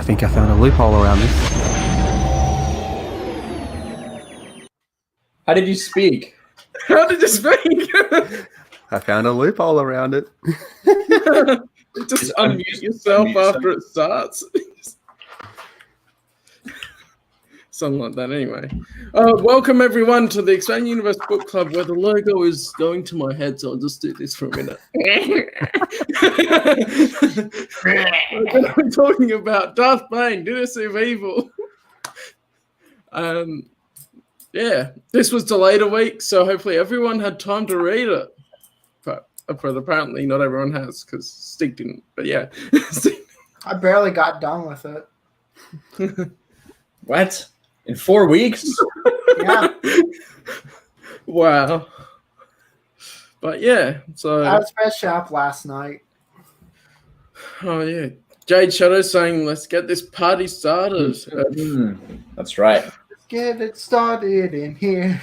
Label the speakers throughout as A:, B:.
A: think I found a loophole around this.
B: How did you speak?
C: How did you speak?
A: I found a loophole around it.
C: Just unmute yourself after it starts. Something like that, anyway. Welcome, everyone, to the Expanding Universe Book Club, where the logo is going to my head, so I'll just do this for a minute. We're going to be talking about Darth Bane, Dynasty of Evil. Yeah, this was delayed a week, so hopefully everyone had time to read it. But apparently not everyone has, because Stig didn't. But yeah.
D: I barely got done with it.
B: What? In 4 weeks?
D: Yeah.
C: Wow. But yeah, so...
D: I was best shop last night.
C: Oh, yeah. Jade Shadow saying, let's get this party started.
B: That's right.
D: Let's get it started in here.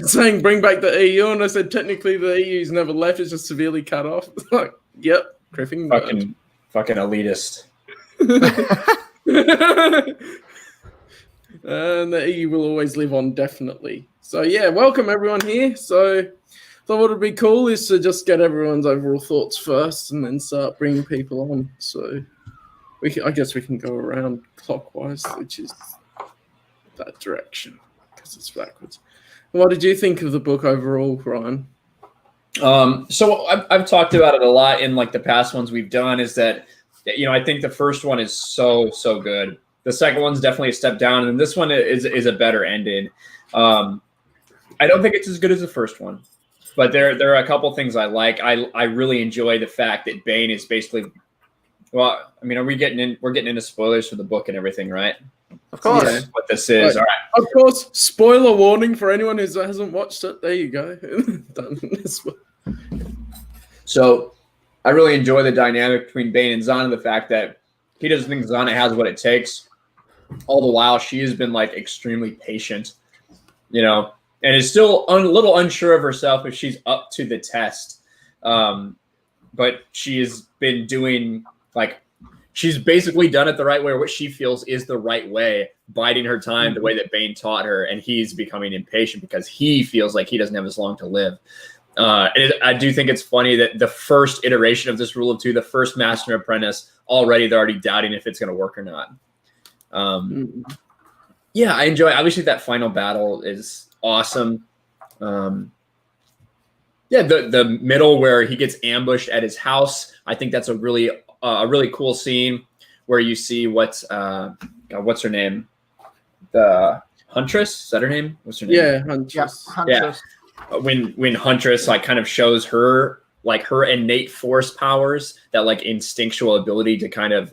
C: Saying, bring back the EU, and I said, technically the EU's never left, it's just severely cut off. Like, yep, criffing.
B: Fucking elitist.
C: And the EU will always live on, definitely. So, yeah, welcome everyone here. So, thought what would be cool is to just get everyone's overall thoughts first and then start bringing people on. So, I guess we can go around clockwise, which is that direction, because it's backwards. What did you think of the book overall, Ryan?
B: So I've talked about it a lot in like the past ones we've done, is that, you know, I think the first one is so good. The second one's definitely a step down, and this one is a better ending. I don't think it's as good as the first one, but there are a couple things I like. I really enjoy the fact that Bane is basically, well, I mean, we're getting into spoilers for the book and everything, right?
A: Of course.
B: Yeah, what this is.
C: Right.
B: All right.
C: Of course, spoiler warning for anyone who hasn't watched it. There you go. Done.
B: So I really enjoy the dynamic between Bane and Zana, the fact that he doesn't think Zana has what it takes. All the while, she has been like extremely patient, you know, and is still a little unsure of herself if she's up to the test. But she has been doing, like, she's basically done it the right way, or what she feels is the right way, biding her time the way that Bane taught her, and he's becoming impatient because he feels like he doesn't have as long to live. I do think it's funny that the first iteration of this rule of two, the first master and apprentice, already they're already doubting if it's going to work or not. Yeah, I enjoy. Obviously, that final battle is awesome. Yeah, the middle where he gets ambushed at his house, I think that's a really cool scene where you see what's her name, the Huntress. Is that her name? What's her name?
C: Yeah, Huntress.
D: Yeah, Huntress.
B: Yeah. When Huntress like kind of shows her like her innate force powers, that like instinctual ability to kind of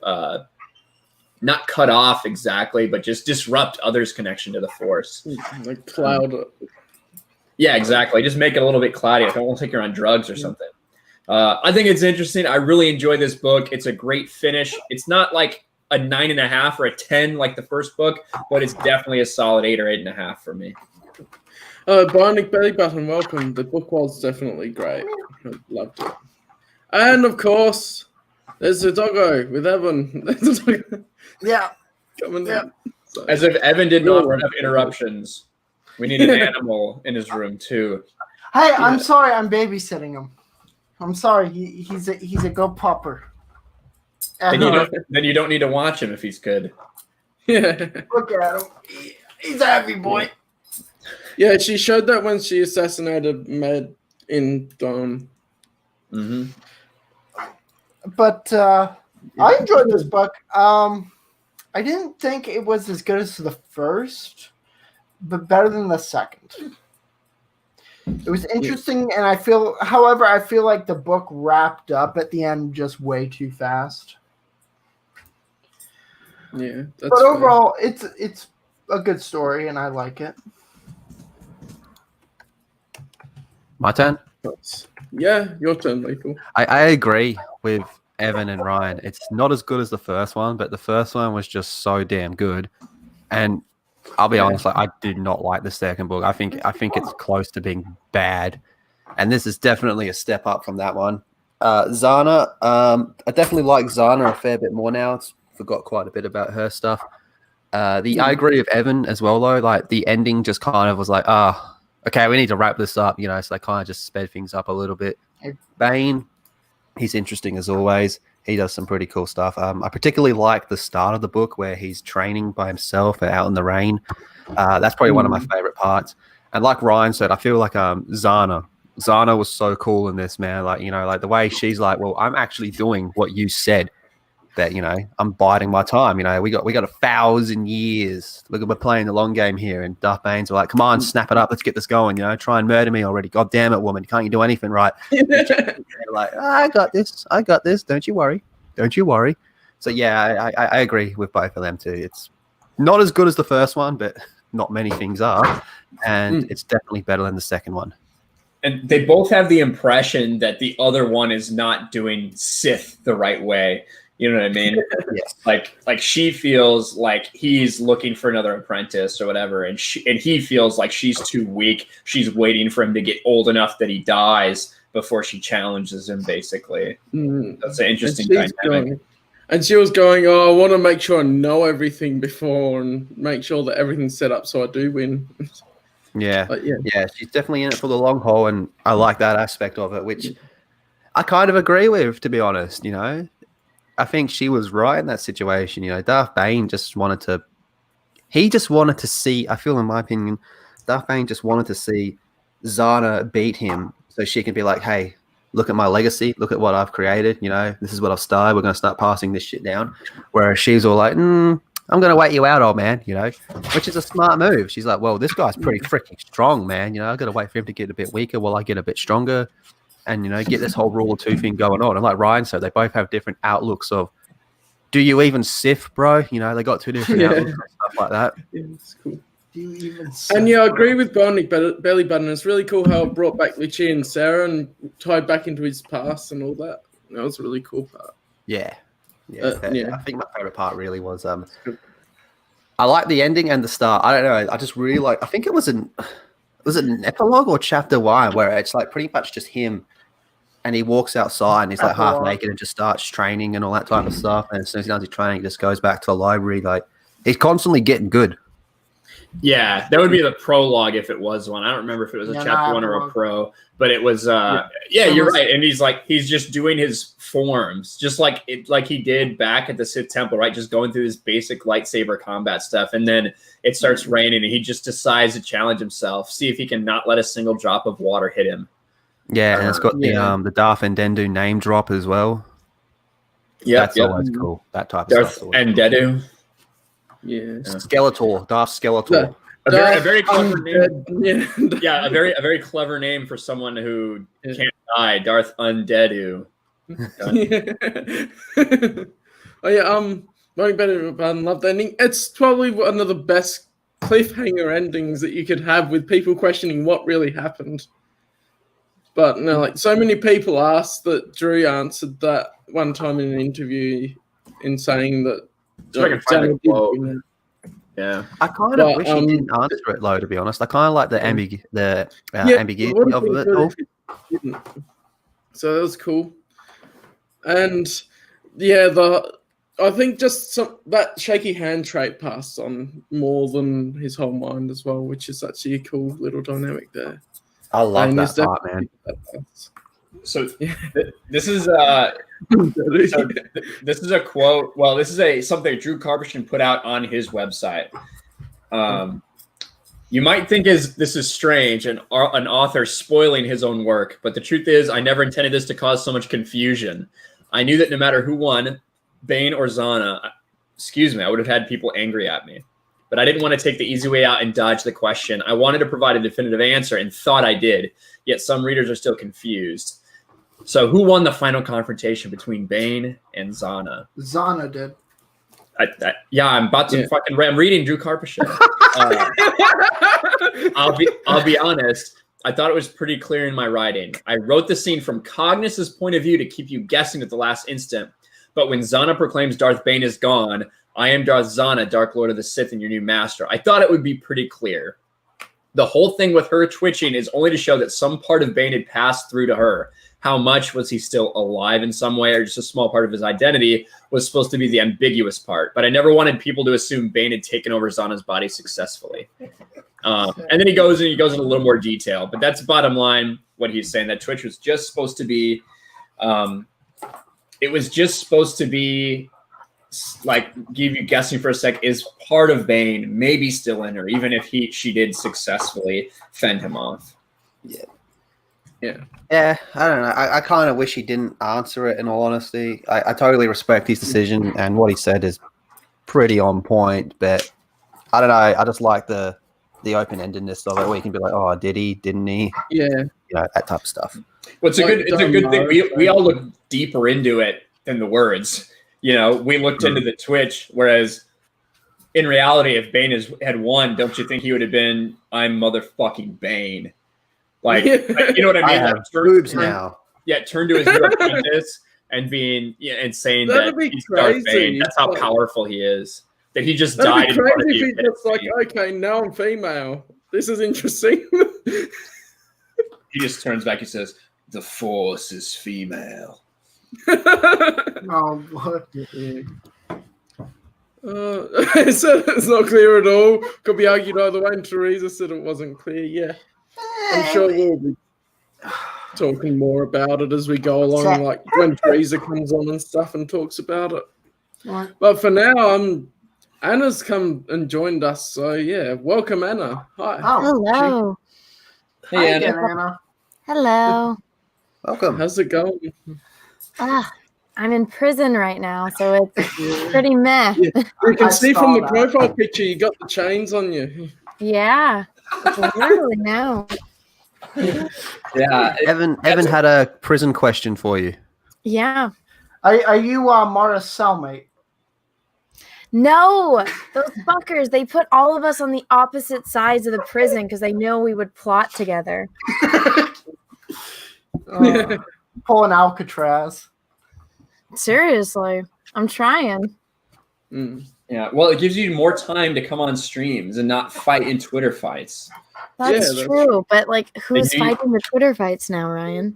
B: not cut off exactly, but just disrupt others' connection to the force.
C: Like cloud.
B: Yeah, exactly. Just make it a little bit cloudy. I don't think you're on drugs or something. I think it's interesting. I really enjoy this book. It's a great finish. It's not like a 9.5 or a 10 like the first book, but it's definitely a solid 8 or 8.5 for me.
C: Bionic Belly Button, welcome. The book was definitely great. I loved it. And of course, there's the doggo with Evan. There's the doggo.
D: Yeah.
C: Coming in. So,
B: As if Evan did not have interruptions. We need an animal in his room too.
D: Hey, I'm sorry. I'm babysitting him. I'm sorry. He's a good pupper.
B: Then you don't need to watch him if he's good.
C: yeah.
D: Look at him. He's a happy boy.
C: Yeah, she showed that when she assassinated Med in Dawn.
B: Mm-hmm.
D: But I enjoyed this book. I didn't think it was as good as the first, but better than the second. It was interesting, and I feel like the book wrapped up at the end just way too fast.
C: Yeah, that's
D: but overall, it's a good story, and I like it.
A: My turn?
C: Yeah, your turn, Michael.
A: I agree with Evan and Ryan. It's not as good as the first one, but the first one was just so damn good. And I'll be honest, like, I did not like the second book. I think it's close to being bad. And this is definitely a step up from that one. Zana, I definitely like Zana a fair bit more now. It's forgot quite a bit about her stuff. I agree with Evan as well, though. Like the ending just kind of was like, okay, we need to wrap this up, so they kind of just sped things up a little bit. Bane, he's interesting as always. He does some pretty cool stuff. I particularly like the start of the book where he's training by himself out in the rain. That's probably one of my favorite parts. And like Ryan said, I feel like Zana was so cool in this, man. Like, like the way she's like, well, I'm actually doing what you said. That I'm biding my time. We got 1,000 years. Look, we're playing the long game here. And Darth Bane's like, come on, snap it up. Let's get this going. Try and murder me already. God damn it, woman! Can't you do anything right? Like, I got this. Don't you worry. So yeah, I agree with both of them too. It's not as good as the first one, but not many things are, and it's definitely better than the second one.
B: And they both have the impression that the other one is not doing Sith the right way. You know what I mean?
A: Yes.
B: Like she feels like he's looking for another apprentice or whatever, and he feels like she's too weak. She's waiting for him to get old enough that he dies before she challenges him. Basically, that's an interesting dynamic.
C: And she was going, I want to make sure I know everything before and make sure that everything's set up so I do win.
A: Yeah, she's definitely in it for the long haul, and I like that aspect of it, which I kind of agree with, to be honest. I think she was right in that situation. Darth Bane just wanted to see, I feel in my opinion, Darth Bane just wanted to see Zana beat him so she can be like, hey, look at my legacy. Look at what I've created. This is what I've started. We're going to start passing this shit down. Whereas she's all like, I'm going to wait you out, old man, which is a smart move. She's like, well, this guy's pretty freaking strong, man. I've got to wait for him to get a bit weaker while I get a bit stronger. And, get this whole rule of two thing going on. And like Ryan said, they both have different outlooks of, do you even Sith, bro? They got two different outlooks and stuff like that.
C: Yeah, it's cool.
D: Do you even
C: And I agree with Bionic Belly Button. It's really cool how it brought back Lucia and Sarah and tied back into his past and all that. That was a really cool part.
A: Yeah. I think my favorite part really was I like the ending and the start. I don't know. I just really like, I think it was an epilogue or chapter 1 where it's like pretty much just him and he walks outside and he's like half naked and just starts training and all that type of stuff. And as soon as he does his training, he just goes back to the library. Like he's constantly getting good.
B: Yeah, that would be the prologue if it was one. I don't remember if it was a chapter 1 or a pro, but it was. You're right. And he's just doing his forms, just like he did back at the Sith Temple, right? Just going through this basic lightsaber combat stuff, and then it starts raining, and he just decides to challenge himself, see if he can not let a single drop of water hit him.
A: Yeah, and it's got the Darth Ndendu name drop as well.
B: Yeah,
A: that's always cool. That type of
B: Darth
A: stuff.
B: Ndendu.
C: Yeah.
A: Skeletor, Darth Skeletor.
B: A very clever name. Yeah, a very clever name for someone who can't die. Darth Undeadu.
C: Running better than Love the Ending. It's probably one of the best cliffhanger endings that you could have with people questioning what really happened. But no, like so many people asked that Drew answered that one time in an interview in saying that.
B: Yeah,
A: I kind of wish he didn't answer it low. To be honest, I kind of like the ambiguity of it all.
C: So that was cool, and I think just that shaky hand trait passed on more than his whole mind as well, which is actually a cool little dynamic there.
A: I love that part, man.
B: So this is this is a quote. Well, this is something Drew Karpyshyn put out on his website. You might think this is strange, an author spoiling his own work, but the truth is, I never intended this to cause so much confusion. I knew that no matter who won, Bane or Zana, I would have had people angry at me. But I didn't want to take the easy way out and dodge the question. I wanted to provide a definitive answer and thought I did, yet some readers are still confused. So who won the final confrontation between Bane and Zana?
D: Zana did.
B: I'm about to I'm reading Drew Karpyshyn. I'll be honest. I thought it was pretty clear in my writing. I wrote the scene from Cognus's point of view to keep you guessing at the last instant. But when Zana proclaims Darth Bane is gone, I am Darth Zana, Dark Lord of the Sith and your new master. I thought it would be pretty clear. The whole thing with her twitching is only to show that some part of Bane had passed through to her. how much was he still alive in some way, or just a small part of his identity was supposed to be the ambiguous part. But I never wanted people to assume Bane had taken over Zana's body successfully. And then he goes in a little more detail, but that's bottom line what he's saying, that Twitch was just supposed to be, it was just supposed to be like, give you guessing for a sec, is part of Bane, maybe still in her, even if she did successfully fend him off.
A: Yeah, I don't know. I kind of wish he didn't answer it, in all honesty. I totally respect his decision, and what he said is pretty on point, but I don't know. I just like the open-endedness of it, where you can be like, oh, did he, didn't he?
C: Yeah.
A: You know, that type of stuff.
B: Well, it's a good thing. We all look deeper into it than the words. You know, we looked into the Twitch, whereas in reality, if Bane had won, don't you think he would have been, I'm motherfucking Bane? Like, you know what I mean?
A: I have boobs now.
B: Yeah, turn to his new apprentice and being and saying
C: That'd
B: that
C: be
B: he's Darth
C: crazy.
B: Bane. That's how powerful he is. That he just
C: That'd
B: died
C: be
B: in front of
C: crazy if
B: you.
C: he's just like, okay, now I'm female. This is interesting.
B: He just turns back. He says, "The Force is female."
D: Oh, what?
C: It's not clear at all. Could be argued either way, and Teresa said it wasn't clear. Yeah. I'm sure we'll be talking more about it as we go along, like when Teresa comes on and stuff and talks about it.
D: What?
C: But for now, Anna's come and joined us, so yeah, welcome, Anna. Hi.
D: Oh,
E: Hello.
B: Hey,
D: Anna.
B: Anna.
E: Hello.
A: Welcome.
C: How's it going?
E: I'm in prison right now, so it's pretty meh.
C: Yeah. You can
D: I
C: see
D: saw
C: from the
D: that.
C: profile picture you got the chains on you.
E: Yeah. Literally now.
B: Yeah,
A: Evan had a prison question for you.
E: Yeah.
D: Are you Mara's cellmate?
E: No, those fuckers, they put all of us on the opposite sides of the prison because they know we would plot together.
D: Pulling Alcatraz.
E: Seriously. I'm trying.
C: Mm.
B: yeah. Well, it gives you more time to come on streams and not fight in Twitter fights.
E: That's
C: that's
E: true, but like, who's
B: you-
E: fighting the Twitter fights now, Ryan?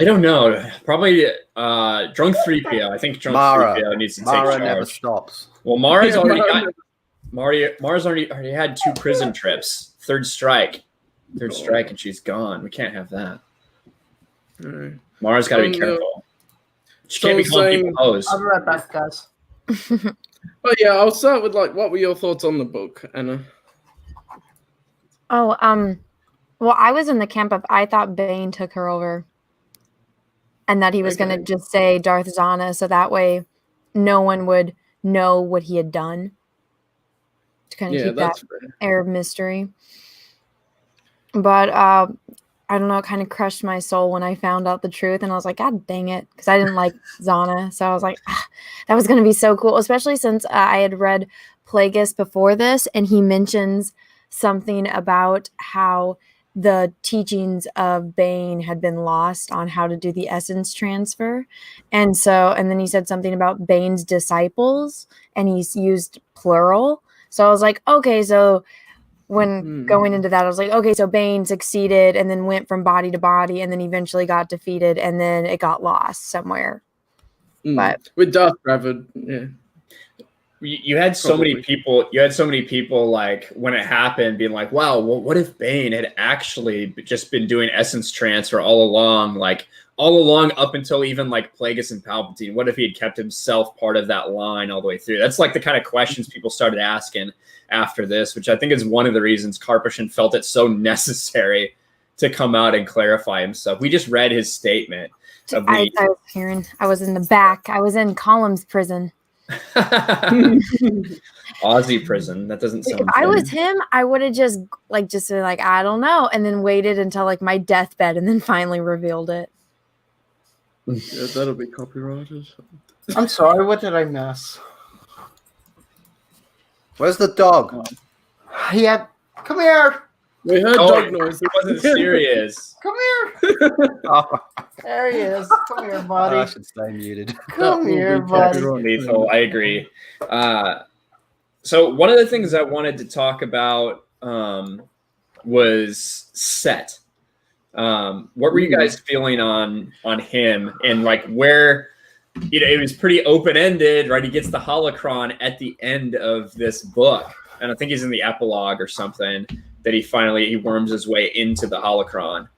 B: I don't know. Probably Drunk 3PO. I think Drunk
A: Mara.
B: 3PO needs to take
A: Mara
B: charge.
A: never stops.
B: Well, Mara's
C: Yeah,
B: already
C: Mara-
B: got. Mara's already had 2 prison trips. Third strike, and she's gone. We can't have that.
C: Alright.
B: Mara's got to be
C: No.
B: careful. She can't be calling people hoes.
D: I'll be right back, guys.
C: But yeah, I'll start with like, what were your thoughts on the book, Anna?
E: Oh, well, I was in the camp of I thought Bane took her over. And that he was
C: Okay.
E: going to just say Darth Zana, so that way no one would know what he had done. To kind of
C: Yeah,
E: keep that
C: that's fair.
E: air of mystery. But I don't know, it kind of crushed my soul when I found out the truth. And I was like, God dang it. Because I didn't like Zana. So I was like, that was going to be so cool. Especially since I had read Plagueis before this. And he mentions something about how the teachings of Bane had been lost on how to do the essence transfer. And then he said something about Bane's disciples. And he's used plural. So I was like, okay, so when going into that, I was like, okay, so Bane succeeded and then went from body to body and then eventually got defeated and then it got lost somewhere. But
C: with Darth Bravard, yeah.
B: You had so many people. You had so many people like when it happened, being like, "Wow, well, what if Bane had actually just been doing essence transfer all along? Like all along up until even like Plagueis and Palpatine. What if he had kept himself part of that line all the way through?" That's like the kind of questions people started asking after this, which I think is one of the reasons Karpyshyn felt it so necessary to come out and clarify himself. We just read his statement.
E: I was hearing, I was in the back. I was in Callum's prison.
B: Aussie prison. That doesn't sound.
E: If I was him, I would have just been like, I don't know, and then waited until like my deathbed and then finally revealed it.
C: Yeah, that'll be copyrighted.
D: I'm sorry, what did I miss?
A: Where's the dog?
D: Yeah, come here.
C: We heard dog noise.
B: It wasn't serious.
D: Come here.
A: Oh,
D: There he is. Come here,
A: I
D: buddy.
A: should stay muted.
D: Come here,
C: That will be
D: buddy.
C: copyrighted.
B: Lethal. I agree. So one of the things I wanted to talk about was Set. What were you guys feeling on him, and like where, it was pretty open ended, right? He gets the holocron at the end of this book, and I think he's in the epilogue or something that he worms his way into the holocron.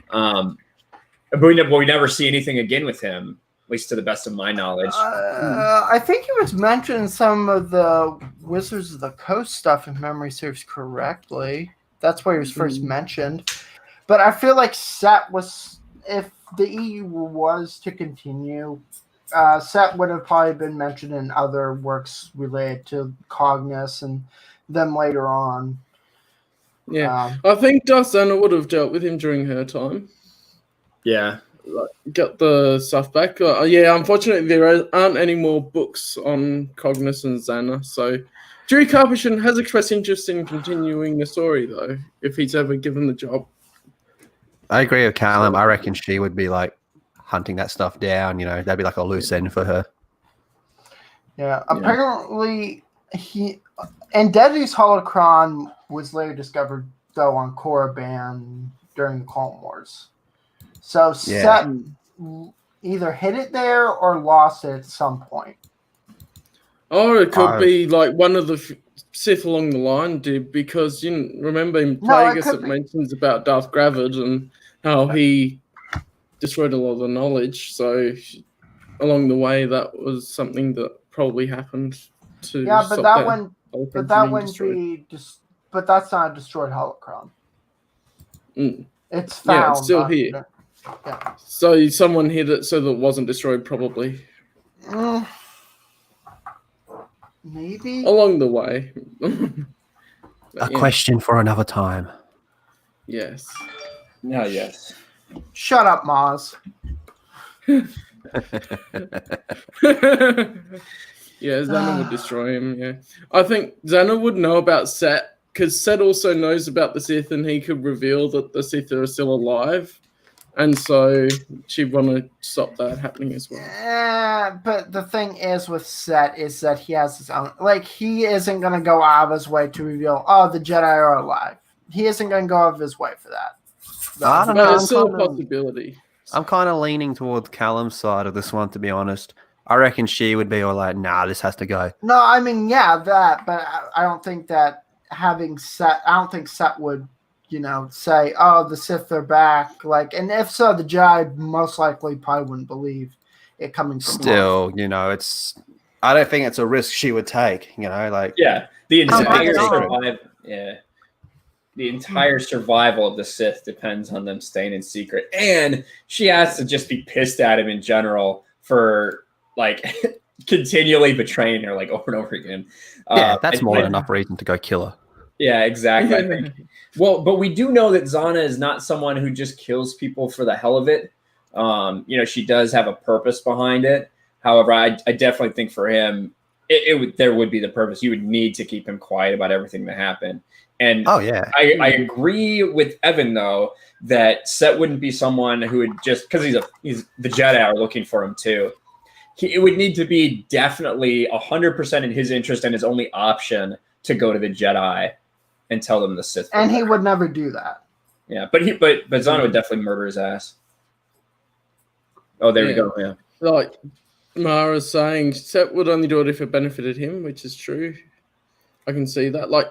B: But we never see anything again with him, at least to the best of my knowledge.
D: I think he was mentioned in some of the Wizards of the Coast stuff, if memory serves correctly. That's where he was first mentioned. But I feel like Set was, if the EU was to continue, Set would have probably been mentioned in other works related to Cognus and them later on.
C: Yeah, I think Darthana would have dealt with him during her time.
B: Yeah.
C: Get the stuff back. Yeah, unfortunately, there aren't any more books on Cognus and Xana. So, Jerry Carpation has expressed interest in continuing the story, though, if he's ever given the job.
A: I agree with Callum. I reckon she would be like hunting that stuff down. That'd be like a loose end for her.
D: Yeah, apparently Andetti's holocron was later discovered, though, on Korriban during the Clone Wars. So Set either hid it there or lost it at some point.
C: Or it could be like one of the Sith along the line did, because remember in Plagueis it mentions about Darth Gravid and how he destroyed a lot of the knowledge. So along the way, that was something that probably happened to.
D: Yeah, but that wouldn't be but that's not a destroyed holocron. It's found.
C: Yeah, it's still here.
D: Yeah.
C: So someone hid it so that it wasn't destroyed, probably.
D: Maybe
C: along the way.
A: A question for another time.
C: Yes.
B: No, yes.
D: Shut up, Maz.
C: Yeah, Xana would destroy him, yeah. I think Xana would know about Set, because Set also knows about the Sith, and he could reveal that the Sith are still alive. And so she'd want to stop that happening as well.
D: Yeah, but the thing is with Set is that he has his own... Like, he isn't going to go out of his way to reveal, the Jedi are alive. He isn't going to go out of his way for that.
A: I don't know.
C: It's still a possibility.
A: I'm kind of leaning towards Callum's side of this one, to be honest. I reckon she would be all like, nah, this has to go.
D: No, I mean, yeah, that, but I don't think that having Set... I don't think Set would... say, the Sith are back. Like, and if so, the Jedi most likely probably wouldn't believe it coming from
A: Still, it's... I don't think it's a risk she would take, like...
B: Yeah, the entire survival of the Sith depends on them staying in secret. And she has to just be pissed at him in general for, like, continually betraying her, like, over and over again.
A: Yeah, that's more than enough reason to go kill her.
B: Yeah, exactly. I think. Well, but we do know that Xana is not someone who just kills people for the hell of it. She does have a purpose behind it. However, I definitely think for him, there would be the purpose. You would need to keep him quiet about everything that happened. And
A: I
B: agree with Evan, though, that Set wouldn't be someone who would just, because he's the Jedi are looking for him too. It would need to be definitely 100% in his interest and his only option to go to the Jedi and tell them the Sith.
D: And he would never do that.
B: Yeah, but Xana would definitely murder his ass. Oh, there we go. Yeah.
C: Like Mara's saying, Set would only do it if it benefited him, which is true. I can see that. Like,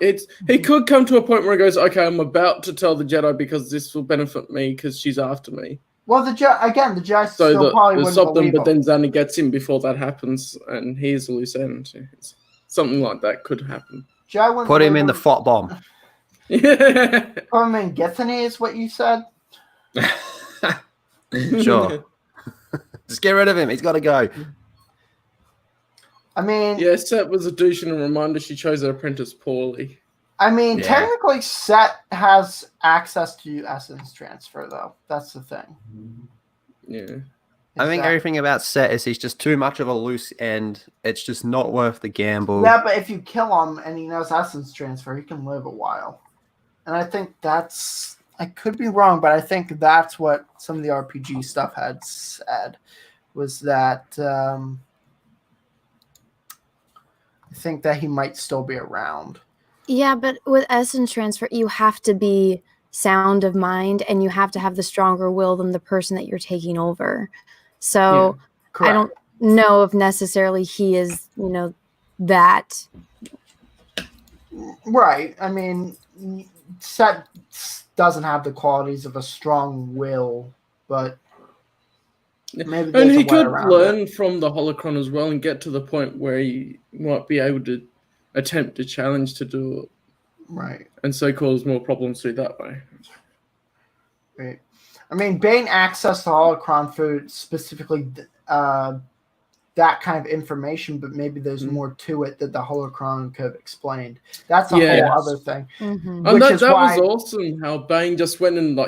C: he could come to a point where he goes, okay, I'm about to tell the Jedi because this will benefit me because she's after me.
D: Well, the Jedi still probably wouldn't
C: stop them,
D: believe
C: but
D: him.
C: then Xana gets him before that happens, and he's a loose end. Something like that could happen.
A: Put him in the fot bomb.
C: Yeah.
D: Put him in Gethany is what you said?
A: Sure. Just get rid of him. He's got to go.
D: I mean...
C: Yeah, Set was a douche and a reminder she chose her apprentice poorly.
D: I mean, technically, Set has access to essence transfer, though. That's the thing.
C: Yeah.
A: I think everything about Set is he's just too much of a loose end. It's just not worth the gamble.
D: Yeah, but if you kill him and he knows essence transfer, he can live a while. And I think that's... I could be wrong, but I think that's what some of the RPG stuff had said, was that I think that he might still be around.
E: Yeah, but with essence transfer, you have to be sound of mind, and you have to have the stronger will than the person that you're taking over. So I don't know if necessarily he is, that.
D: Right. I mean, Set doesn't have the qualities of a strong will, but maybe
C: And he
D: there's a way
C: could
D: around
C: learn
D: it.
C: from the holocron as well and get to the point where he might be able to attempt a challenge to do it.
D: Right.
C: And so cause more problems through that way.
D: Right. I mean, Bane accessed the holocron for specifically that kind of information, but maybe there's more to it that the holocron could have explained. That's a whole other thing.
E: Mm-hmm.
C: And that was awesome how Bane just went and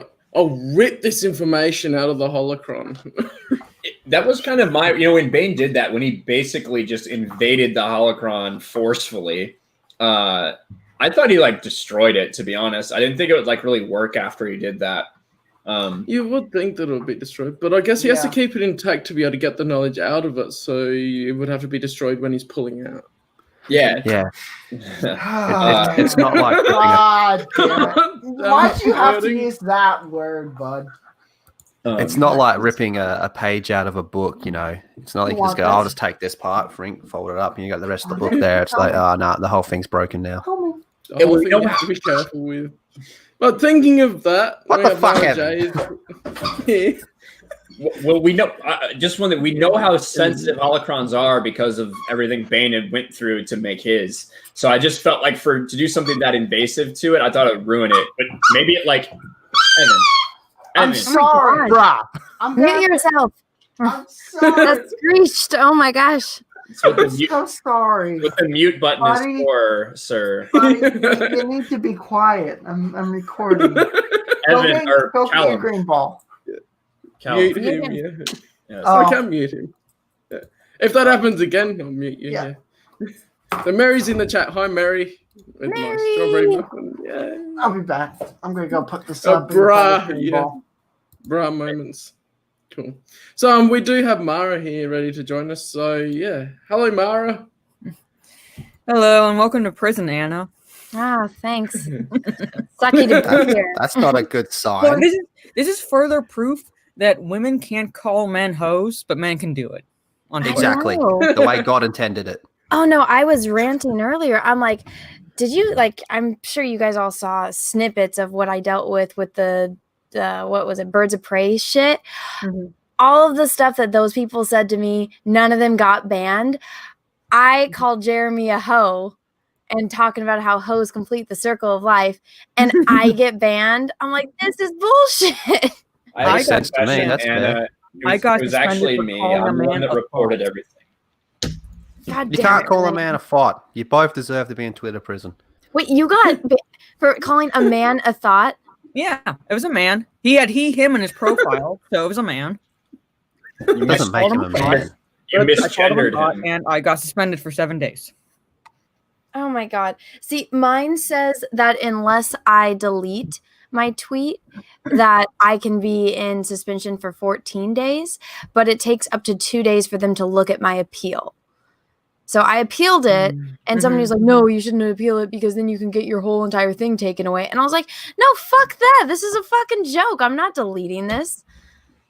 C: rip this information out of the holocron.
B: That was kind of my, when Bane did that, when he basically just invaded the holocron forcefully, I thought he destroyed it, to be honest. I didn't think it would really work after he did that.
C: You would think that it would be destroyed, but I guess he has to keep it intact to be able to get the knowledge out of it, so it would have to be destroyed when he's pulling out.
B: Yeah.
A: It's not like
D: God damn it. Why'd you have to use that word, bud?
A: it's not like ripping a page out of a book, It's not like you just go, I'll just take this part, fold it up, and you got the rest of the book there. It's like, oh, no, the whole thing's broken now.
C: The whole thing you have to be careful with. But thinking of that,
A: what the fuck, Evan?
B: Well, we know we know how sensitive holocrons are because of everything Bane had went through to make his. So I just felt like to do something that invasive to it, I thought it would ruin it. But maybe it Evan.
D: I'm sorry, bruh.
E: Mute yourself.
D: I'm sorry.
E: That screeched. Oh my gosh.
D: I'm so sorry.
B: What the mute button is for, sir.
D: Buddy, you need to be quiet. I'm recording.
B: Evan or
D: go get
B: Callum.
D: your green ball.
B: Callum.
C: Mute him, yeah.
B: Yes.
D: Oh.
C: I can mute him. Yeah. If that happens again, I'll mute you.
D: Yeah.
C: So Mary's in the chat. Hi, Mary. With my strawberry muffin. Yeah.
D: I'll be back. I'm gonna go put this
C: Oh,
D: up.
C: Bra moments. Cool. So we do have Mara here ready to join us. So yeah. Hello, Mara.
F: Hello and welcome to prison, Anna.
E: Thanks. Sucky to be here.
A: That's not a good sign.
F: Well, this is further proof that women can't call men hoes, but men can do it.
A: Exactly.
E: know.
A: The way God intended it.
E: Oh no, I was ranting earlier. I'm like, did you I'm sure you guys all saw snippets of what I dealt with the what was it, Birds of Prey shit.
F: Mm-hmm.
E: All of the stuff that those people said to me, none of them got banned. I called Jeremy a hoe and talking about how hoes complete the circle of life, and I get banned. I'm like, this is bullshit.
A: Makes sense to me. That's fair.
B: It was actually me. I'm the one that reported everything.
E: God
A: You
E: damn
A: can't
E: it,
A: call a
E: Renee.
A: man a thought. You both deserve to be in Twitter prison.
E: Wait, you got for calling a man a thought?
F: Yeah, it was a man. He had him in his profile, so it was a man.
A: It doesn't make him a man.
B: You
F: I called him a
B: misgendered
F: thought,
B: him.
F: and I got suspended for 7 days.
E: Oh my God. See, mine says that unless I delete my tweet, that I can be in suspension for 14 days, but it takes up to 2 days for them to look at my appeal. So I appealed it, and somebody was like, no, you shouldn't appeal it because then you can get your whole entire thing taken away. And I was like, no, fuck that. This is a fucking joke. I'm not deleting this.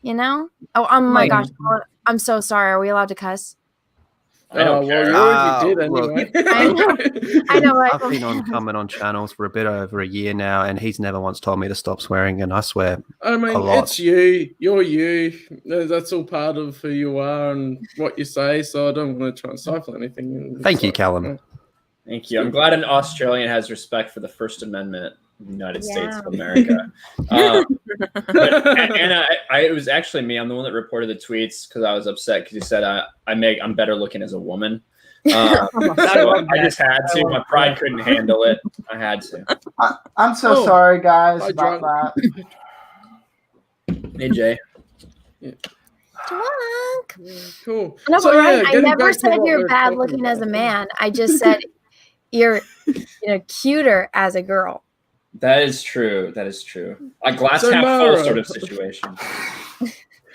E: Oh my gosh. I'm so sorry. Are we allowed to cuss?
B: I don't care.
C: You already did anyway.
E: I know. Right?
A: I've been coming on channels for a bit over a year now, and he's never once told me to stop swearing, and I swear
C: I mean,
A: a lot.
C: it's you. You're you. That's all part of who you are and what you say, so I don't want to try and stifle anything.
A: Thank you, Callum.
B: Thank you. I'm glad an Australian has respect for the First Amendment of the United States of America. And it was actually me. I'm the one that reported the tweets because I was upset because he said I'm better looking as a woman. So I just had to. My pride couldn't handle it. I had to.
D: I'm so sorry, guys,
C: I
D: about that.
B: Hey, Jay.
E: Drunk.
C: Cool.
E: No,
C: So,
E: but Ryan,
C: yeah,
E: I
C: getting
E: never
C: back to
E: said
C: what
E: you're
C: we're
E: bad
C: talking
E: looking as a
C: about.
E: man. I just said you're cuter as a girl.
B: That is true. That is true. A glass
C: So,
B: half full
C: Mara.
B: sort of situation.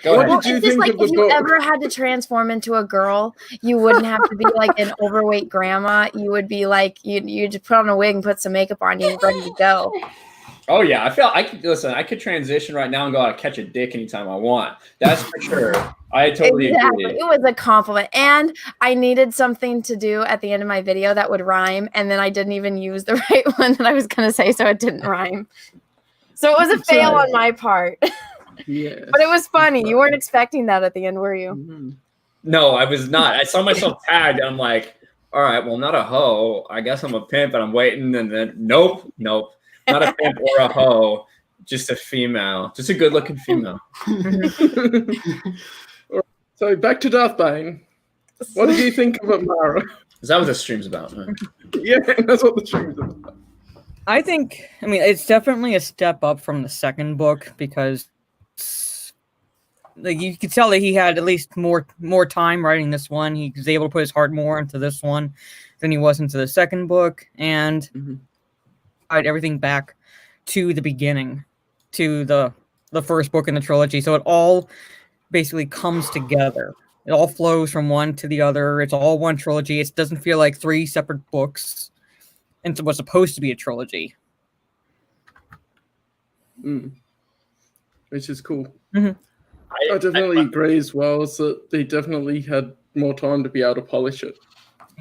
B: Go
C: What
B: ahead.
C: did you
E: It's just
C: think
E: like
C: of the
E: if you
C: book?
E: ever had to transform into a girl, you wouldn't have to be like an overweight grandma. You would be like you just put on a wig and put some makeup on you and ready to go.
B: Oh yeah, I feel I could listen. I could transition right now and go out and catch a dick anytime I want. That's for sure. I totally
E: Exactly.
B: agree.
E: It was a compliment. And I needed something to do at the end of my video that would rhyme. And then I didn't even use the right one that I was going to say, so it didn't rhyme. So it was a fail on my part.
C: Yeah.
E: But it was funny. You weren't expecting that at the end, were you?
C: Mm-hmm.
B: No, I was not. I saw myself tagged, and I'm like, all right, well, not a hoe. I guess I'm a pimp, and I'm waiting, and then nope, not a pimp or a hoe, just a female, just a good-looking female.
C: So back to Darth Bane. What did you think of Amara?
B: Is that what the stream's about? Huh?
C: Yeah, that's what the stream's about.
F: I mean, it's definitely a step up from the second book because, like, you could tell that he had at least more time writing this one. He was able to put his heart more into this one than he was into the second book, and tied everything back to the beginning, to the first book in the trilogy. So it all basically comes together. It all flows from one to the other. It's all one trilogy. It doesn't feel like three separate books. And it was supposed to be a trilogy.
C: Which is cool.
F: Mm-hmm.
C: I definitely agree as well. Is that they definitely had more time to be able to polish it.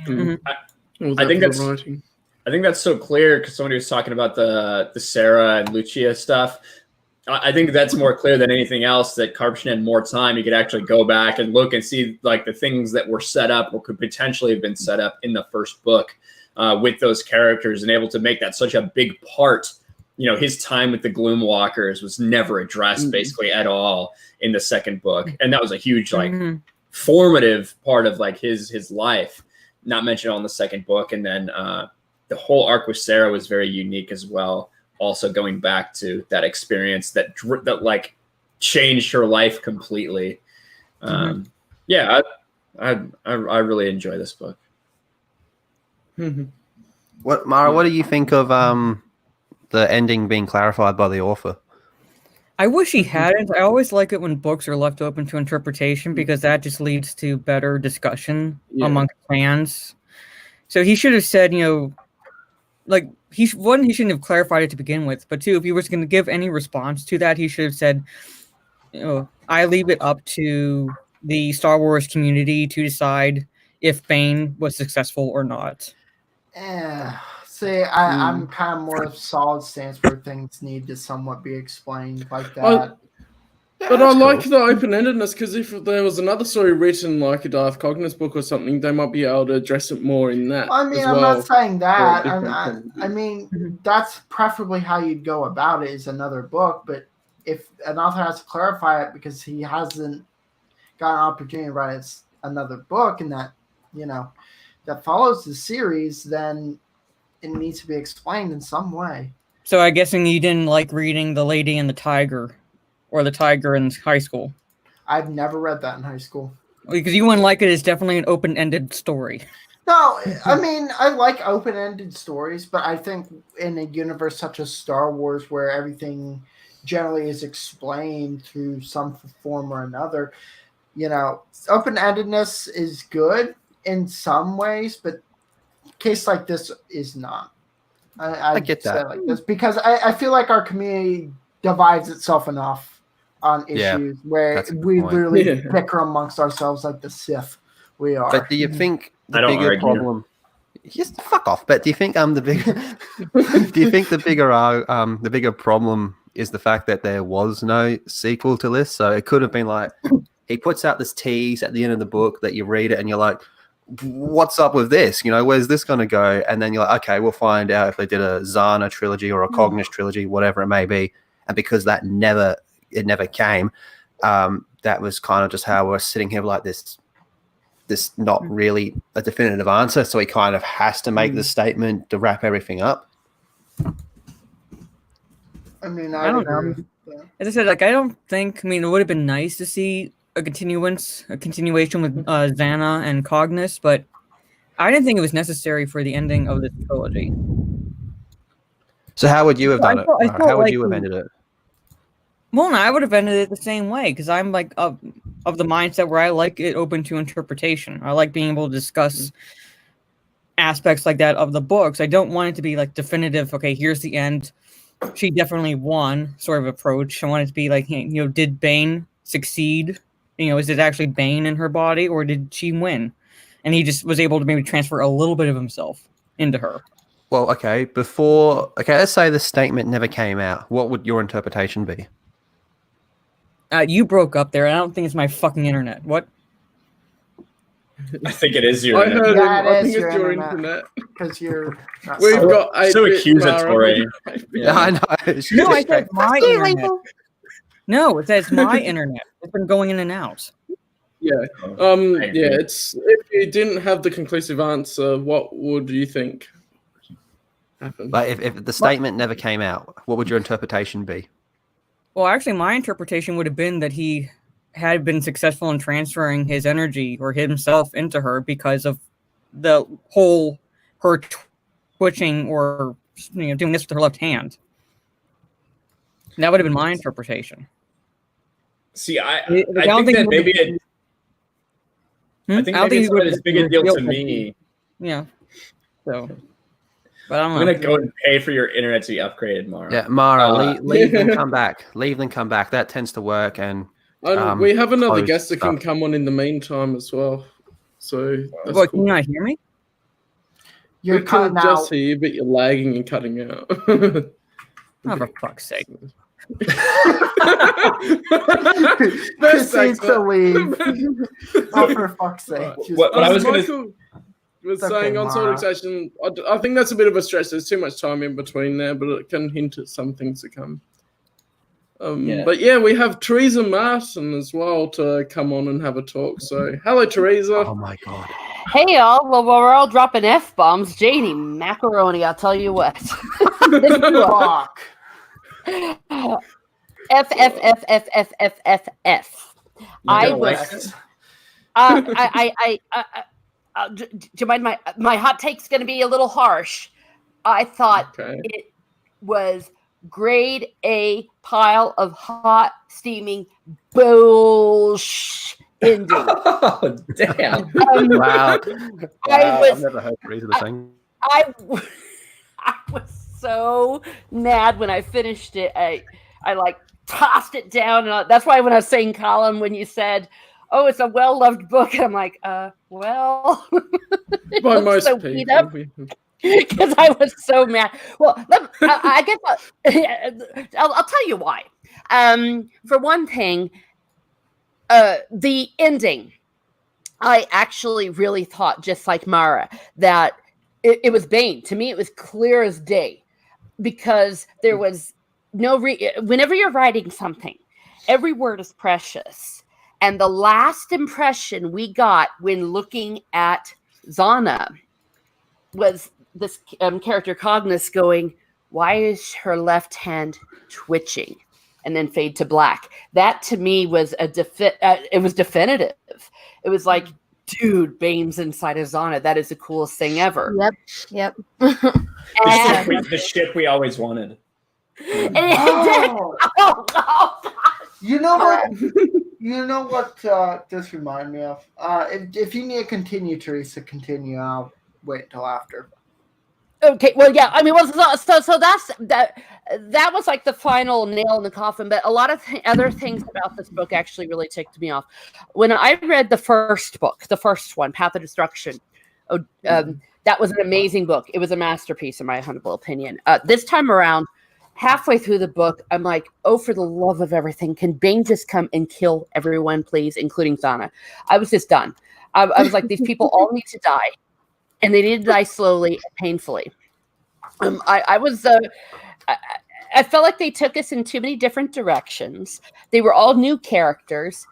B: I think that's so clear because somebody was talking about the Sarah and Lucia stuff. I think that's more clear than anything else that Karpshin had more time. He could actually go back and look and see like the things that were set up or could potentially have been set up in the first book with those characters and able to make that such a big part. You know, his time with the Gloomwalkers was never addressed basically at all in the second book. And that was a huge, like, formative part of like his life, not mentioned on the second book. And then the whole arc with Sarah was very unique as well. Also going back to that experience that like changed her life completely. Yeah, I really enjoy this book.
A: What, Mara? What do you think of the ending being clarified by the author?
F: I wish he hadn't. I always like it when books are left open to interpretation because that just leads to better discussion amongst fans. So he should have said, you know, like he shouldn't have clarified it to begin with. But two, if he was going to give any response to that, he should have said, you know, I leave it up to the Star Wars community to decide if Bane was successful or not.
D: See, I'm kind of more of a solid stance where things need to somewhat be explained like that.
C: But I like the open-endedness because if there was another story written like a Darth Cognis book or something, they might be able to address it more in that.
D: I mean, I'm not saying that. I mean, that's preferably how you'd go about it is another book. But if an author has to clarify it because he hasn't got an opportunity to write another book and that, you know, that follows the series, then it needs to be explained in some way.
F: So I'm guessing you didn't like reading The Lady and the Tiger or The Tiger in high school.
D: I've never read that in high school.
F: Because you wouldn't like it. It's definitely an open-ended story.
D: No, I mean, I like open-ended stories, but I think in a universe such as Star Wars where everything generally is explained through some form or another, you know, open-endedness is good in some ways, but a case like this is not. I
A: get that.
D: Like this because I feel like our community divides itself enough on issues where we literally bicker amongst ourselves like the Sith we are.
A: But do you think the bigger problem? Just fuck off. But do you think the bigger problem is the fact that there was no sequel to this? So it could have been like he puts out this tease at the end of the book that you read it and you're like, what's up with this? You know, where's this going to go? And then you're like, okay, we'll find out if they did a Zana trilogy or a Cognis trilogy, whatever it may be. And because that never came, that was kind of just how we're sitting here like this not really a definitive answer. So he kind of has to make the statement to wrap everything up.
D: I mean,
F: I don't know. As I said, like, it would have been nice to see a continuation with Zana and Cognis, but I didn't think it was necessary for the ending of this trilogy.
A: So how would you have done it? How would you have ended it?
F: Well, no, I would have ended it the same way because I'm like of the mindset where I like it open to interpretation. I like being able to discuss aspects like that of the books. I don't want it to be like definitive. Okay, here's the end. she definitely won sort of approach. I wanted to be like, did Bane succeed? Is it actually Bane in her body, or did she win? And he just was able to maybe transfer a little bit of himself into her.
A: Well, okay, let's say the statement never came out. What would your interpretation be?
F: You broke up there. I don't think it's my fucking internet. What?
B: I think it is your
C: I
B: internet.
C: heard
D: Yeah,
C: him.
D: it
C: I
D: is
C: think
D: your
C: it's your
D: internet.
C: internet.
D: Because you're not
C: We've
D: so-
C: got 8-bit
B: So accusatory.
C: Mara.
B: Yeah.
A: I know. She's
F: No, I
A: just
F: said
A: straight-
F: my internet. No, it says my internet. It's been going in and out.
C: Yeah.
B: I agree.
C: Yeah. It's if you didn't have the conclusive answer, what would you think happened?
A: Like if the statement never came out, what would your interpretation be?
F: Well, actually, my interpretation would have been that he had been successful in transferring his energy or himself into her because of the whole her twitching or doing this with her left hand. That would have been my interpretation.
B: See, I
F: don't
B: think
F: think
B: that
F: he
B: maybe
F: would-
B: it.
F: Hmm?
B: I think
F: I don't
B: maybe
F: think
B: it's
F: he would
B: not as
F: have
B: big a
F: been
B: deal to
F: real-
B: me.
F: Yeah. So, but I
B: I'm
F: don't know.
B: gonna go and pay for your internet to be upgraded, Mara.
A: Yeah, Mara,
B: Uh,
A: leave and come back. Leave and come back. That tends to work. And
C: We have another
A: closed
C: guest that can
A: stuff.
C: come on in the meantime as well. So that's
F: What,
C: cool.
F: can you not hear me?
D: You're
C: We can
D: cutting
C: just
D: out.
C: hear you, but you're lagging and cutting out.
F: Oh, for fuck's sake.
D: Chris needs to leave. Oh, for fuck's sake. Just-
B: What I was gonna-
C: Michael was
D: It's okay,
C: saying on
D: Mara.
C: Sonic Station, I think that's a bit of a stretch. There's too much time in between there, but it can hint at some things to come.
B: Yeah.
C: But yeah, we have Teresa Martin as well to come on and have a talk. So hello, Teresa.
A: oh my god,
G: Hey y'all, well we're all dropping F-bombs. Janie, macaroni, I'll tell you what.
D: Fuck.
G: F. I
B: don't like
G: was do you mind my hot take's gonna be a little harsh. I thought
C: Okay.
G: it was grade A pile of hot steaming bullshit.
B: Oh, damn.
A: wow!
G: I was
A: I've never heard Teresa the same.
G: I was so mad when I finished it. I like tossed it down. And that's why when I was saying, Callum, when you said, "Oh, it's a well-loved book," and I'm like, well, it
C: By
G: looks
C: most
G: so beat up
C: people.
G: because I was so mad. Well, I guess I'll tell you why. For one thing, the ending. I actually really thought, just like Mara, that it was Bane. To me, it was clear as day because there was no whenever you're writing something, every word is precious. And the last impression we got when looking at Zana was this character Cognis going, "Why is her left hand twitching?" And then fade to black. That to me was it was definitive. It was like, dude, Bane's inside of Zana. That is the coolest thing ever.
E: Yep.
B: The ship we always wanted.
G: And
D: Oh,
G: oh, God.
D: you know what? You know what this reminded me of? If you need to continue, Teresa, continue. I'll wait until after.
G: Okay, well, yeah. I mean, so that was like the final nail in the coffin. But a lot of other things about this book actually really ticked me off. When I read the first book, the first one, Path of Destruction, that was an amazing book. It was a masterpiece, in my humble opinion. This time around, halfway through the book, I'm like, oh, for the love of everything, can Bane just come and kill everyone, please, including Zana? I was just done. I was like, these people all need to die. And they need to die slowly and painfully. I felt like they took us in too many different directions. They were all new characters.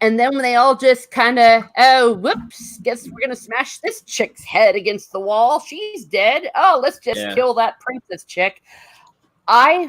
G: And then when they all just kind of, oh, whoops, guess we're going to smash this chick's head against the wall. She's dead. Oh, let's just kill that princess chick. I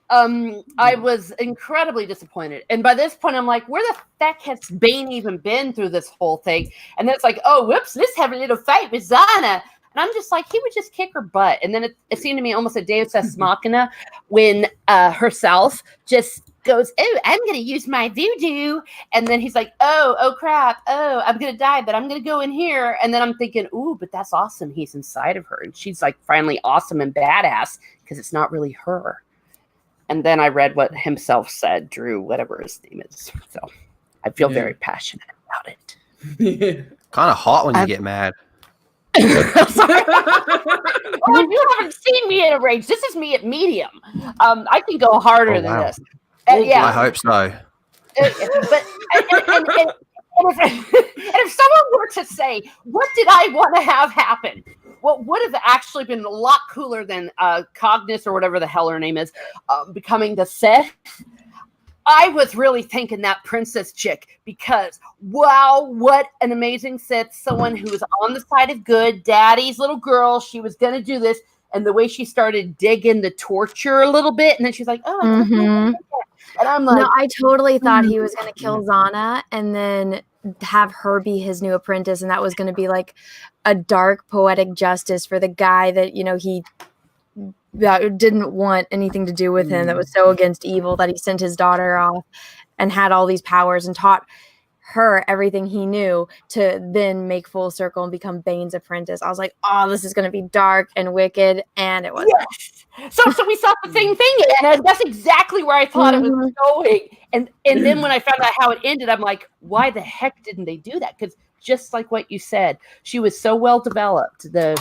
G: was incredibly disappointed. And by this point, I'm like, where the fuck has Bane even been through this whole thing? And then it's like, oh, whoops, let's have a little fight with Zana. And I'm just like, he would just kick her butt. And then it seemed to me almost a Deus Ex Machina when herself just goes, oh, I'm going to use my voodoo. And then he's like, oh, crap. Oh, I'm going to die, but I'm going to go in here. And then I'm thinking, ooh, but that's awesome. He's inside of her. And she's like finally awesome and badass because it's not really her. And then I read what himself said, Drew, whatever his name is. So I feel very passionate about it.
C: Yeah.
A: Kind of hot when you get mad.
G: Sorry. Well, you haven't seen me at a rage. This is me at medium. I can go harder than this. Yeah.
A: I hope so.
G: But and if someone were to say, what did I want to have happen? What would have actually been a lot cooler than Cognis or whatever the hell her name is becoming the Sith? I was really thinking that princess chick because, wow, what an amazing Sith. Someone who was on the side of good, daddy's little girl. She was going to do this. And the way she started digging the torture a little bit. And then she's like, oh, and I'm like,
E: no, I totally thought he was going to kill Zana and then have her be his new apprentice. And that was going to be like a dark poetic justice for the guy that, you know, he didn't want anything to do with him, that was so against evil that he sent his daughter off and had all these powers and taught her everything he knew to then make full circle and become Bane's apprentice. I was like, oh, this is going to be dark and wicked. And it was.
G: Yes. So we saw the same thing. And that's exactly where I thought it was going. And then when I found out how it ended, I'm like, why the heck didn't they do that? Because just like what you said, she was so well developed. And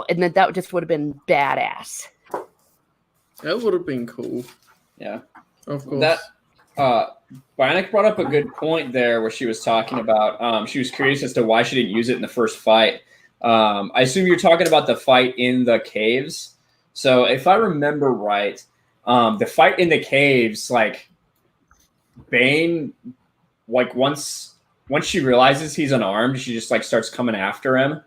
G: then that just would have been badass.
C: That would have been cool.
B: Yeah.
C: Of course.
B: That Bionic brought up a good point there where she was talking about she was curious as to why she didn't use it in the first fight. I assume you're talking about the fight in the caves. So if I remember right, the fight in the caves, like Bane, like once she realizes he's unarmed, she just like starts coming after him.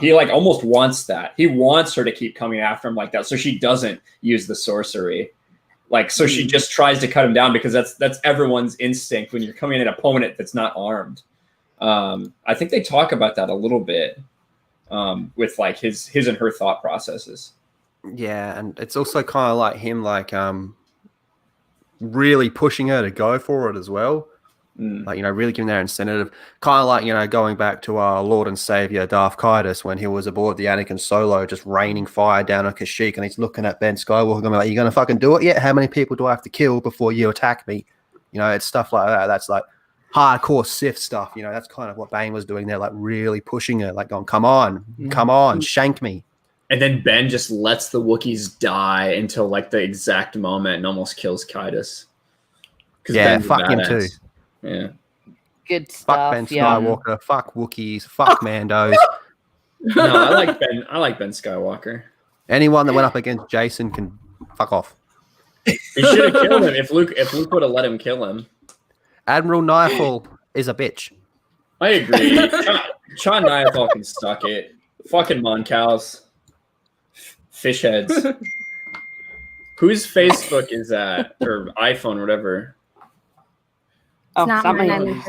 B: He like almost wants that. He wants her to keep coming after him like that, so she doesn't use the sorcery. Like, so she just tries to cut him down because that's everyone's instinct when you're coming at an opponent that's not armed. I think they talk about that a little bit with like his and her thought processes.
A: Yeah, and it's also kind of like him, like really pushing her to go for it as well. Like, you know, really giving that incentive. Kind of like, you know, going back to our Lord and Savior Darth Kaitis when he was aboard the Anakin Solo, just raining fire down on Kashyyyk, and he's looking at Ben Skywalker going like, you going to fucking do it yet? How many people do I have to kill before you attack me? You know, it's stuff like that. That's like hardcore Sith stuff. You know, that's kind of what Bane was doing there, like really pushing her, like going, come on, shank me.
B: And then Ben just lets the Wookiees die until like the exact moment and almost kills Kaitis.
A: Yeah, fuck him too.
B: Yeah.
G: Good stuff.
A: Fuck Ben Skywalker. Fuck Wookiees. Fuck Mandos.
B: No, I like Ben Skywalker.
A: Anyone that went up against Jason can fuck off.
B: He should have killed him if Luke would have let him kill him.
A: Admiral Nightfall is a bitch.
B: I agree. Sean Nightfall can suck it. Fucking Moncows. Fish heads. Whose Facebook is that? Or iPhone or whatever.
G: Oh,
E: not
G: not
E: mine.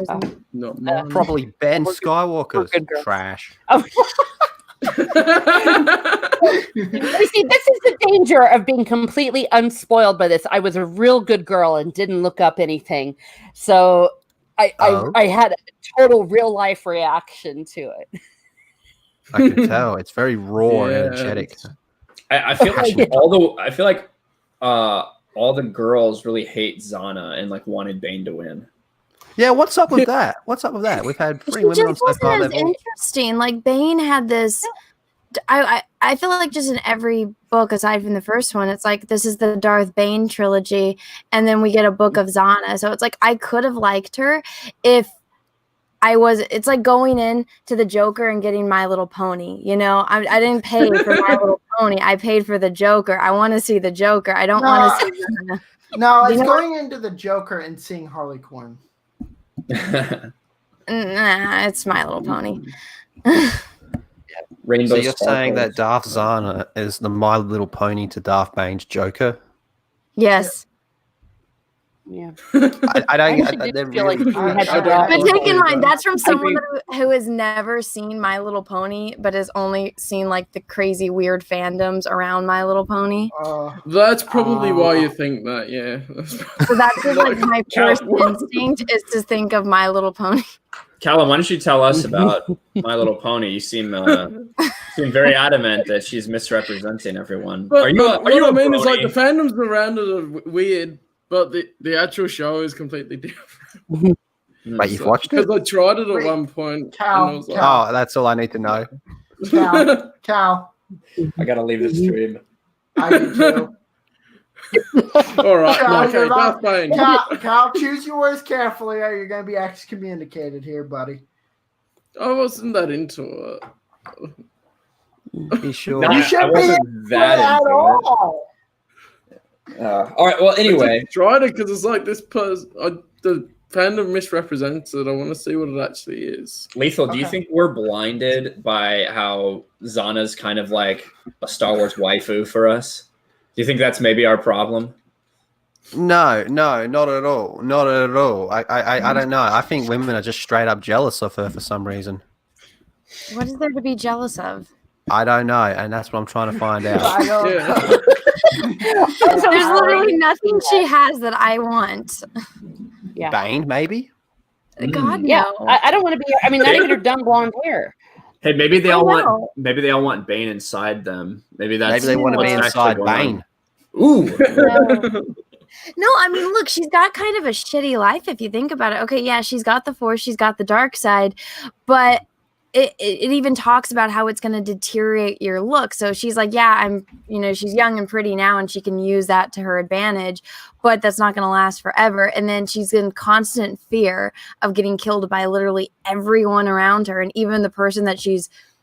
G: mine.
A: Probably Ben Skywalker's trash.
G: Oh. You see, this is the danger of being completely unspoiled by this. I was a real good girl and didn't look up anything, so I had a total real life reaction to it.
A: I can tell it's very raw and energetic.
B: I feel like all the girls really hate Zana and like wanted Bane to win.
A: Yeah, what's up with that? We've had 3 women on so far.
E: It wasn't as interesting. Like Bane had this. I feel like just in every book aside from the first one, it's like this is the Darth Bane trilogy, and then we get a book of Zana. So it's like I could have liked her if I was. It's like going in to the Joker and getting My Little Pony. You know, I didn't pay for My Little Pony. I paid for the Joker. I want to see the Joker. I don't want to see Zana.
D: No, it's going into the Joker and seeing Harley Quinn.
E: Nah, it's My Little Pony.
B: Rainbow
A: So you're
B: sparkles.
A: saying that Darth Zana is the My Little Pony to Darth Bane's Joker?
E: Yes.
G: Yeah.
A: I don't.
G: I
A: They're
G: feel like
A: really
G: you had
D: I
G: to
D: don't-
E: But take in mind, that's from someone
G: agree.
E: who has never seen My Little Pony, but has only seen like the crazy weird fandoms around My Little Pony.
C: That's probably why you think that, yeah.
E: So that's just like my first instinct is to think of My Little Pony.
B: Callum, why don't you tell us about My Little Pony? You seem seem very adamant that she's misrepresenting everyone.
C: But,
B: Are you
C: I mean is like the
B: brony?
C: fandoms around it are weird, but the actual show is completely different.
A: Wait, you've watched
C: Because
A: it?
C: I tried it at
D: Wait,
C: one point.
D: Cal,
C: and I was like,
D: Cal.
A: Oh, that's all I need to know.
D: Cal,
B: I gotta leave the stream.
D: I do too.
C: all right,
D: Cal,
C: okay,
D: you're
C: Darth
D: not-
C: Bane.
D: Cal, choose your words carefully, or you're going to be excommunicated here, buddy.
C: I wasn't that into it.
A: Be sure.
B: No,
D: You
B: I
D: should
B: wasn't
D: be
B: that
D: at
B: into it.
D: all.
B: All right. Well, anyway,
C: I tried it because it's like this person. The fandom misrepresents it. I want to see what it actually is.
B: Lethal, do you
D: Okay.
B: think we're blinded by how Zana's kind of like a Star Wars waifu for us? Do you think that's maybe our problem?
A: No, not at all. Not at all. I don't know. I think women are just straight up jealous of her for some reason.
E: What is there to be jealous of?
A: I don't know, and that's what I'm trying to find out.
D: I don't
C: Yeah.
E: There's literally nothing she has that I want.
G: Yeah.
A: Bane, maybe?
E: God,
G: Yeah,
E: no.
G: I don't want to be. I mean, not even her dumb blonde hair.
B: Hey, maybe they
E: I
B: all
E: know.
B: want. Maybe they all want Bane inside them. Maybe that's.
A: Maybe they want to
B: what's
A: be
B: actually
A: inside
B: going on.
A: Bane.
B: Ooh.
E: No, I mean, look, she's got kind of a shitty life if you think about it. Okay, yeah, she's got the Force, she's got the dark side, but it even talks about how it's going to deteriorate your look. So she's like, yeah, she's young and pretty now and she can use that to her advantage, but that's not going to last forever. And then she's in constant fear of getting killed by literally everyone around her. And even the person that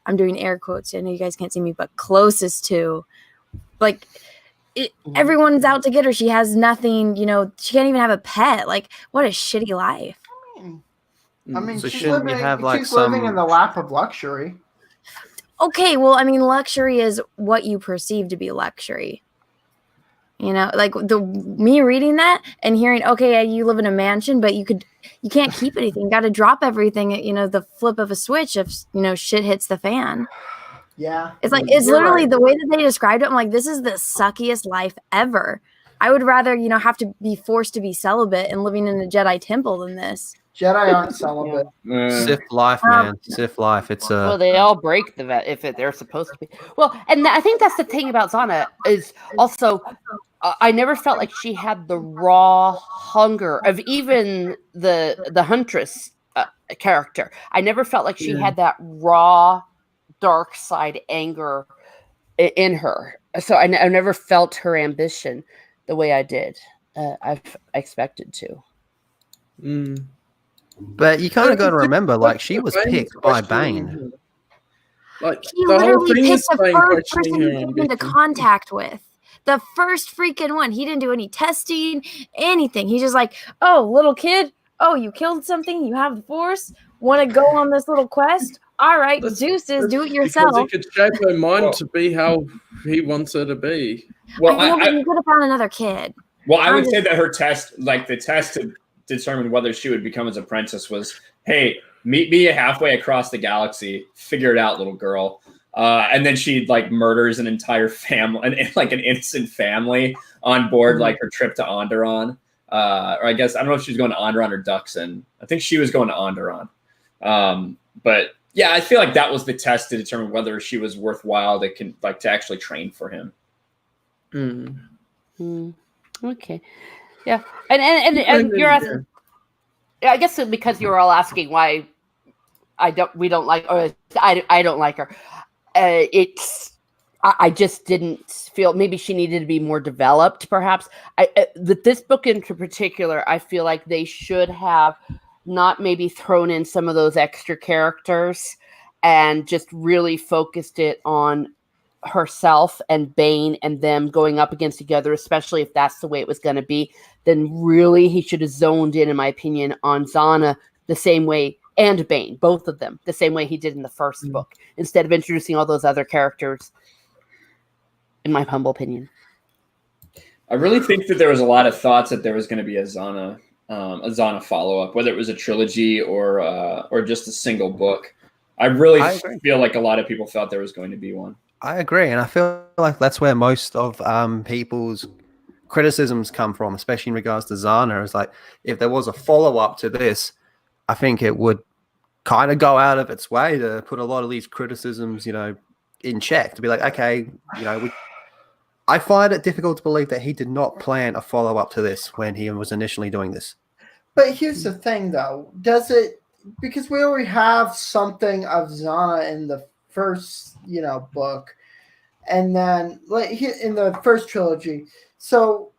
E: I'm doing air quotes, I know you guys can't see me, but closest to, like, everyone's out to get her. She has nothing, she can't even have a pet. Like, what a shitty life.
D: I mean,
A: So
D: she's
A: shouldn't
D: living,
A: you have, like,
D: she's living
A: some-
D: in the lap of luxury.
E: Okay, well, I mean, luxury is what you perceive to be luxury. Like me reading that and hearing, okay, yeah, you live in a mansion, but you can't keep anything. You got to drop everything at, the flip of a switch if, shit hits the fan.
D: Yeah.
E: It's like,
D: You're
E: it's literally
D: right.
E: the way that they described it. I'm like, this is the suckiest life ever. I would rather, have to be forced to be celibate and living in a Jedi temple than this.
D: Jedi aren't celibate.
A: Sith life, man. Sith life. It's
G: Well, they all break the vet if they're supposed to be. Well, and I think that's the thing about Zana is also I never felt like she had the raw hunger of even the Huntress character. I never felt like she had that raw dark side anger in her. So I never felt her ambition the way I did. I expected to.
C: Mm.
A: But you kind of got to remember, like, she was picked by Bane.
C: Like
E: He
C: the whole
E: literally
C: thing is
E: picked the
C: Bane
E: first
C: questioning
E: person
C: her
E: he came into
C: ambition.
E: contact with. The first freaking one. He didn't do any testing, anything. He's just like, oh, little kid. Oh, you killed something. You have the Force. Want to go on this little quest? All right, deuces, do it yourself.
C: Because he could shape her mind to be how he wants her to be.
B: Well,
E: I know, but you could have found another kid.
B: Well, I would say that her test, like the test to determine whether she would become his apprentice was, hey, meet me halfway across the galaxy, figure it out, little girl. And then she like murders an entire family, like an innocent family on board, like her trip to Onderon. Or I guess, I don't know if she was going to Onderon or Duxon. I think she was going to Onderon. But yeah, I feel like that was the test to determine whether she was worthwhile to actually train for him.
G: Okay. Yeah. And you're asking, I guess because you were all asking why we don't like, or I don't like her. I just didn't feel, maybe she needed to be more developed, perhaps. With this book in particular, I feel like they should have not maybe thrown in some of those extra characters and just really focused it on herself and Bane and them going up against together, especially if that's the way it was going to be. Then really he should have zoned in my opinion, on Zana the same way, and Bane, both of them, the same way he did in the first book, instead of introducing all those other characters, in my humble opinion.
B: I really think that there was a lot of thoughts that there was going to be a Zana follow-up, whether it was a trilogy or just a single book. I really feel like a lot of people thought there was going to be one.
A: I agree, and I feel like that's where most of people's criticisms come from, especially in regards to Zana. It's like, if there was a follow-up to this, I think it would kind of go out of its way to put a lot of these criticisms, in check to be like, okay, I find it difficult to believe that he did not plan a follow up to this when he was initially doing this.
D: But here's the thing, though. Does it, because we already have something of Zana in the first, book, and then like in the first trilogy. So,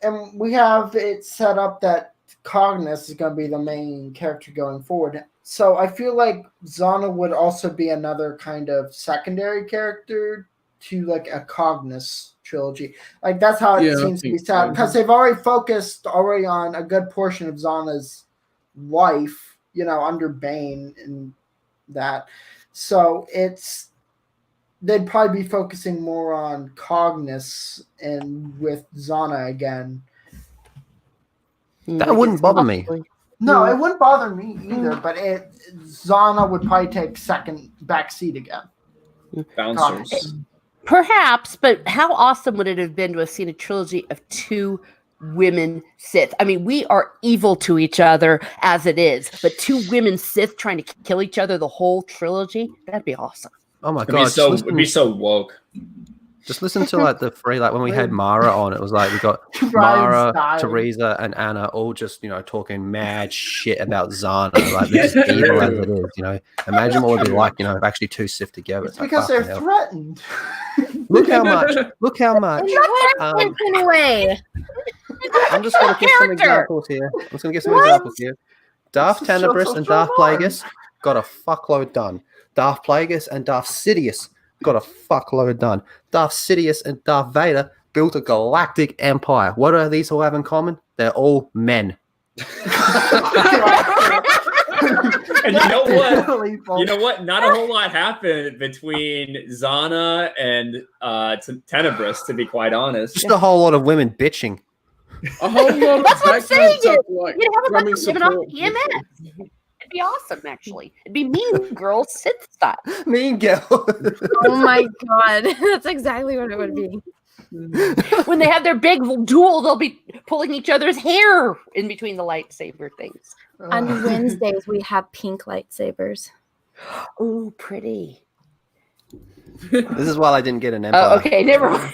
D: and we have it set up that Cognis is going to be the main character going forward. So I feel like Zana would also be another kind of secondary character to like a Cognis trilogy. Like that's how it seems to be set, because they've already focused on a good portion of Zana's life, under Bane and that. So they'd probably be focusing more on Cognis and with Zana again.
A: That wouldn't bother me.
D: No, it wouldn't bother me either, but Zana would probably take back seat again.
B: Bouncers.
G: Perhaps, but how awesome would it have been to have seen a trilogy of 2 women Sith? I mean, we are evil to each other as it is, but 2 women Sith trying to kill each other the whole trilogy? That'd be awesome.
A: Oh my god!
B: It'd be so woke.
A: Just listen to like the 3, like when we had Mara on, it was like we got Mara, Teresa, and Anna all just talking mad shit about Zana, like this evil as it is. Imagine what it would be like, if actually 2 Sith together.
D: It's because they're threatened.
A: Look how much.
E: Anyway,
A: I'm just going to give some examples here. Darth Tenebris and Darth Plagueis got a fuckload done. Darth Plagueis and Darth Sidious got a fuckload done. Darth Sidious and Darth Vader built a galactic empire. What do these all have in common? They're all men.
B: And you know what? You know what? Not a whole lot happened between Zana and Tenebris, to be quite honest.
A: Just a whole lot of women bitching.
C: A whole lot of
G: That's what I'm saying.
C: like
G: You'd have a bunch
C: drumming
G: of women off
C: support.
G: EMS. It'd be awesome, actually. It'd be Mean Girls Sith style.
A: Mean Girl.
E: oh my god, that's exactly what it would be.
G: When they have their big duel, they'll be pulling each other's hair in between the lightsaber things.
E: On Wednesdays, we have pink lightsabers.
G: Oh, pretty.
A: This is why I didn't get an empire.
G: Oh, okay, never mind.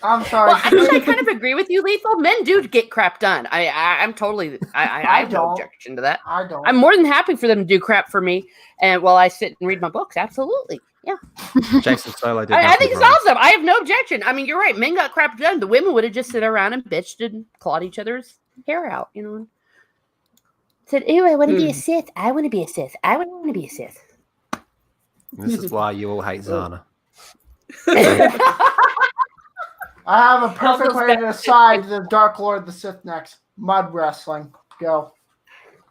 D: I'm sorry.
G: Well, actually, I kind of agree with you, Lethal. Men do get crap done. I'm totally. I have no objection to that.
D: I don't.
G: I'm more than happy for them to do crap for me, and while I sit and read my books, absolutely, yeah.
A: Jason Solo did.
G: I think it's awesome. I have no objection. I mean, you're right. Men got crap done. The women would have just sit around and bitched and clawed each other's hair out. Said, "Ew, I want to be a Sith. I want to be a Sith. I want to be a Sith."
A: This is why you all hate Zana.
D: I have a perfect way to decide the Dark Lord of the Sith next. Mud wrestling. Go.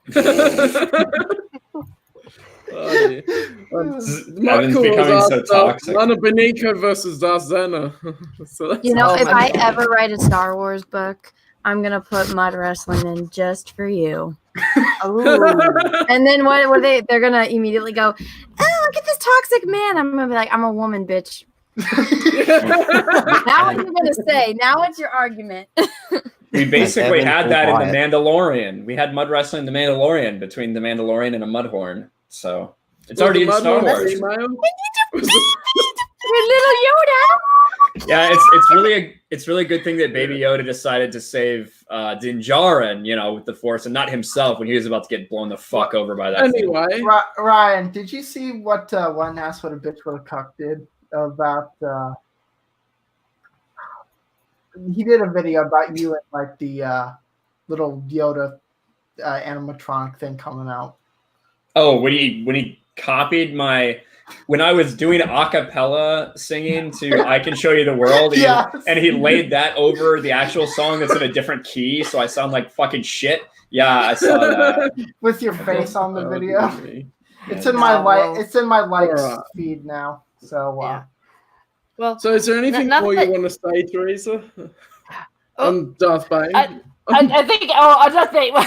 B: Evan's becoming so toxic.
C: Lana Beniko versus Darth Zana. So
E: if I ever write a Star Wars book, I'm gonna put mud wrestling in just for you. And then what are they? They're gonna immediately go, "Oh, look at this toxic man." I'm gonna be like, "I'm a woman, bitch." Now what are you gonna say? Now what's your argument?
B: We basically had that in The Mandalorian. We had mud wrestling in The Mandalorian between The Mandalorian and a Mudhorn. So it's already in Star Wars.
E: Your little Yoda.
B: Yeah, it's really a good thing that Baby Yoda decided to save Din Djarin, with the Force, and not himself when he was about to get blown the fuck over by that.
C: Anyway,
D: Ryan, did you see what One Ass What a Bitch What a Cuck did about? He did a video about you and like the little Yoda animatronic thing coming out.
B: Oh, when he copied when I was doing a cappella singing to I Can Show You the World, and he laid that over the actual song that's in a different key, so I sound like fucking shit. Yeah, I saw that.
D: With your face on the video. It's in my likes feed now. So
G: yeah. Well,
C: so is there anything more you want to say, Teresa? On Darth Bane?
G: I think. Oh, Darth Bane. I'm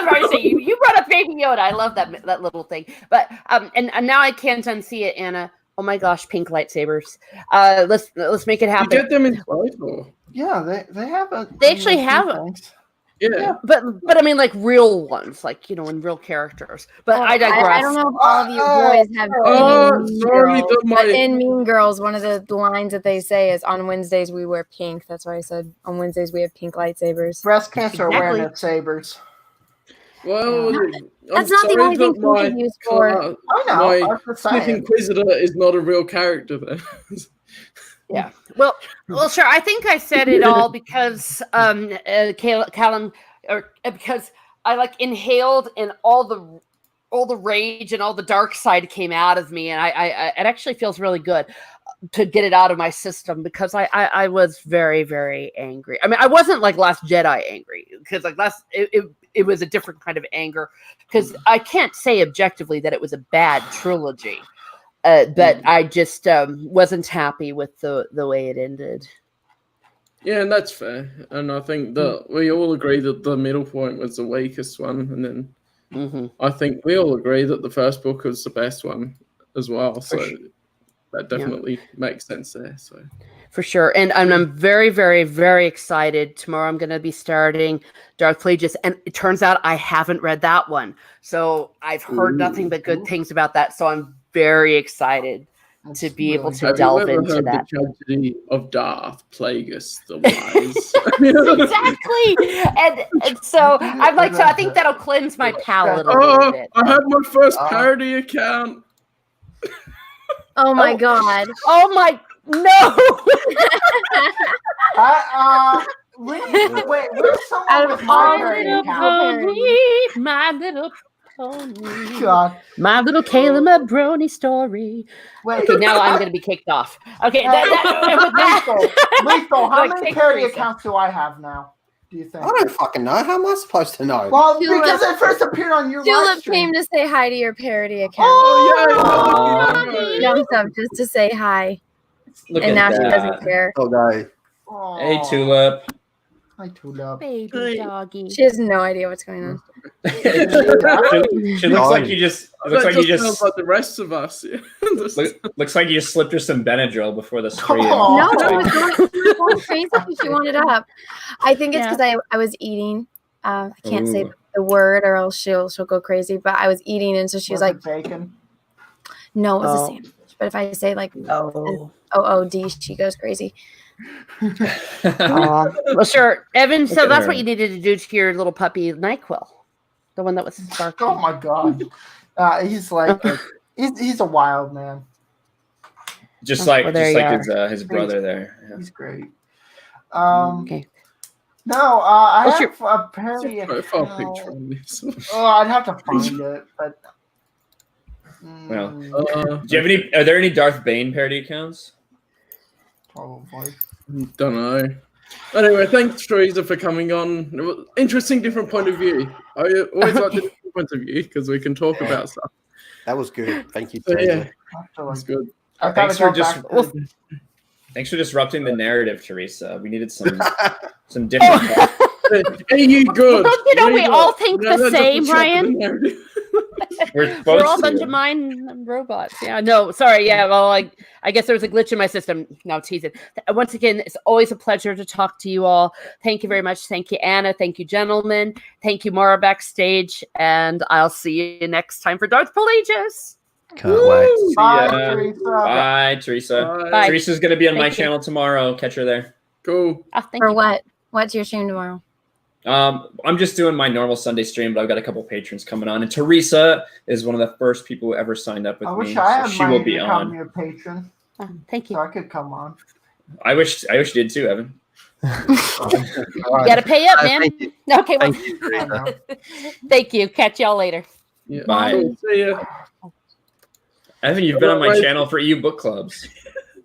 G: sorry to say you brought up Baby Yoda. I love that little thing. But and now I can't unsee it, Anna. Oh my gosh, pink lightsabers. Let's make it happen.
C: You get them in total.
D: Yeah, they have a.
G: They actually have.
C: Yeah.
G: But I mean, like real ones, like in real characters. But I digress.
E: I don't know if all of you boys have seen Mean
C: sorry,
E: Girls,
C: my-
E: but in Mean Girls, one of the lines that they say is, "On Wednesdays we wear pink." That's why I said on Wednesdays we have pink lightsabers.
D: Breast cancer
G: Exactly.
D: awareness sabers.
C: Well,
E: That's not the only thing pink is used for.
D: I know.
C: My
D: I'm just
C: Sith
D: saying.
C: Inquisitor is not a real character then.
G: Yeah. Well, sure. I think I said it all because Callum, or because I like inhaled and all the rage and all the dark side came out of me, and I it actually feels really good to get it out of my system because I was very, very angry. I mean, I wasn't like Last Jedi angry because like it was a different kind of anger because I can't say objectively that it was a bad trilogy. But I just wasn't happy with the way it ended.
C: Yeah, and that's fair. And I think that we all agree that the middle point was the weakest one. And then I think we all agree that the first book was the best one as well. So that definitely makes sense there. So
G: for sure. And I'm very, very, very excited. Tomorrow I'm going to be starting Darth Plagueis. And it turns out I haven't read that one. So I've heard nothing but good things about that. So I'm very excited to be able to delve into that.
C: The tragedy of Darth Plagueis the Wise.
G: Exactly. And so I'm like, so I think that'll cleanse my palate a little bit.
C: I had my first parody account.
E: Oh my god.
G: Oh my no.
D: Wait, where's someone with my parody account?
G: My little pony.
D: God.
G: My little Callum a brony story.
D: Wait.
G: Okay, now I'm going to be kicked off. Okay,
D: Lethal, how
G: Like,
D: many
G: take
D: parody
G: Teresa.
D: accounts do I have now? Do you think?
H: I don't fucking know. How am I supposed to know?
D: Well,
E: Tulip-
D: because it first appeared on your live
E: Tulip
D: stream.
E: came to say hi to your parody account.
C: Oh,
E: Jumped up just to say hi,
B: Look
E: and now
B: at
E: she
B: that.
E: doesn't care.
H: Okay.
B: Hey, Tulip.
D: Hi, Tulip.
G: baby doggy.
E: She has no idea what's going on.
B: She looks like you just. It looks like you
C: sounds
B: just.
C: like the rest of us. Yeah.
B: Looks like you just slipped her some Benadryl before the stream.
D: Oh.
E: No, it was going crazy. She wanted up. I think it's because I was eating. I can't say the word or else she'll go crazy. But I was eating, and so she was like,
D: bacon.
E: "No, it was a sandwich." But if I say like OOD, she goes crazy.
G: Well, sure, Evan. So
B: Look at
G: that's
B: her.
G: what you needed to do to your little puppy NyQuil, the one that was barking.
D: Oh my god. He's like he's a wild man.
B: Just
G: Oh,
B: like
G: well, there you
B: his brother there. Yeah.
D: He's great.
G: Okay.
D: No, I
G: What's
D: have a parody
C: Profile
D: account.
C: picture on this.
D: Oh, I'd have to find it, but
B: Well.
C: Uh,
B: Do you have any? Are there any Darth Bane parody accounts?
D: probably.
C: Don't know. Anyway, thanks, Teresa, for coming on. It was interesting, different point of view. I always like the different point of view because we can talk about stuff.
H: That was good. Thank you,
C: So,
H: Teresa.
C: yeah,
D: That's
C: that's good.
D: I
B: Thanks
D: gotta
B: for
D: go
B: just-
D: back.
B: Thanks for disrupting the narrative, Teresa. We needed some different.
C: Hey, you good?
G: Don't we
C: There you
G: all
C: go.
G: think
C: No,
G: the
C: that's
G: same,
C: just a check
G: Ryan?
C: of the narrative.
B: We're
G: We're all a
B: supposed
G: bunch
B: to.
G: of mind robots. Yeah, no, sorry. Yeah, well, I guess there was a glitch in my system. No, teasing. Once again, it's always a pleasure to talk to you all. Thank you very much. Thank you, Anna. Thank you, gentlemen. Thank you, Mara, backstage. And I'll see you next time for Darth Plagueis.
A: Can't wait.
B: See
D: Bye,
B: ya.
D: Teresa.
B: Bye, Teresa.
C: Bye.
B: Teresa's gonna be on my
G: Thank you.
B: channel tomorrow. Catch her there.
C: Cool.
G: Oh, thank
E: For
G: you.
E: what? What's your stream tomorrow?
B: I'm just doing my normal Sunday stream, but I've got a couple patrons coming on, and Teresa is one of the first people who ever signed up with
D: I
B: me.
D: wish I had
B: So she
D: money
B: will be
D: to become
B: on.
D: your patron,
G: Oh, thank you.
D: so I could come on.
B: I wish you did too, Evan.
G: You gotta pay up, man.
A: Thank you.
G: Okay, well,
A: Thank you,
D: I
A: Teresa.
D: know.
G: thank you. Catch y'all later.
C: Yeah.
B: Bye.
C: Cool. See ya.
B: Evan, you've been on my
C: Bye.
B: channel for EU book clubs.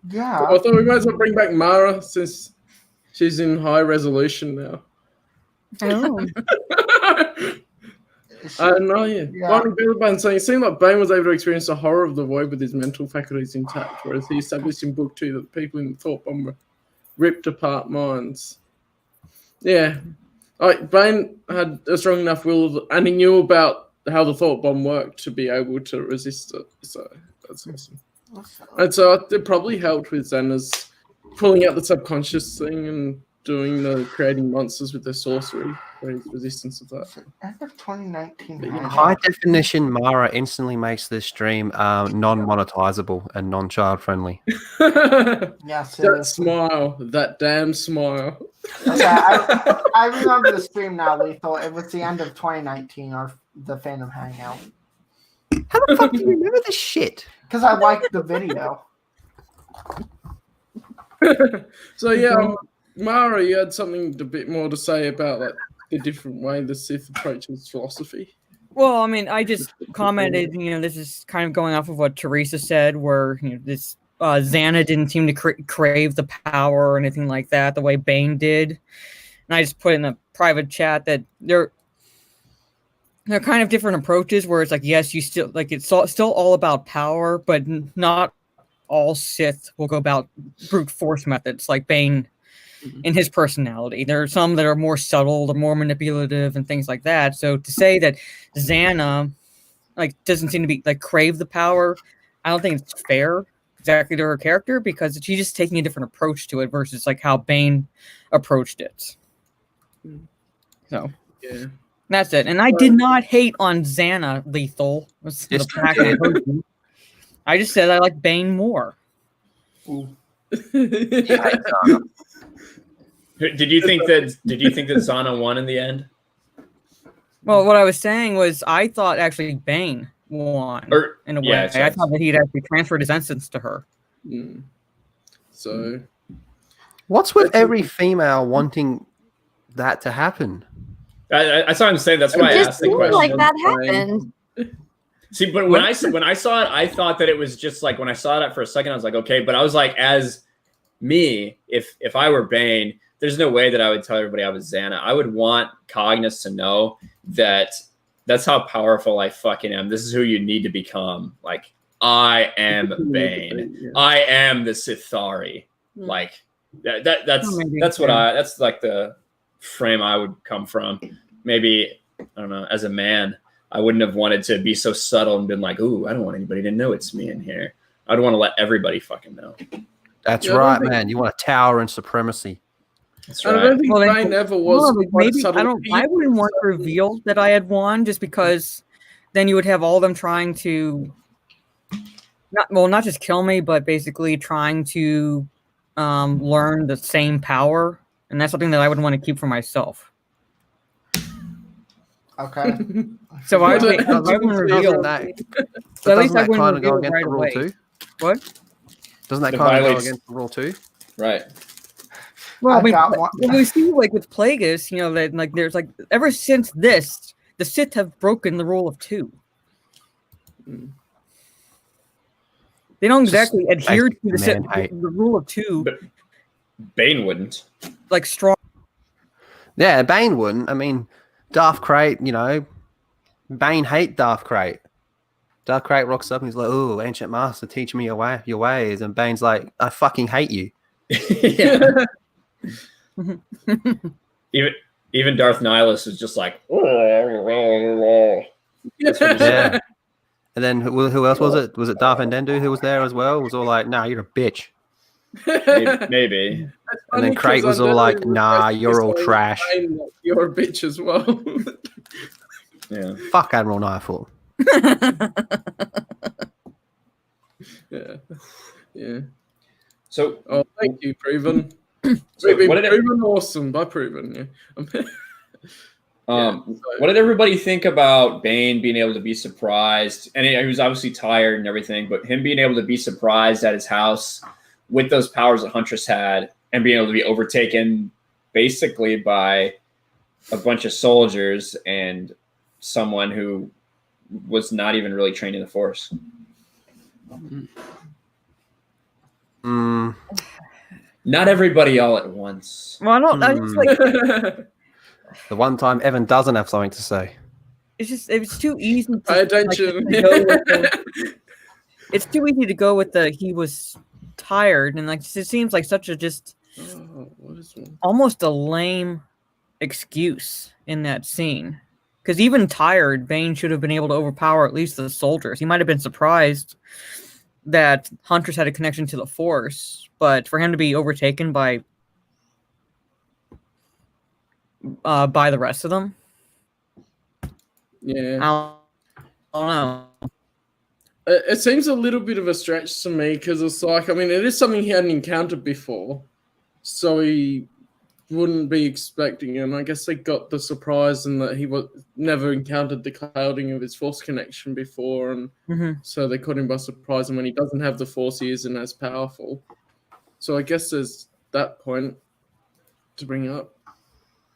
D: Yeah.
C: I thought we might as well bring back Mara since she's in high resolution now.
E: Oh,
C: I don't know, yeah.
D: Yeah.
C: Bonnie Billabane saying it seemed like Bane was able to experience the horror of the void with his mental faculties intact, whereas he established in book 2 that the people in the thought bomb were ripped apart minds. Yeah. Bane had a strong enough will, and he knew about how the thought bomb worked to be able to resist it. So that's awesome. And so it probably helped with Xana's pulling out the subconscious thing and doing the creating monsters with their sorcery, or his resistance of that.
D: End of 2019.
C: But yeah.
A: High definition Mara instantly makes this stream non-monetizable and non-child friendly.
C: That
D: Yeah, seriously.
C: smile, that damn smile.
D: Okay, I remember the stream now, Lethal. It was the end of 2019 or the Phantom Hangout.
A: How the fuck do you remember this shit?
D: Because I liked the video.
C: So yeah, Mara, you had something a bit more to say about like the different way the Sith approaches philosophy.
F: Well, I mean, I just commented, this is kind of going off of what Teresa said, where this Xana didn't seem to crave the power or anything like that, the way Bane did. And I just put in a private chat that they're kind of different approaches, where it's like, yes, you still like it's still all about power, but not all Sith will go about brute force methods like Bane in his personality. There are some that are more subtle, they're more manipulative and things like that. So to say that Xana doesn't seem to be crave the power, I don't think it's fair exactly to her character, because she's just taking a different approach to it versus how Bane approached it. So
C: yeah,
F: that's it. And I did not hate on Xana, Lethal. I just said I like Bane more.
B: Did you think that Xana won in the end?
F: Well, what I was saying was I thought actually Bane won in a way.
B: Yeah,
F: I thought that he'd actually transferred his essence to her.
C: So,
A: what's with every female wanting that to happen?
B: I saw him say that's why I asked the question.
E: Like that happened.
B: See, but when I saw it, I thought that it was just when I saw that for a second, I was like, okay. But I was like, as me, if I were Bane, there's no way that I would tell everybody I was Xana. I would want Cognus to know that that's how powerful I fucking am. This is who you need to become. I am Bane. Yeah. I am the Sithari. That's the frame I would come from. Maybe, I don't know, as a man, I wouldn't have wanted to be so subtle and been like, ooh, I don't want anybody to know it's me in here. I'd want to let everybody fucking know.
A: That's right, man. You want a tower and supremacy.
B: That's right.
C: I don't think Bane ever was.
F: I wouldn't want to reveal that I had won, just because then you would have all of them trying to not just kill me, but basically trying to learn the same power, and that's something that I would want to keep for myself.
D: Okay.
F: So I wouldn't reveal that. So at least I wouldn't
A: kind of go
F: reveal
A: against
F: right
A: the rule
F: away.
A: too?
F: What?
A: Doesn't that kind of go against the rule too?
B: Right.
F: Well, we see with Plagueis, that there's ever since this, the Sith have broken the rule of two. They don't exactly adhere to the rule of two.
B: But Bane wouldn't.
F: Strong.
A: Yeah, Bane wouldn't. I mean, Darth Krayt, Bane hate Darth Krayt. Darth Krayt rocks up and he's like, "Oh, ancient master, teach me your ways." And Bane's like, "I fucking hate you."
B: Even Darth Nihilus is just like,
A: yeah. And then who else was it? Was it Darth Endendu who was there as well? Was all like, "Nah, you're a bitch."
B: Maybe.
A: And then Krayt was all like, "Nah, you're all trash.
C: You're a bitch as well."
B: Yeah.
A: Fuck Admiral Nightfall.
C: Yeah.
B: So,
C: thank you, Proven.
B: So
C: We've been proven awesome by Proven. Yeah.
B: What did everybody think about Bane being able to be surprised? And he was obviously tired and everything, but him being able to be surprised at his house with those powers that Huntress had, and being able to be overtaken basically by a bunch of soldiers and someone who was not even really trained in the Force. Not everybody all at once.
F: Well, I don't. I just
A: the one time Evan doesn't have something to say.
F: It's too easy.
C: Pay attention.
F: It's too easy to go with the he was tired, and it seems like such a almost a lame excuse in that scene. Because even tired, Bane should have been able to overpower at least the soldiers. He might have been surprised that Huntress had a connection to the Force, but for him to be overtaken by by the rest of them.
C: Yeah.
F: I don't know.
C: It seems a little bit of a stretch to me because it's like, I mean, it is something he hadn't encountered before, so he wouldn't be expecting it. And I guess they got the surprise in that he never encountered the clouding of his force connection before, and so they caught him by surprise. And when he doesn't have the force, he isn't as powerful. So I guess there's that point to bring up.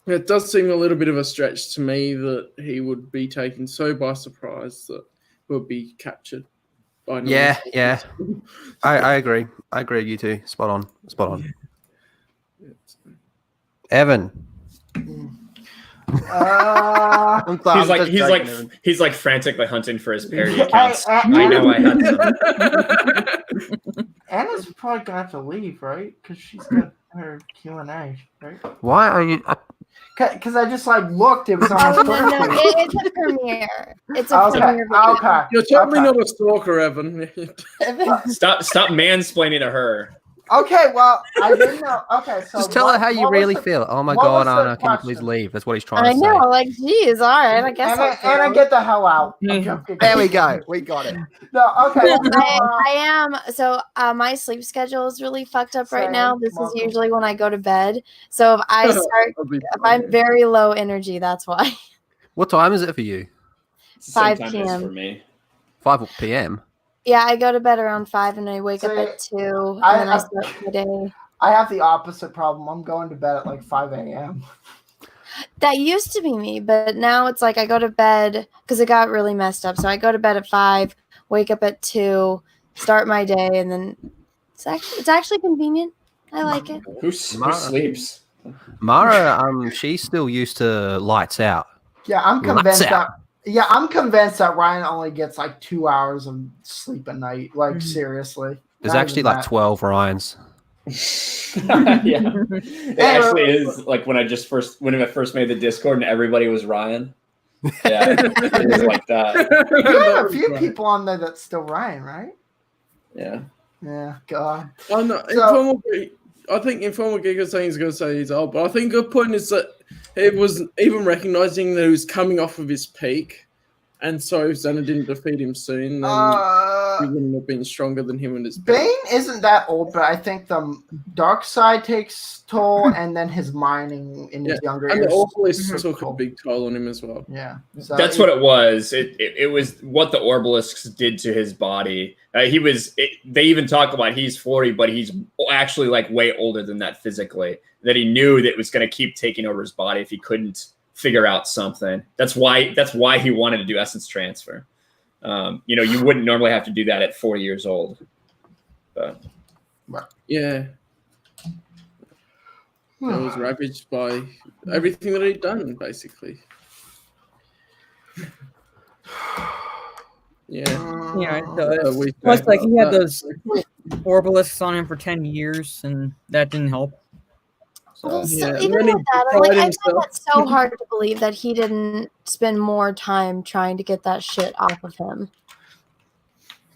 C: It does seem a little bit of a stretch to me that he would be taken so by surprise that he'll be captured.
A: Yeah. I agree. I agree. You two, spot on. Evan.
B: He's like frantically hunting for his parody accounts. I know I had some.
D: Anna's probably gonna have to leave, right? Because she's got her Q&A, right?
A: Why are you?
D: Because I just looked. It was on
E: Oh,
D: the
E: no, it's a premiere. It's a premiere.
D: Okay.
C: You're totally not a stalker, Evan.
B: Stop mansplaining to her.
D: Okay, well, I didn't know. Okay, so
A: Just tell her how you really feel. Oh my God, Anna, can you please leave? That's what he's trying to say.
E: I know, like, geez, all right, I guess.
D: Anna, get the hell out.
A: There we go. We got it.
D: No, okay.
E: I am. So my sleep schedule is really fucked up right now. This is usually when I go to bed. So if I start, if I'm very low energy, that's why.
A: What time is it for you?
E: 5
B: Same time
E: p.m.
B: as for me.
A: 5 p.m.
E: Yeah, I go to bed around 5 and I wake up at 2 and then I start my day.
D: I have the opposite problem. I'm going to bed at 5 a.m.
E: That used to be me, but now it's like I go to bed because it got really messed up. So I go to bed at 5, wake up at 2, start my day, and then it's actually convenient. I like it.
B: Who sleeps?
A: Mara, she's still used to lights out.
D: Yeah, I'm convinced that Ryan only gets 2 hours of sleep a night. Seriously.
A: There's actually 12 Ryans.
B: Yeah. It actually is when I first made the Discord and everybody was Ryan. Yeah. It was like that.
D: You have a few people on there that's still Ryan, right?
B: Yeah.
D: Yeah, God.
C: Oh no, I think Informal Geek is saying he's going to say he's old, but I think a good point is that it was even recognizing that he was coming off of his peak, and so if Xana didn't defeat him soon, then he wouldn't have been stronger than him in his peak.
D: Bane isn't that old, but I think the dark side takes toll, and then his mining in his younger years.
C: And the Orbalisks took a big toll on him as well.
D: Yeah.
B: That's what it was. It was what the Orbalisks did to his body. They even talk about he's 40, but he's actually way older than that physically. That he knew that it was going to keep taking over his body if he couldn't figure out something. That's why he wanted to do essence transfer. You wouldn't normally have to do that at 4 years old. But.
C: Yeah. It was ravaged by everything that he'd done, basically.
F: Yeah, it does. Plus, he had those Orbalisks on him for 10 years, and that didn't help.
E: Even with that, I find that so hard to believe that he didn't spend more time trying to get that shit off of him.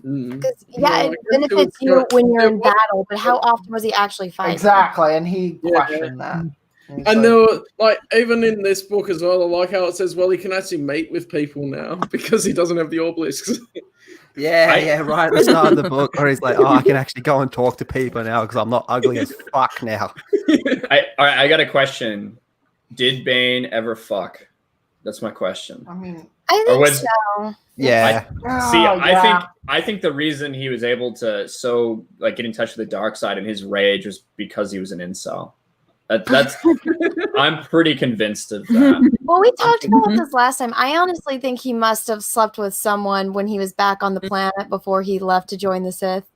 E: Because it benefits you when you're in battle, but how often was he actually fighting?
D: Exactly, and he questioned that.
C: And there were, even in this book as well, I like how it says, he can actually mate with people now because he doesn't have the Orbalisks.
A: Right at the start of the book, where he's like, I can actually go and talk to people now because I'm not ugly as fuck now.
B: I got a question. Did Bane ever fuck? That's my question.
D: I mean,
E: I think so.
A: Yeah.
B: I think the reason he was able to get in touch with the dark side and his rage was because he was an incel. That's I'm pretty convinced of that.
E: Well, we talked about this last time. I honestly think he must have slept with someone when he was back on the planet before he left to join the Sith.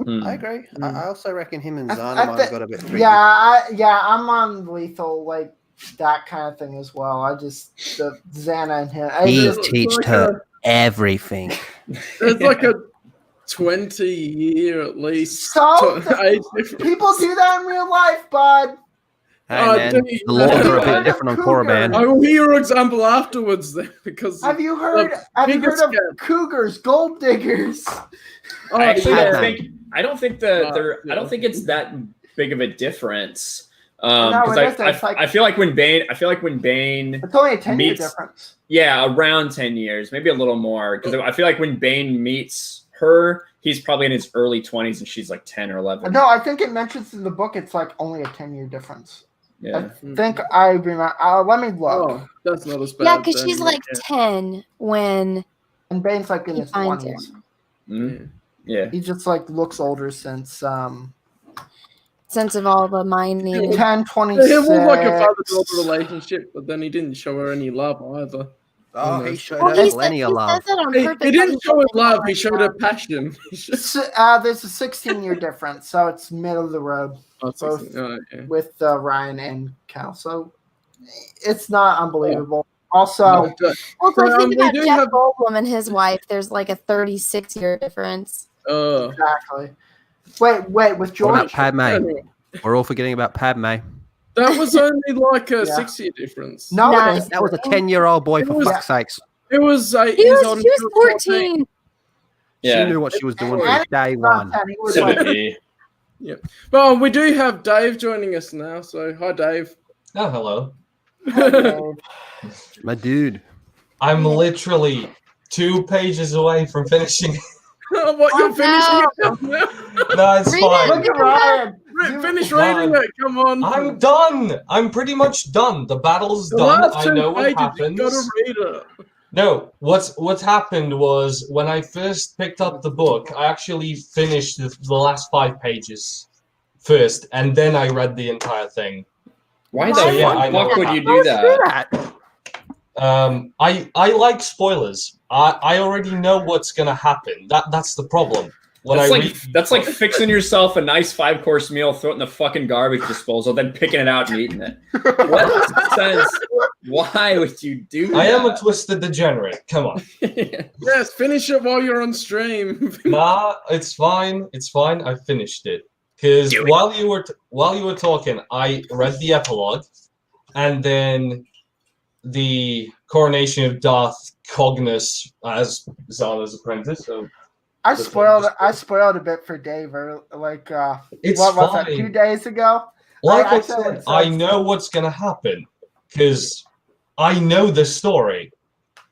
H: I agree. I also reckon him and Xana might have got a bit tricky.
D: I'm on lethal, that kind of thing as well. Xana and him.
A: He's teached her everything.
C: There's a 20-year at least.
D: So people do that in real life, bud.
A: Hey, man, the laws are a bit different on Korriban.
C: I will hear your example afterwards then, because
D: have you heard of cougars, gold diggers?
B: I don't think it's that big of a difference. Because I feel like when Bane,
D: it's only a 10-year difference.
B: Yeah, around 10 years, maybe a little more. Because I feel like when Bane meets her, he's probably in his early 20s and she's like 10 or 11.
D: No, I think it mentions in the book it's like only a 10-year difference.
B: Yeah.
D: I think I remember. Let me look.
C: Oh, that's not as bad.
E: Yeah, because she's like 10 when.
D: And Bane's like in his 20s.
B: Mm-hmm. Yeah.
D: He just like looks older since
E: of all the mining.
D: 10, 26.
C: It was like a father-daughter relationship, but then he didn't show her any love either.
H: Oh, he showed
E: Well,
H: her plenty of love.
C: He didn't show her love, he showed her passion.
D: There's a 16-year difference, so it's middle of the road. Both with Ryan and Cal. So it's not unbelievable. Also,
E: well, if I think about Jeff Goldblum and his wife, there's like a 36-year difference.
D: Exactly. Wait, with George.
A: What about Padme? We're all forgetting about Padme.
C: That was only like a 6-year difference.
D: No,
A: that was a 10-year-old boy, for fuck's sakes.
C: It was
E: he was 14.
A: She knew what she was doing from day one.
B: 70.
C: Yep. Well, we do have Dave joining us now. So, hi, Dave.
I: Oh, hello.
A: My dude.
I: I'm literally 2 pages away from finishing.
C: What, you're finishing it now?
I: No, it's fine.
D: Look at Ryan.
C: Finish reading it. Come on.
I: I'm done. I'm pretty much done. The battle's done. I know what happens.
C: You gotta read it.
I: No, what's happened was when I first picked up the book, I actually finished the last 5 pages first, and then I read the entire thing.
B: Why the fuck would you do that?
I: I like spoilers. I already know what's gonna happen. That's the problem.
B: That's like fixing yourself a nice 5-course meal, throw it in the fucking garbage disposal, then picking it out and eating it. What sense? Why would you do that?
I: I am a twisted degenerate. Come on.
C: Yes, finish it while you're on stream.
I: Nah, it's fine. It's fine. I finished it because while you were talking, I read the epilogue, and then the coronation of Darth Cognus as Zana's apprentice. So.
D: I spoiled a bit for Dave. Like,
I: it's
D: what was
I: fine.
D: that, 2 days ago?
I: Like I said, I know what's gonna happen because I know the story.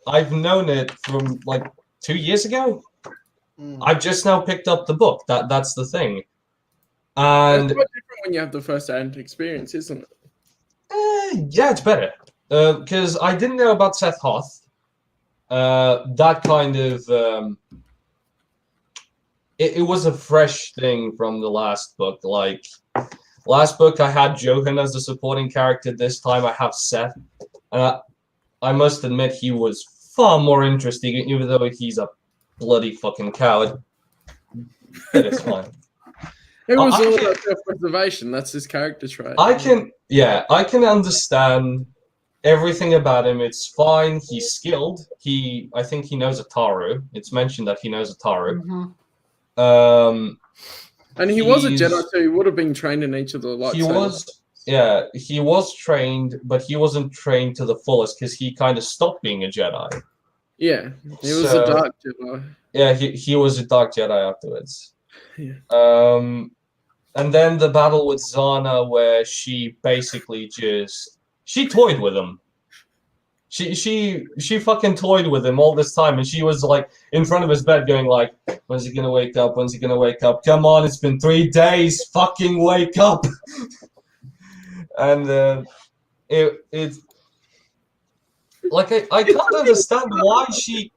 I: I've known it from like 2 years ago. I've just now picked up the book. That's the thing. And
C: it's quite different when you have the first-hand experience, isn't it?
I: Yeah, it's better because I didn't know about Seth Hoth. That kind of. It was a fresh thing from the last book. Like, last book I had Johan as the supporting character. This time I have Seth. I must admit he was far more interesting, even though he's a bloody fucking coward. But it's fine.
C: It was all about self-preservation. That's his character trait.
I: I can understand everything about him. It's fine. He's skilled. I think he knows Ataru. It's mentioned that he knows Ataru.
D: Mm-hmm.
C: And he was a Jedi, so he would have been trained in each of the lightsabers.
I: He was trained, but he wasn't trained to the fullest because he kind of stopped being a Jedi.
C: Yeah, he was a dark Jedi.
I: Yeah, he was a dark Jedi afterwards.
C: Yeah.
I: And then the battle with Zana, where she basically she toyed with him. She fucking toyed with him all this time, and she was like in front of his bed going like, when's he gonna wake up? When's he gonna wake up? Come on, it's been 3 days. Fucking wake up. And it like I can't understand why she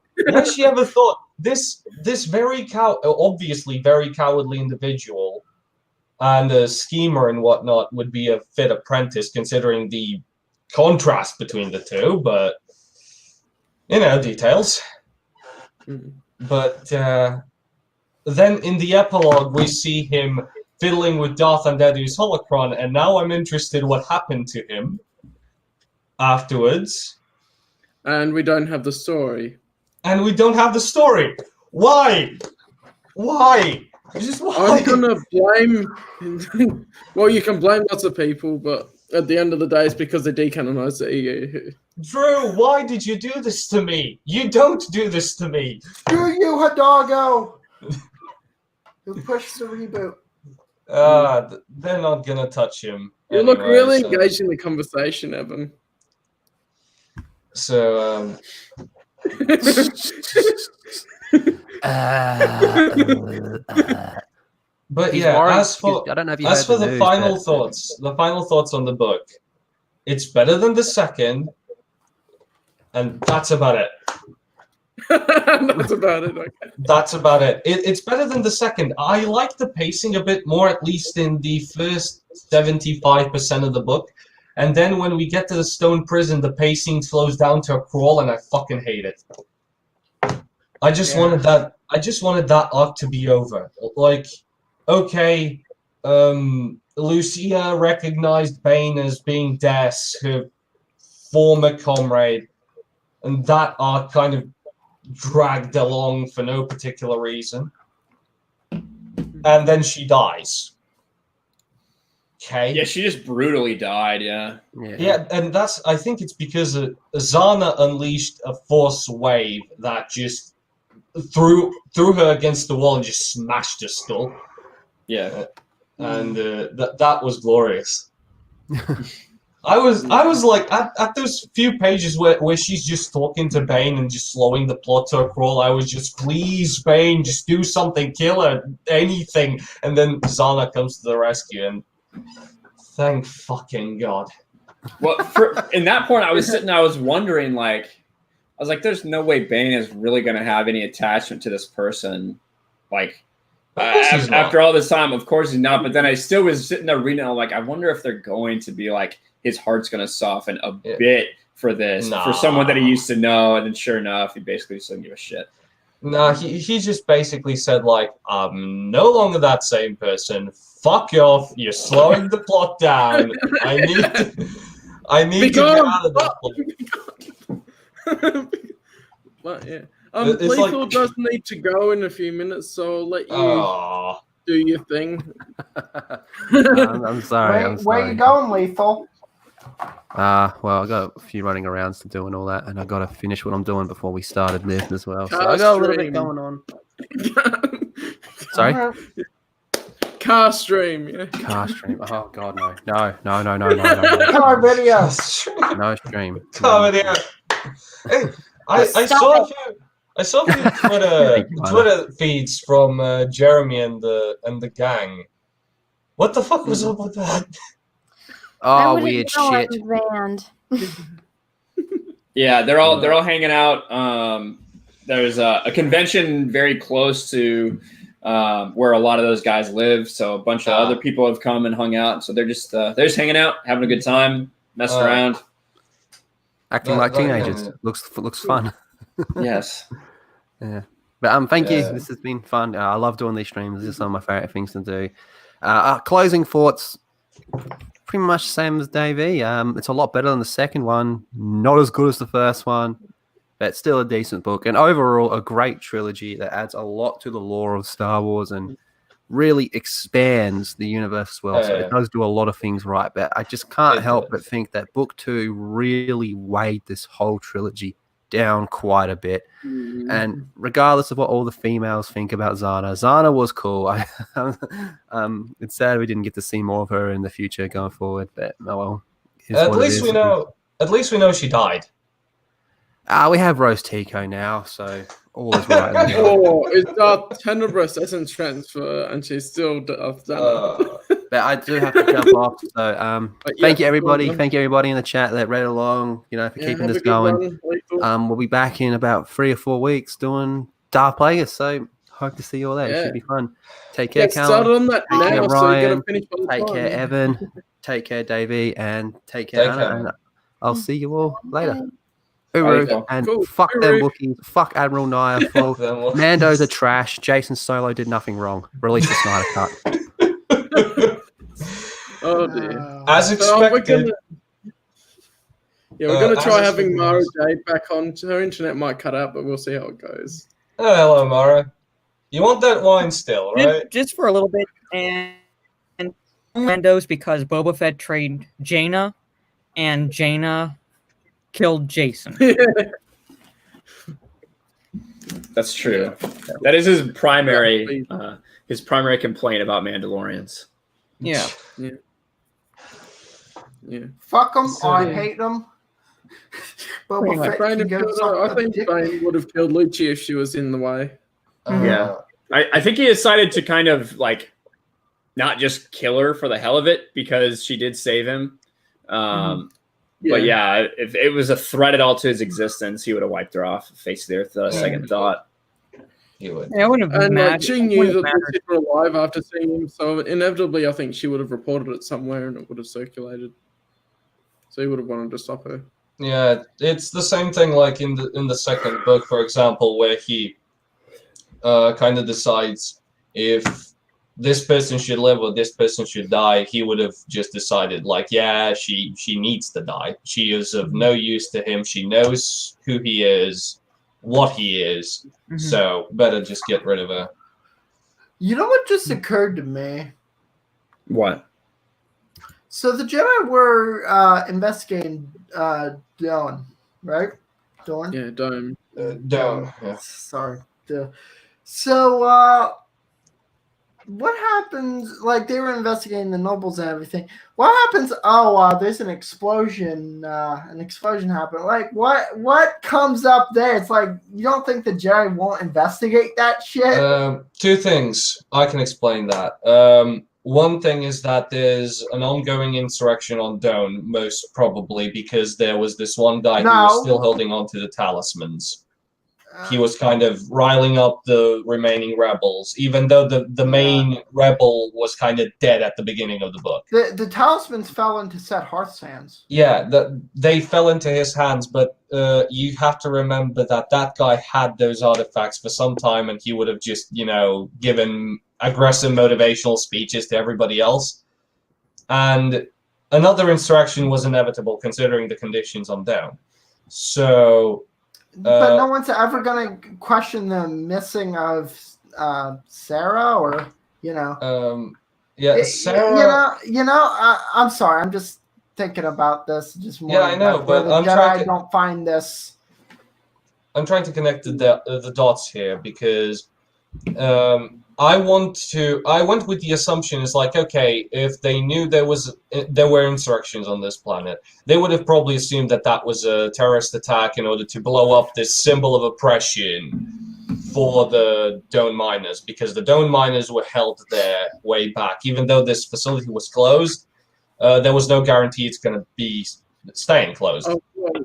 I: ever thought this very obviously very cowardly individual and a schemer and whatnot would be a fit apprentice considering the contrast between the two, but details. But then in the epilogue we see him fiddling with Darth Andedu's holocron, and now I'm interested what happened to him afterwards.
C: And we don't have the story.
I: Why? Just why?
C: I'm gonna blame. Well, you can blame lots of people, but at the end of the day, it's because they decanonized the EU.
I: Drew, why did you do this to me? You don't do this to me.
D: Screw you, Hidalgo. Who pushed the reboot?
I: They're not gonna touch him.
C: You look really
I: so-
C: engaged in the conversation, Evan.
I: So, but
A: He's
I: yeah,
A: worried
I: as for
A: because- I don't know if you
I: as
A: heard
I: for
A: the
I: the
A: news,
I: final
A: but-
I: thoughts, on the book, it's better than the second, and that's about it.
C: That's about it. Okay.
I: That's about it. It's better than the second. I like the pacing a bit more, at least in the first 75% of the book. And then when we get to the stone prison, the pacing slows down to a crawl, and I fucking hate it. I just wanted that arc to be over. Like, okay, Lucia recognized Bane as being Des, her former comrade, and that arc kind of dragged along for no particular reason. And then she dies. Okay.
B: Yeah, she just brutally died. Yeah.
I: Yeah, and I think it's because Zana unleashed a force wave that just threw her against the wall and just smashed her skull.
B: Yeah.
I: And that was glorious. I was like, at those few pages where she's just talking to Bane and just slowing the plot to a crawl, I was just, please, Bane, just do something, kill her, anything. And then Zana comes to the rescue, and thank fucking God.
B: Well, in that point, I was wondering, like, I was like, there's no way Bane is really going to have any attachment to this person. Like, after all this time, of course he's not. But then I still was sitting there reading it, I'm like, I wonder if they're going to be like, his heart's going to soften a bit for this, for someone that he used to know. And then sure enough, he basically just doesn't give a shit.
I: No, he just basically said, like, I'm no longer that same person. Fuck off. You're slowing the plot down. I need to get out of this plot.
C: Well, yeah.
I: It's
C: Lethal
I: like-
C: does need to go in a few minutes, so I'll let you do your thing.
A: I'm sorry.
D: Where you going, Lethal?
A: Well, I got a few running arounds to do and all that, and I got to finish what I'm doing before we started this as well. So I got a little bit going on. Sorry?
C: Car stream, yeah.
A: Car stream. Oh God, no.
D: Car video.
A: No stream.
I: Car video. Hey, I saw a few Twitter feeds from Jeremy and the gang. What the fuck was up with that?
E: I
A: Oh, weird
E: know I
A: shit.
E: was banned.
B: Yeah, they're all hanging out. There's a convention very close to where a lot of those guys live. So a bunch of other people have come and hung out. So they're just hanging out, having a good time, messing around,
A: Acting like teenagers. Looks fun.
B: Yes.
A: Yeah. But thank you. This has been fun. I love doing these streams. This is some of my favorite things to do. Closing thoughts. Pretty much the same as Davey. It's a lot better than the second one. Not as good as the first one, but still a decent book. And overall, a great trilogy that adds a lot to the lore of Star Wars and really expands the universe as well. So it does do a lot of things right. But I just can't help but think that book 2 really weighed this whole trilogy down quite a bit. And regardless of what all the females think about Zana was cool. It's sad we didn't get to see more of her in the future going forward, but oh well.
I: At least we know she died.
A: We have Rose Tico now, so all is right.
C: Oh, it's Darth Tenebrous Essence Transfer, and she's still Darth Zana.
A: But I do have to jump off. So thank you everybody. Thank you everybody in the chat that read along, for keeping this going. We'll be back in about 3 or 4 weeks doing Darth Plagueis, so hope to see you all there. It should be fun. Take care, Callum.
C: Take
A: care, Ryan. Take care,
C: time.
A: Evan. Take care, Davey, and take care, Anna. And I'll see you all later. Uru, and fuck them bookies. Fuck Admiral Naya. Mando's a trash. Jason Solo did nothing wrong. Release the Snyder Cut.
C: Oh dear.
I: As expected.
C: We're gonna try having Mara Jade back on. Her internet might cut out, but we'll see how it goes.
I: Oh, hello, Mara. You want that wine still, right?
F: Just for a little bit, and Mando's because Boba Fett trained Jaina, and Jaina killed Jason.
B: That's true. That is his primary complaint about Mandalorians.
F: Yeah.
C: Yeah.
D: Fuck them.
I: So-
D: I hate them.
C: Pretty much. Bane would kill her. I think Bane would have killed Lucci if she was in the way.
B: Yeah. I think he decided to kind of like not just kill her for the hell of it because she did save him. But yeah, if it was a threat at all to his existence, he would have wiped her off, face of the earth without a second thought.
I: He would.
F: Yeah, I wouldn't have
C: And
F: mattered.
C: she knew that the kids were alive after seeing him, so inevitably I think she would have reported it somewhere and it would have circulated. So he would have wanted to stop her.
I: Yeah, it's the same thing like in the second book, for example, where he kind of decides if this person should live or this person should die. He would have just decided, like, yeah, she needs to die. She is of no use to him. She knows who he is, what he is, so better just get rid of her.
D: You know what just occurred to me?
B: What?
D: So the Jedi were investigating Dawn, right? Dawn?
C: Yeah, Dome.
I: Don't. Yeah.
D: Sorry. So, what happens? Like, they were investigating the nobles and everything. What happens? Oh, there's an explosion. An explosion happened. Like, what comes up there? It's like, you don't think the Jedi won't investigate that shit?
I: Two things. I can explain that. One thing is that there's an ongoing insurrection on Dawn, most probably, because there was this one guy who was still holding on to the talismans. He was kind of riling up the remaining rebels, even though the main rebel was kind of dead at the beginning of the book.
D: The talismans fell into Set Hearth's hands.
I: Yeah, they fell into his hands, but you have to remember that guy had those artifacts for some time, and he would have just, given aggressive motivational speeches to everybody else. And another insurrection was inevitable, considering the conditions on Dawn. So...
D: But no one's ever going to question the missing of Sarah, or
I: yeah, Sarah.
D: I'm sorry. I'm just thinking about this. Just more.
I: Yeah, I know, but
D: the Jedi don't find this.
I: I'm trying to connect the dots here because I went with the assumption it's like, okay, if they knew there were insurrections on this planet, they would have probably assumed that was a terrorist attack in order to blow up this symbol of oppression for the Dawn miners, because the Dawn miners were held there way back. Even though this facility was closed, there was no guarantee it's going to be staying closed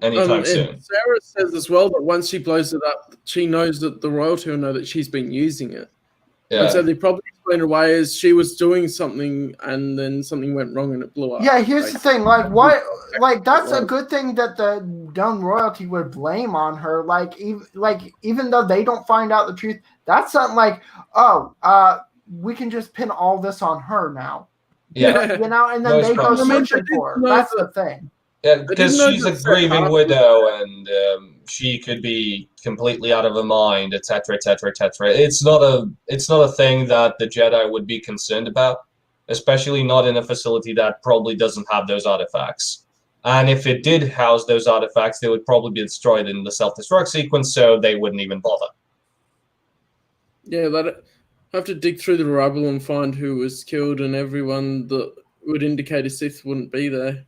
I: anytime soon.
C: Sarah says as well that once she blows it up, she knows that the royalty will know that she's been using it.
I: Yeah.
C: And so they probably explained away as she was doing something and then something went wrong and it blew up.
D: Yeah, here's the thing. Like, what? Like, that's a good thing that the Dawn royalty would blame on her. Like, even though they don't find out the truth, that's something like, we can just pin all this on her now.
I: Yeah.
D: And then they go searching for her. That's the thing.
I: Yeah, because she's a grieving widow and she could be completely out of her mind, etc., etc., etc. It's not a thing that the Jedi would be concerned about, especially not in a facility that probably doesn't have those artifacts. And if it did house those artifacts, they would probably be destroyed in the self-destruct sequence, so they wouldn't even bother.
C: Yeah, they'd have to dig through the rubble and find who was killed, and everyone that would indicate a Sith wouldn't be there.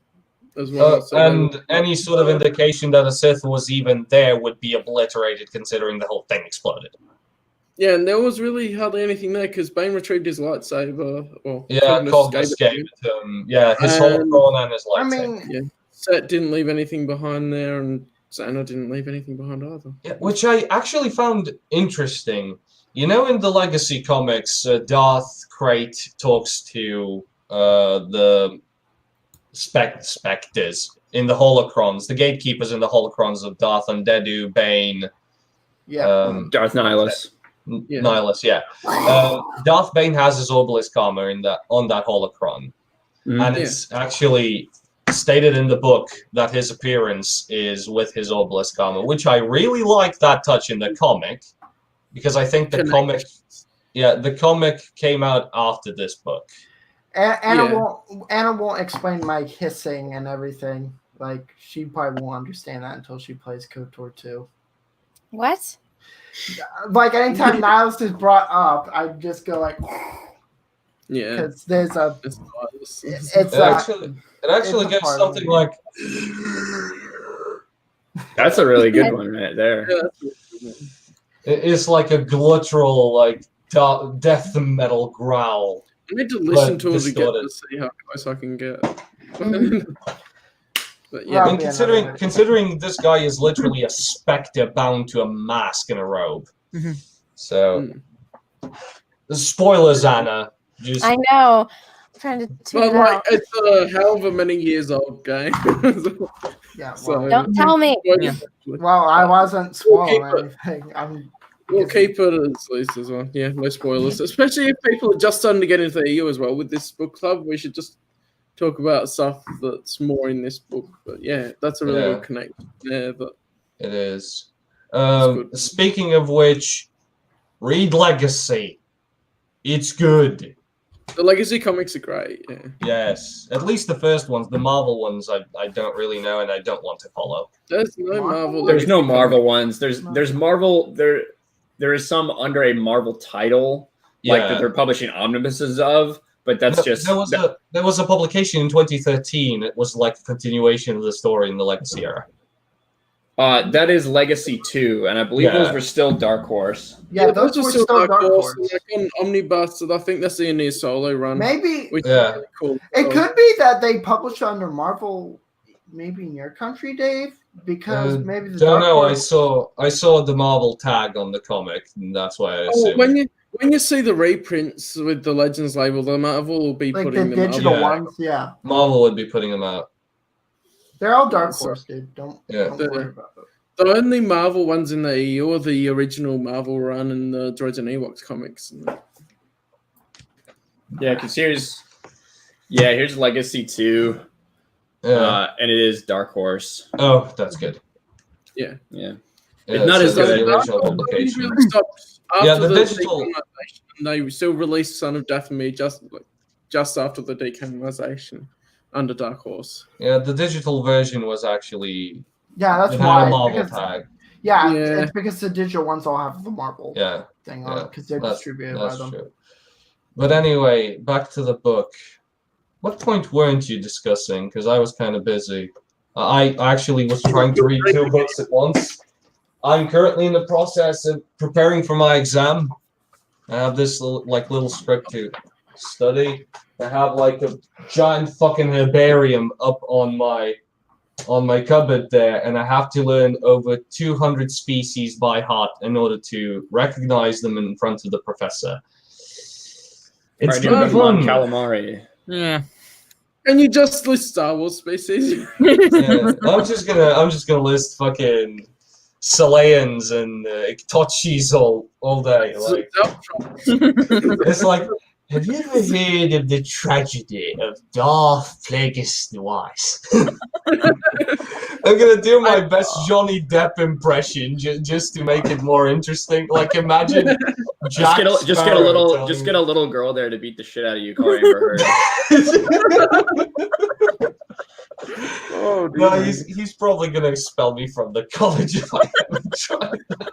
C: As well,
I: and any sort of indication that a Sith was even there would be obliterated, considering the whole thing exploded.
C: Yeah, and there was really hardly anything there because Bane retrieved his lightsaber.
I: Cognis gave it to him. Yeah, his holocron and his lightsaber.
C: Set didn't leave anything behind there, and Xana didn't leave anything behind either.
I: Yeah, which I actually found interesting. In the Legacy comics, Darth Krayt talks to the specters in the holocrons, the gatekeepers in the holocrons of Darth and Dedu, Bane,
B: Darth Nihilus.
I: Nihilus, yeah. Darth Bane has his obelisk armor on that holocron, and it's actually stated in the book that his appearance is with his obelisk armor, which I really like that touch in the comic, because I think the comic came out after this book.
D: Anna won't explain my hissing and everything. Like, she probably won't understand that until she plays KOTOR 2.
E: What?
D: Like, anytime Nihilus is brought up, I just go like,
C: yeah,
D: because there's a.
I: It actually
D: it's a
I: gets
D: part of
I: something
D: it.
I: like.
B: That's a really good one right there.
I: It's like a gluttural, like death metal growl.
C: I need to listen
I: But
C: to it again
I: distorted.
C: to see how close I can get. But
I: I
C: yeah,
I: mean, considering this guy is literally a specter bound to a mask and a robe. So, spoilers, Anna. Just
E: I know. I'm trying to tune
C: but
E: it
C: like
E: out.
C: it's a however many years old game.
D: Yeah,
C: So
E: Don't tell me.
F: Yeah.
D: Well, I wasn't spoiling anything.
C: We'll keep it as least as well. Yeah, no spoilers. Especially if people are just starting to get into the EU as well with this book club. We should just talk about stuff that's more in this book. But yeah, that's a really good connection there. But
I: it is.
C: good.
I: Speaking of which, read Legacy. It's good.
C: The Legacy comics are great. Yeah.
I: Yes, at least the first ones. The Marvel ones, I don't really know, and I don't want to follow.
C: There's no Marvel.
B: There's no
C: Legacy
B: Marvel
C: comics.
B: ones. There's Marvel. There is some under a Marvel title, like that they're publishing omnibuses of. But that's
I: there was a publication in 2013. It was like a continuation of the story in the Legacy era.
B: That is Legacy 2, and I believe those were still Dark Horse.
D: Yeah, those were still Dark Horse.
C: Like on Omnibus, and I think that's the near solo run.
D: Maybe
C: which is really cool.
D: It could be that they published under Marvel, maybe in your country, Dave, because maybe the
I: don't
D: Dark
I: know.
D: Horse...
I: I saw the Marvel tag on the comic, and that's why I assumed.
C: When you see the reprints with the Legends label, the Marvel will be
D: like
C: putting
D: the
C: them
D: digital
C: out.
D: ones. Yeah,
I: Marvel would be putting them out.
D: They're all Dark Horse, dude. Don't worry about it.
C: The only Marvel ones in the EU are the original Marvel run and the Droids and Ewoks comics.
B: Yeah, because here's Legacy 2. And it is Dark Horse.
I: Oh, that's good.
C: Yeah.
B: It's not as good
I: as the original publication.
C: After
I: the digital.
C: They still released Son of Dathomir just after the decanonization under Dark Horse.
I: Yeah, the digital version was actually.
D: Yeah, that's
I: it
D: why.
I: had a Marvel
D: because,
I: tag.
D: Yeah, it's because the digital ones all have the Marvel thing on because they're distributed by them.
I: True. But anyway, back to the book. What point weren't you discussing? Because I was kind of busy. I actually was trying to read 2 books at once. I'm currently in the process of preparing for my exam. I have this little script to study. I have like a giant fucking herbarium up on my cupboard there, and I have to learn over 200 species by heart in order to recognize them in front of the professor. It's good fun.
B: Calamari.
F: Yeah.
C: And you just list Star Wars species.
I: I'm just gonna list fucking Salayans and Iktochis all day. Like, it's like, have you ever heard of the tragedy of Darth Plagueis the Wise? I'm gonna do my best Johnny Depp impression just to make it more interesting. Like, imagine
B: just get a little girl there to beat the shit out of you, call Amber Heard.
C: Oh,
I: no, he's probably gonna expel me from the college if I haven't tried that.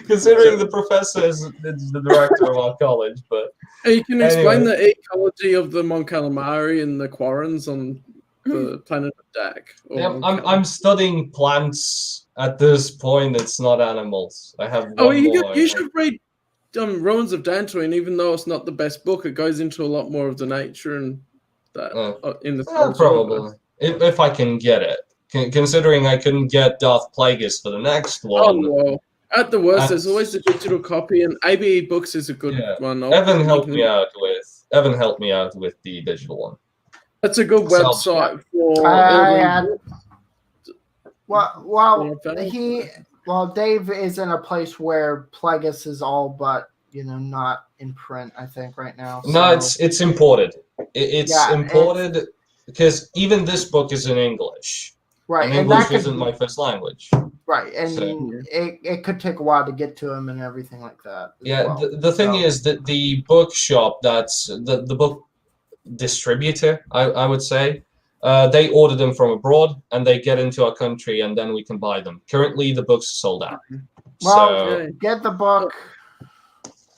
I: Considering the professor is the director of our college, but
C: you can explain the ecology of the Mon Calamari and the Quarrens on the planet of Dak.
I: Yeah, I'm studying plants at this point. It's not animals. I have.
C: You should read Ruins of Dantooine, even though it's not the best book. It goes into a lot more of the nature and that in the
I: probably if I can get it. Considering I couldn't get Darth Plagueis for the next one.
C: Oh well. At the worst, there's always the digital copy, and ABE Books is a good one.
I: Evan helped me out with the digital one.
C: That's a good website for.
D: Dave is in a place where Plagueis is all but not in print. I think right now. So.
I: No, it's imported. It's imported because even this book is in English.
D: Right,
I: and English isn't my first language.
D: Right, and it could take a while to get to him and everything like that.
I: Yeah, the thing is that the bookshop, that's the book distributor, I would say, they order them from abroad and they get into our country and then we can buy them. Currently, the books are sold out.
D: Well, get the book.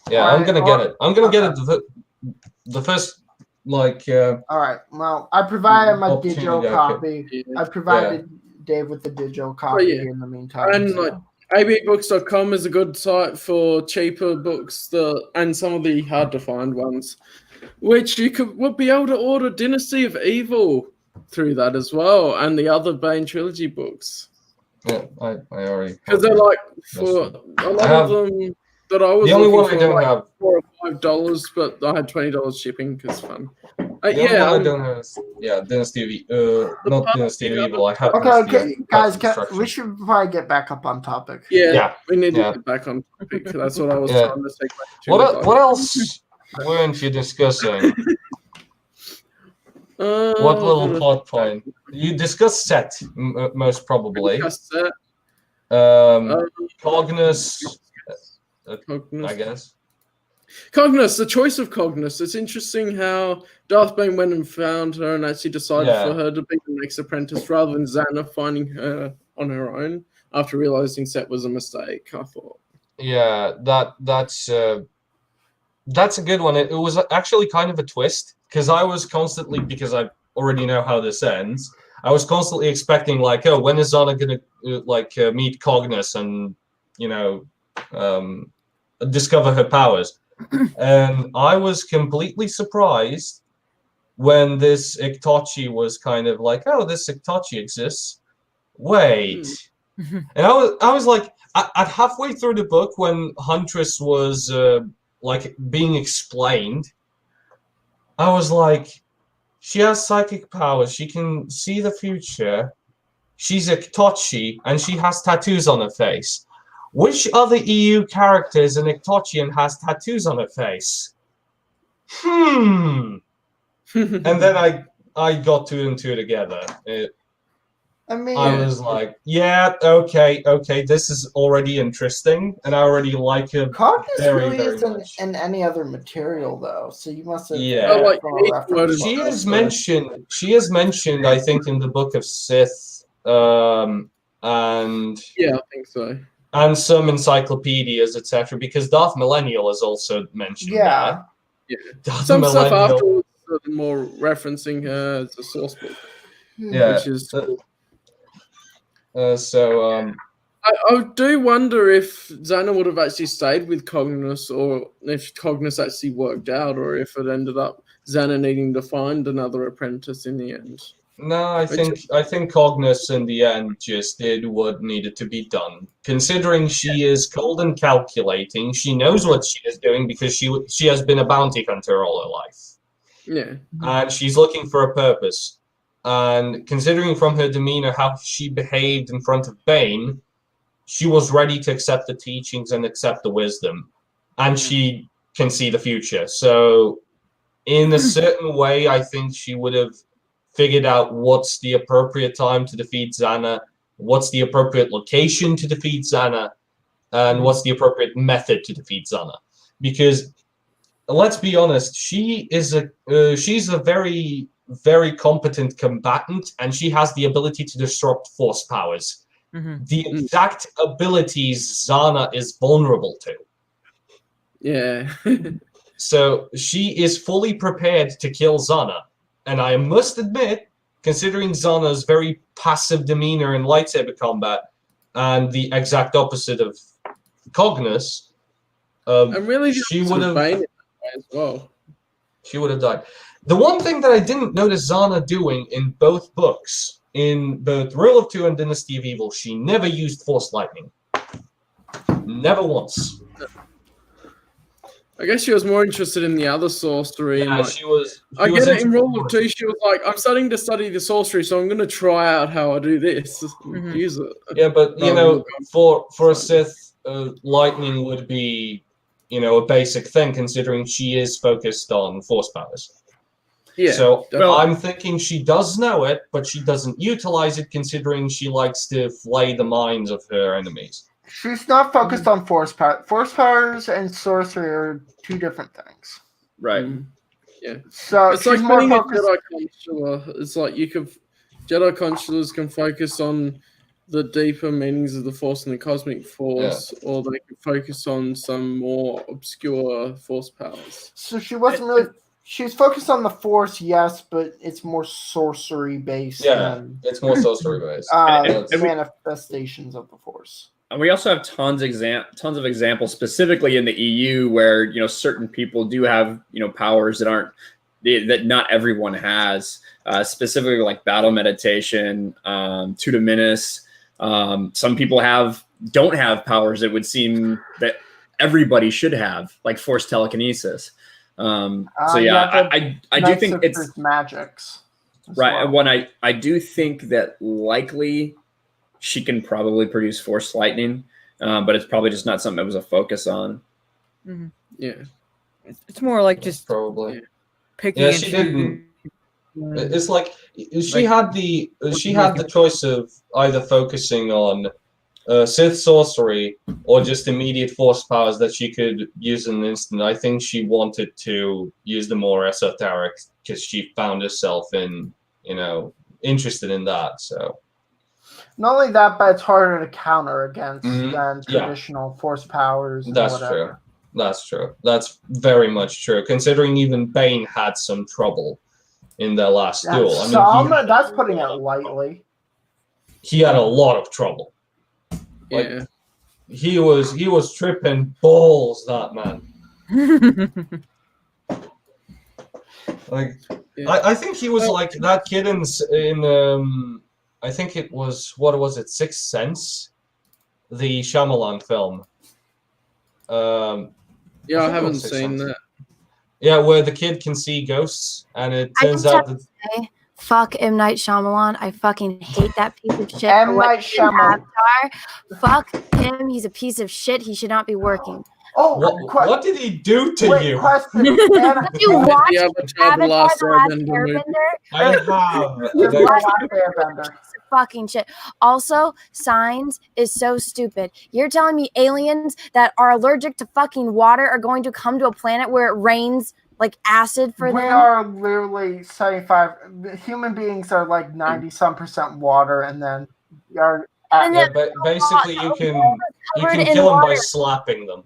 I: Yeah, I'm gonna get it. I'm gonna get it the first like.
D: All right. Well, I provided my
I: Opportunity,
D: digital
I: okay.
D: copy. I provided Dave with the digital copy in the meantime.
C: And
D: so.
C: like abooks.com is a good site for cheaper books and some of the hard to find ones, which you would be able to order Dynasty of Evil through that as well, and the other Bane trilogy books.
I: Yeah, I already.
C: Because they're like for a lot of them that I was
I: the only
C: looking
I: one
C: for
I: I don't
C: like
I: have.
C: $4 or $5, but I had $20 shipping because fun.
I: The only one I don't have is Dynasty of Evil. Not Dynasty of Evil. I have.
D: Okay, guys, we should probably get back up on topic.
C: Yeah, we need to get back on topic. That's what I was trying to say.
I: What else weren't you discussing? What little plot point? You discussed Set, most probably.
C: Set.
I: Cognus, I guess.
C: Cognus, the choice of Cognus. It's interesting how Darth Bane went and found her and actually decided for her to be the next apprentice rather than Xana finding her on her own after realizing Set was a mistake, I thought.
I: Yeah, that's a good one. It was actually kind of a twist because I was constantly, because I already know how this ends, I was constantly expecting like, oh, when is Xana gonna meet Cognus and discover her powers? And I was completely surprised when this Iktochi was kind of like, oh, this Iktochi exists. Wait. And I was like, at halfway through the book when Huntress was being explained, I was like, she has psychic powers. She can see the future. She's Iktochi, and she has tattoos on her face. Which other EU character is an Iktochi and has tattoos on her face? And then I got two and two together. I was like, yeah, okay, this is already interesting, and I already like her
D: Cognus
I: very,
D: really
I: very
D: isn't
I: much.
D: in any other material though, so you must have.
I: Yeah, she is mentioned. She is mentioned, I think, in the Book of Sith, and
C: yeah, I think so.
I: And some encyclopedias, etc. Because Darth Millennial is also mentioned.
D: Yeah.
I: Darth
C: Some
I: Millennial.
C: stuff afterwards more referencing her as a source book.
I: Yeah.
C: Which is cool.
I: I
C: do wonder if Xana would have actually stayed with Cognus, or if Cognus actually worked out, or if it ended up Xana needing to find another apprentice in the end.
I: No, I think Cognus in the end just did what needed to be done. Considering she is cold and calculating, she knows what she is doing because she has been a bounty hunter all her life.
C: Yeah.
I: And she's looking for a purpose. And considering from her demeanor how she behaved in front of Bane, she was ready to accept the teachings and accept the wisdom. And she can see the future. So in a certain way, I think she would have figured out what's the appropriate time to defeat Xana, what's the appropriate location to defeat Xana, and what's the appropriate method to defeat Xana. Because let's be honest, she's a very, very competent combatant, and she has the ability to disrupt force powers. The exact abilities Xana is vulnerable to.
C: Yeah.
I: So she is fully prepared to kill Xana. And I must admit, considering Xana's very passive demeanor in lightsaber combat and the exact opposite of Cognus,
C: and really
I: she would have
C: as well.
I: She would have died. The one thing that I didn't notice Xana doing in both books, in both Rule of Two and Dynasty of Evil, she never used Force Lightning. Never once.
C: I guess she was more interested in the other sorcery.
I: Yeah,
C: and
I: she was.
C: I get it in Rule of Two. She was like, "I'm starting to study the sorcery, so I'm going to try out how I do this, use it."
I: Yeah, but for a Sith, lightning would be, a basic thing, considering she is focused on Force powers.
C: Yeah.
I: So I'm thinking she does know it, but she doesn't utilize it, considering she likes to flay the minds of her enemies.
D: She's not focused on force power. Force powers and sorcery are two different things.
B: Right.
C: Yeah.
D: So
C: it's like being a Jedi consular. It's like Jedi consulars can focus on the deeper meanings of the Force and the cosmic force, or they can focus on some more obscure force powers.
D: So she wasn't really She's focused on the Force, yes, but it's more sorcery based.
I: Yeah,
D: than,
I: it's more sorcery based.
D: manifestations of the Force.
B: And we also have tons of examples, specifically in the EU, where certain people do have powers that not everyone has. Specifically, like battle meditation, Tudominus. Some people don't have powers that would seem that everybody should have, like force telekinesis. I do think it's
D: magics.
B: Right. Well. When I do think that likely she can probably produce force lightning, but it's probably just not something that was a focus on.
F: Mm-hmm. Yeah, it's more like just
I: probably
F: picking.
I: Yeah, she didn't. It's like she had the choice of either focusing on Sith sorcery or just immediate force powers that she could use in an instant. I think she wanted to use the more esoteric because she found herself interested in that. So
D: not only that, but it's harder to counter against than traditional force powers.
I: That's true. That's true. That's very much true. Considering even Bane had some trouble in their last duel.
D: That's putting it lightly.
I: He had a lot of trouble.
C: Yeah.
I: He was tripping balls, that man. I think he was like that kid in I think it was, what was it, Sixth Sense? The Shyamalan film.
C: I haven't seen that.
I: Yeah, where the kid can see ghosts, and it turns out that...
E: Fuck M. Night Shyamalan. I fucking hate that piece of shit.
D: M. Night Shyamalan.
E: Fuck him. He's a piece of shit. He should not be working.
D: Oh,
I: what did he do to you?
D: Question.
E: Did you watch Avatar: The Last
I: Airbender? I
E: have. Fucking shit. Also, Signs is so stupid. You're telling me aliens that are allergic to fucking water are going to come to a planet where it rains like acid for them?
D: We are literally 75. Human beings are like 90-some% water, and then
I: basically you can kill them by slapping them.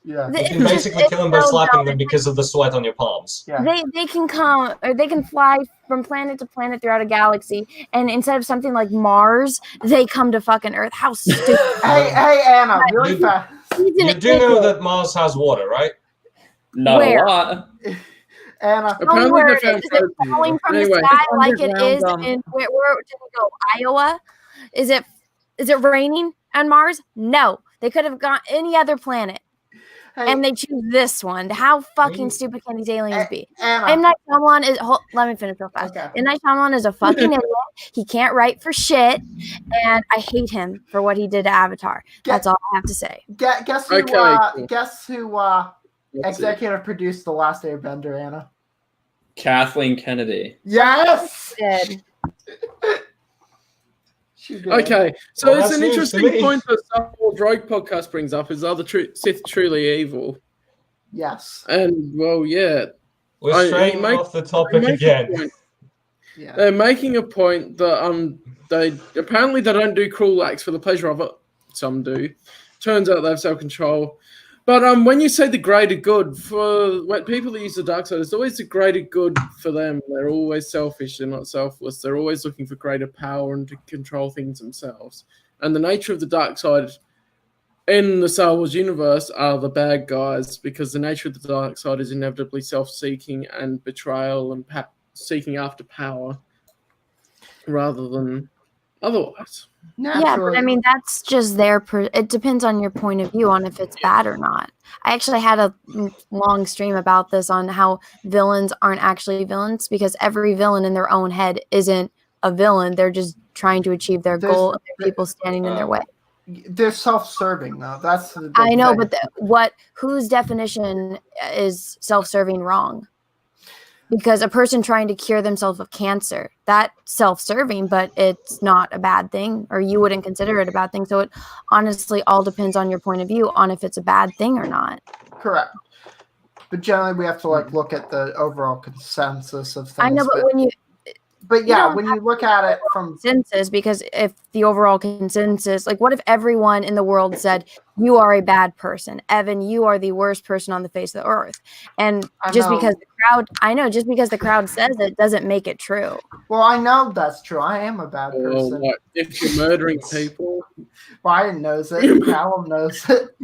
D: Yeah,
I: you can basically kill them by slapping them because of the sweat on your palms.
D: Yeah.
E: They can come, or they can fly from planet to planet throughout a galaxy, and instead of something like Mars, they come to fucking Earth. How stupid!
D: hey, Anna, really fast.
I: You do know that Mars has water, right?
B: Not a lot.
D: Anna,
E: apparently is it falling from the sky like it is in where did we go? Iowa? Is it raining on Mars? No, they could have gone any other planet. And they choose this one. How fucking stupid can these aliens be? M. Night Shyamalan is. Let me finish real fast. Okay. M. Night Shyamalan is a fucking idiot. He can't write for shit, and I hate him for what he did to Avatar. That's all I have to say.
D: Guess who? Guess who? Executive produced The Last Airbender, Anna.
B: Kathleen Kennedy.
D: Yes.
C: Okay, so it's an interesting point that Star Wars Rogue podcast brings up: is are the Sith truly evil?
D: Yes.
C: And well, yeah,
I: we're straying off the topic again.
C: Yeah. They're making a point that they don't do cruel acts for the pleasure of it. Some do. Turns out they have self-control. But when you say the greater good, for when people that use the dark side, it's always the greater good for them. They're always selfish. They're not selfless. They're always looking for greater power and to control things themselves. And the nature of the dark side in the Star Wars universe are the bad guys, because the nature of the dark side is inevitably self-seeking and betrayal and seeking after power rather than otherwise.
D: Naturally.
E: Yeah, but I mean, that's just it depends on your point of view on if it's bad or not. I actually had a long stream about this on how villains aren't actually villains, because every villain in their own head isn't a villain. They're just trying to achieve their goal, and there are people standing in their way.
D: They're self-serving, though. That's the
E: I know, thing. But whose definition is self-serving wrong? Because a person trying to cure themselves of cancer, that's self-serving, but it's not a bad thing, or you wouldn't consider it a bad thing. So it honestly all depends on your point of view on if it's a bad thing or not.
D: Correct. But generally, we have to look at the overall consensus of things.
E: I know, but when you
D: look at it from
E: consensus, because if the overall consensus, like, what if everyone in the world said, you are a bad person, Evan, you are the worst person on the face of the earth, and just because the crowd, I know, just because the crowd says it doesn't make it true.
D: Well, I know that's true. I am a bad person.
C: What, if you're murdering people?
D: Brian knows it. Callum knows it.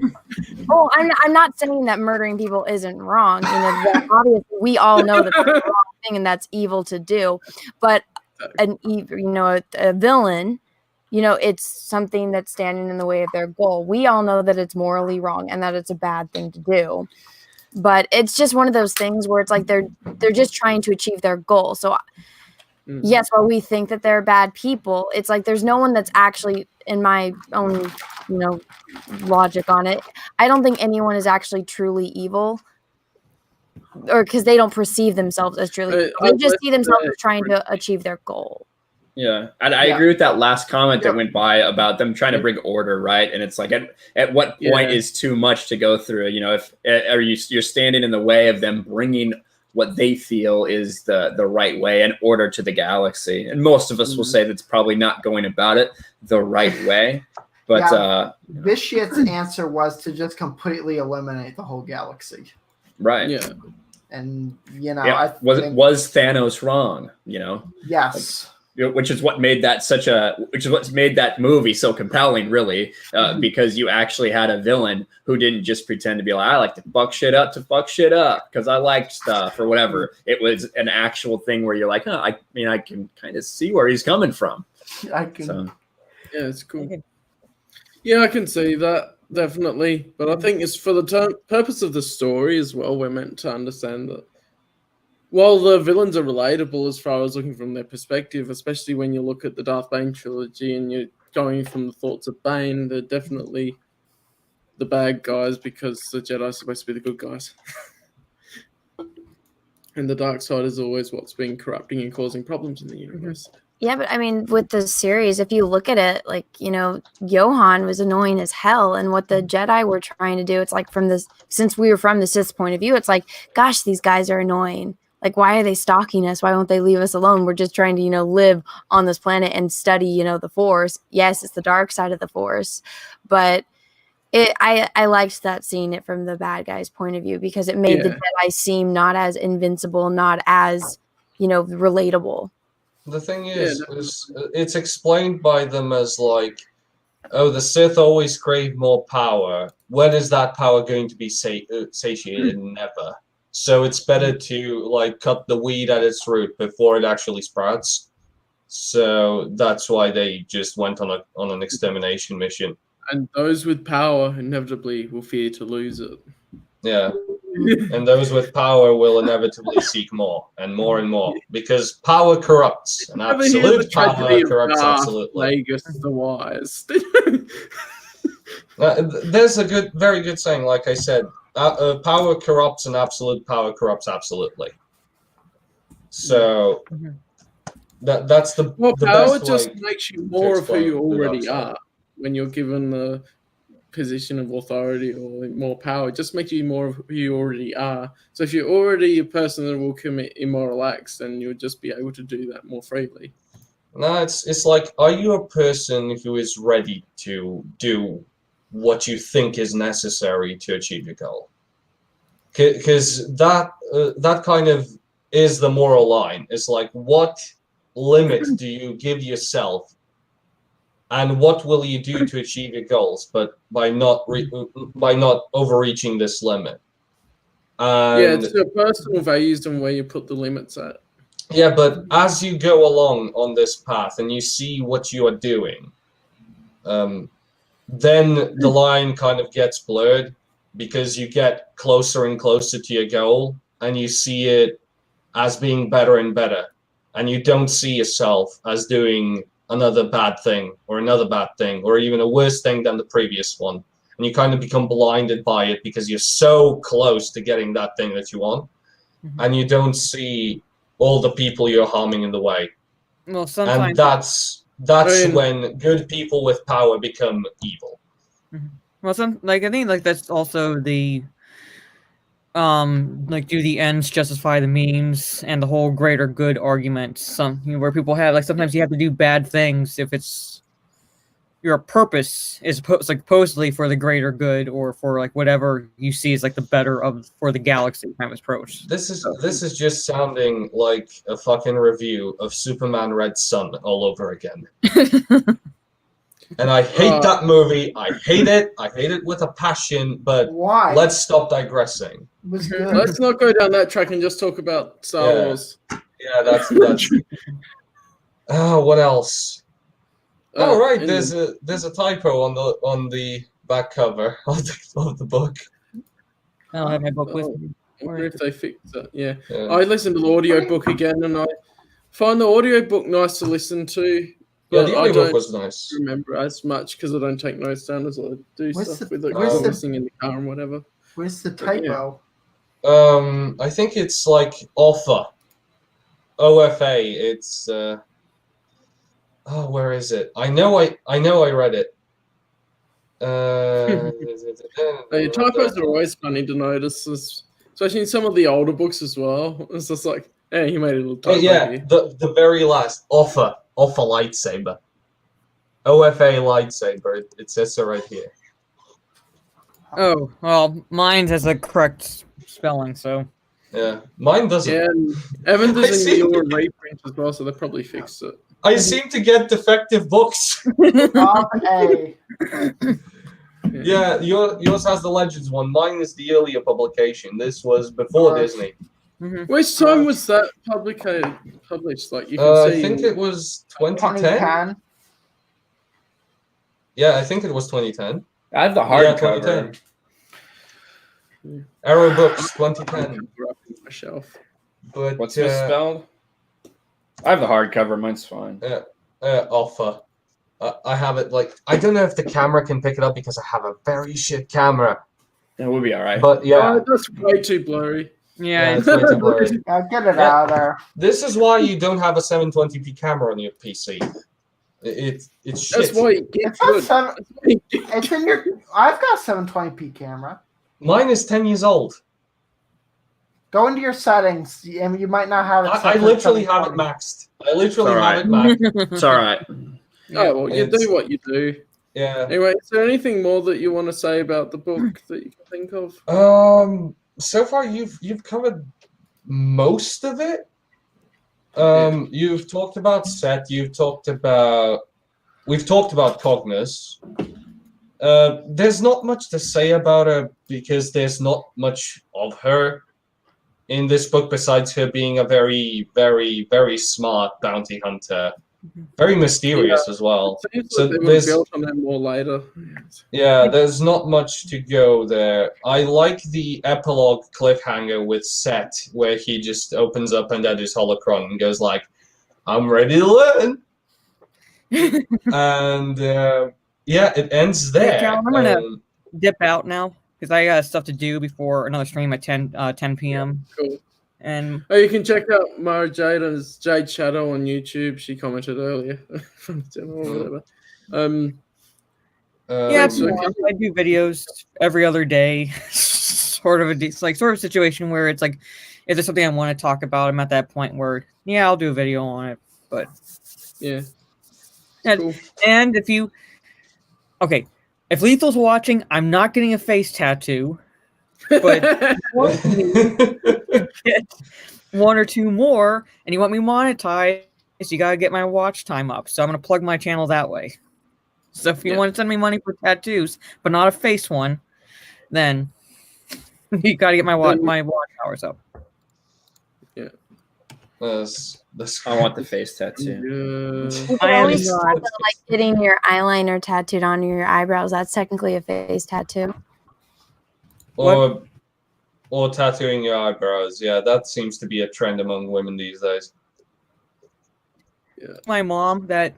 E: Oh, I'm not saying that murdering people isn't wrong. Obviously, we all know that that's the wrong thing and that's evil to do. But a villain, it's something that's standing in the way of their goal. We all know that it's morally wrong and that it's a bad thing to do. But it's just one of those things where it's like they're just trying to achieve their goal. So yes, while we think that they're bad people, it's like there's no one that's actually, in my own, logic on it, I don't think anyone is actually truly evil, or because they don't perceive themselves as truly evil. They just see themselves as trying to achieve their goal.
B: Yeah, and I agree with that last comment that went by about them trying to bring order, right? And it's like, at what point is too much to go through? If you're standing in the way of them bringing what they feel is the right way and order to the galaxy. And most of us will say that's probably not going about it the right way. But
D: Vitiate's answer was to just completely eliminate the whole galaxy.
B: Right.
C: Yeah.
D: And
B: was Thanos wrong?
D: Yes.
B: Which is what made that movie so compelling, really, because you actually had a villain who didn't just pretend to be like, I like to fuck shit up because I like stuff or whatever. It was an actual thing where you're like, I can kind of see where he's coming from.
D: I can.
C: Yeah, it's cool. Yeah, I can see that, definitely. But I think it's for the purpose of the story as well, we're meant to understand that while the villains are relatable as far as looking from their perspective, especially when you look at the Darth Bane trilogy and you're going from the thoughts of Bane, they're definitely the bad guys because the Jedi are supposed to be the good guys. And the dark side is always what's been corrupting and causing problems in the universe.
E: Yeah, but I mean, with the series, if you look at it, like, Johan was annoying as hell. And what the Jedi were trying to do, it's like since we were from the Sith point of view, it's like, gosh, these guys are annoying. Like, why are they stalking us? Why won't they leave us alone? We're just trying to, live on this planet and study, the Force. Yes, it's the dark side of the Force. But I liked that, seeing it from the bad guy's point of view, because it made the Jedi seem not as invincible, not as, relatable.
I: The thing is it's explained by them as like, oh, the Sith always crave more power. When is that power going to be satiated? Never. So it's better to cut the weed at its root before it actually sprouts. So that's why they just went on an extermination mission.
C: And those with power inevitably will fear to lose it.
I: Yeah. And those with power will inevitably seek more and more, because power corrupts, and absolute power corrupts absolutely.
C: Vegas the wise.
I: There's a very good saying, like I said, power corrupts and absolute power corrupts absolutely. So that's the
C: power
I: best
C: just
I: way
C: makes you more of who you already are when you're given the position of authority or more power. It just makes you more of who you already are. So if you're already a person that will commit immoral acts, then you'll just be able to do that more freely.
I: No, it's like, are you a person who is ready to do what you think is necessary to achieve your goal? Because that kind of is the moral line. It's like, what limit do you give yourself, and what will you do to achieve your goals, but by not overreaching this limit? And
C: it's your personal values and where you put the limits at.
I: Yeah, but as you go along on this path and you see what you are doing, then the line kind of gets blurred, because you get closer and closer to your goal and you see it as being better and better, and you don't see yourself as doing another bad thing or even a worse thing than the previous one. And you kind of become blinded by it because you're so close to getting that thing that you want, and you don't see all the people you're harming in the way.
F: Well, sometimes,
I: and that's when good people with power become evil.
F: Well, I think that's also the do the ends justify the means and the whole greater good argument. Where people have sometimes you have to do bad things if it's your purpose is supposedly for the greater good or for like whatever you see is like the better of for the galaxy kind of approach.
I: This is just sounding like a fucking review of Superman Red Sun all over again. And I hate that movie. I hate it. I hate it with a passion. But
D: Why?
I: let's stop digressing.
D: It was good.
C: Let's not go down that track and just talk about Star Wars.
I: Yeah, that's. What else? Oh right, there's a typo on the back cover of the book.
F: I don't have my book with me.
C: I wonder if they fixed it. Yeah. I listened to the audiobook again, and I find the audiobook nice to listen to.
I: Yeah, the audiobook was nice.
C: Remember as much because I don't take notes down as I do stuff with it. Listening in the car and whatever.
D: Where's the typo?
I: I think it's like OFA. OFA. It's where is it? I know I read it.
C: Typos are always funny to notice, especially in some of the older books as well. It's just like, hey, he made a little typo. Here.
I: The very last OFA lightsaber. OFA lightsaber. It says so right here.
F: Oh well, mine has the correct spelling, so.
I: Yeah, mine doesn't.
C: Yeah, and Evan does a newer reprint as well, so they probably fixed it.
I: I seem to get defective books. Yeah, yours has the Legends one. Mine is the earlier publication. This was before Disney.
C: Which time was that published? Like you can see.
I: I think it was 2010. Yeah, I think it was 2010.
B: I have the hardcover.
I: Arrow Books 2010.
C: Shelf.
I: But
B: what's misspelled? I have the hardcover. Mine's fine.
I: Alpha. I have it like I don't know if the camera can pick it up because I have a very shit camera.
B: That would be all right.
I: But yeah,
C: that's way too blurry.
F: Yeah,
I: it's way too blurry.
D: Get it out of there.
I: This is why you don't have a 720p camera on your PC. It's shit.
C: That's why it gets good.
D: It's in your. I've got a 720p camera.
I: Mine is 10 years old.
D: Go into your settings, and you might not have it.
I: I literally have it maxed. I literally have it maxed.
B: It's all right.
C: Oh, well, you do what you do.
I: Yeah.
C: Anyway, is there anything more that you want to say about the book that you can think of?
I: So far you've covered most of it. You've talked about Set. We've talked about Cognos. There's not much to say about her because there's not much of her in this book besides her being a very, very, very smart bounty hunter. Very mysterious as well.
C: So they were built on that more later.
I: Yeah, there's not much to go there. I like the epilogue cliffhanger with Set, where he just opens up and at his holocron and goes like, "I'm ready to learn," and yeah, it ends there.
F: Hey, Callum, I'm gonna dip out now because I got stuff to do before another stream at 10 p.m.
C: Cool.
F: And
C: you can check out Mara Jade's Jade Shadow on YouTube. She commented earlier from the channel or whatever.
F: Yeah, I do videos every other day. sort of situation where it's like if there's something I want to talk about, I'm at that point where I'll do a video on it. But
C: yeah,
F: cool. And if Lethal's watching, I'm not getting a face tattoo. But get one or two more, and you want me monetized, you gotta get my watch time up. So I'm gonna plug my channel that way. So if you want to send me money for tattoos, but not a face one, then you gotta get my watch hours up.
C: Yeah.
B: I want the face tattoo.
E: I always thought that, like getting your eyeliner tattooed on your eyebrows, that's technically a face tattoo.
I: Or tattooing your eyebrows. Yeah, that seems to be a trend among women these days.
C: Yeah.
F: My mom that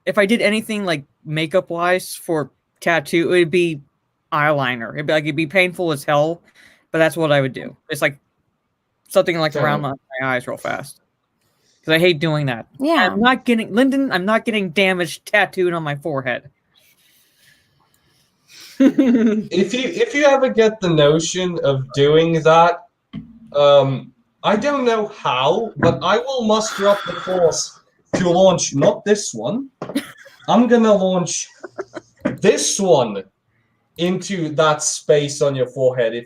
F: if I did anything like makeup wise for tattoo, it would be eyeliner. It'd be painful as hell, but that's what I would do. It's like something like around my eyes real fast. Because I hate doing that.
E: Yeah.
F: I'm not getting damage tattooed on my forehead.
I: If you ever get the notion of doing that, I don't know how, but I will muster up the force to launch not this one, I'm gonna launch this one into that space on your forehead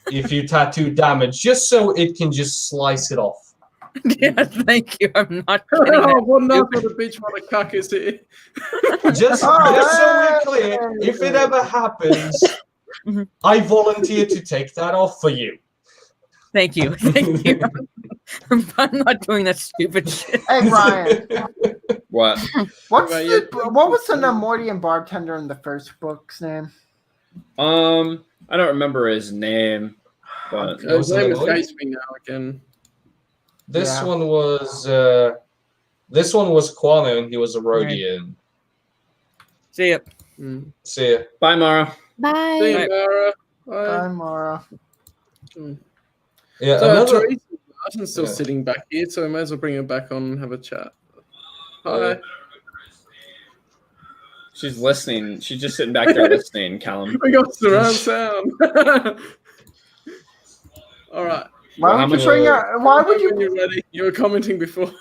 I: if you tattoo damage, just so it can just slice it off.
F: Yeah, thank you. I'm not kidding.
C: Oh, one enough for the bitch mother cuck is here.
I: Just so we're clear, if it ever happens, I volunteer to take that off for you.
F: Thank you. Thank you. I'm not doing that stupid shit.
D: Hey, Ryan.
B: What?
D: What was the Nemoidian bartender in the first book's name?
B: I don't remember his name, but
C: His name escapes me now again.
I: This one was Quano, and he was a Rhodian.
F: See ya.
I: See ya.
B: Bye, Mara.
E: Bye.
C: See you, Mara.
D: Bye, Mara.
I: Yeah,
C: So
I: another.
C: Teresa Martin's still sitting back here, so I may as well bring her back on and have a chat. Hi.
B: She's listening. She's just sitting back there listening, Callum.
C: We got surround sound. All right.
D: Why would you bring her? Why would you?
C: When you're ready. You were commenting before.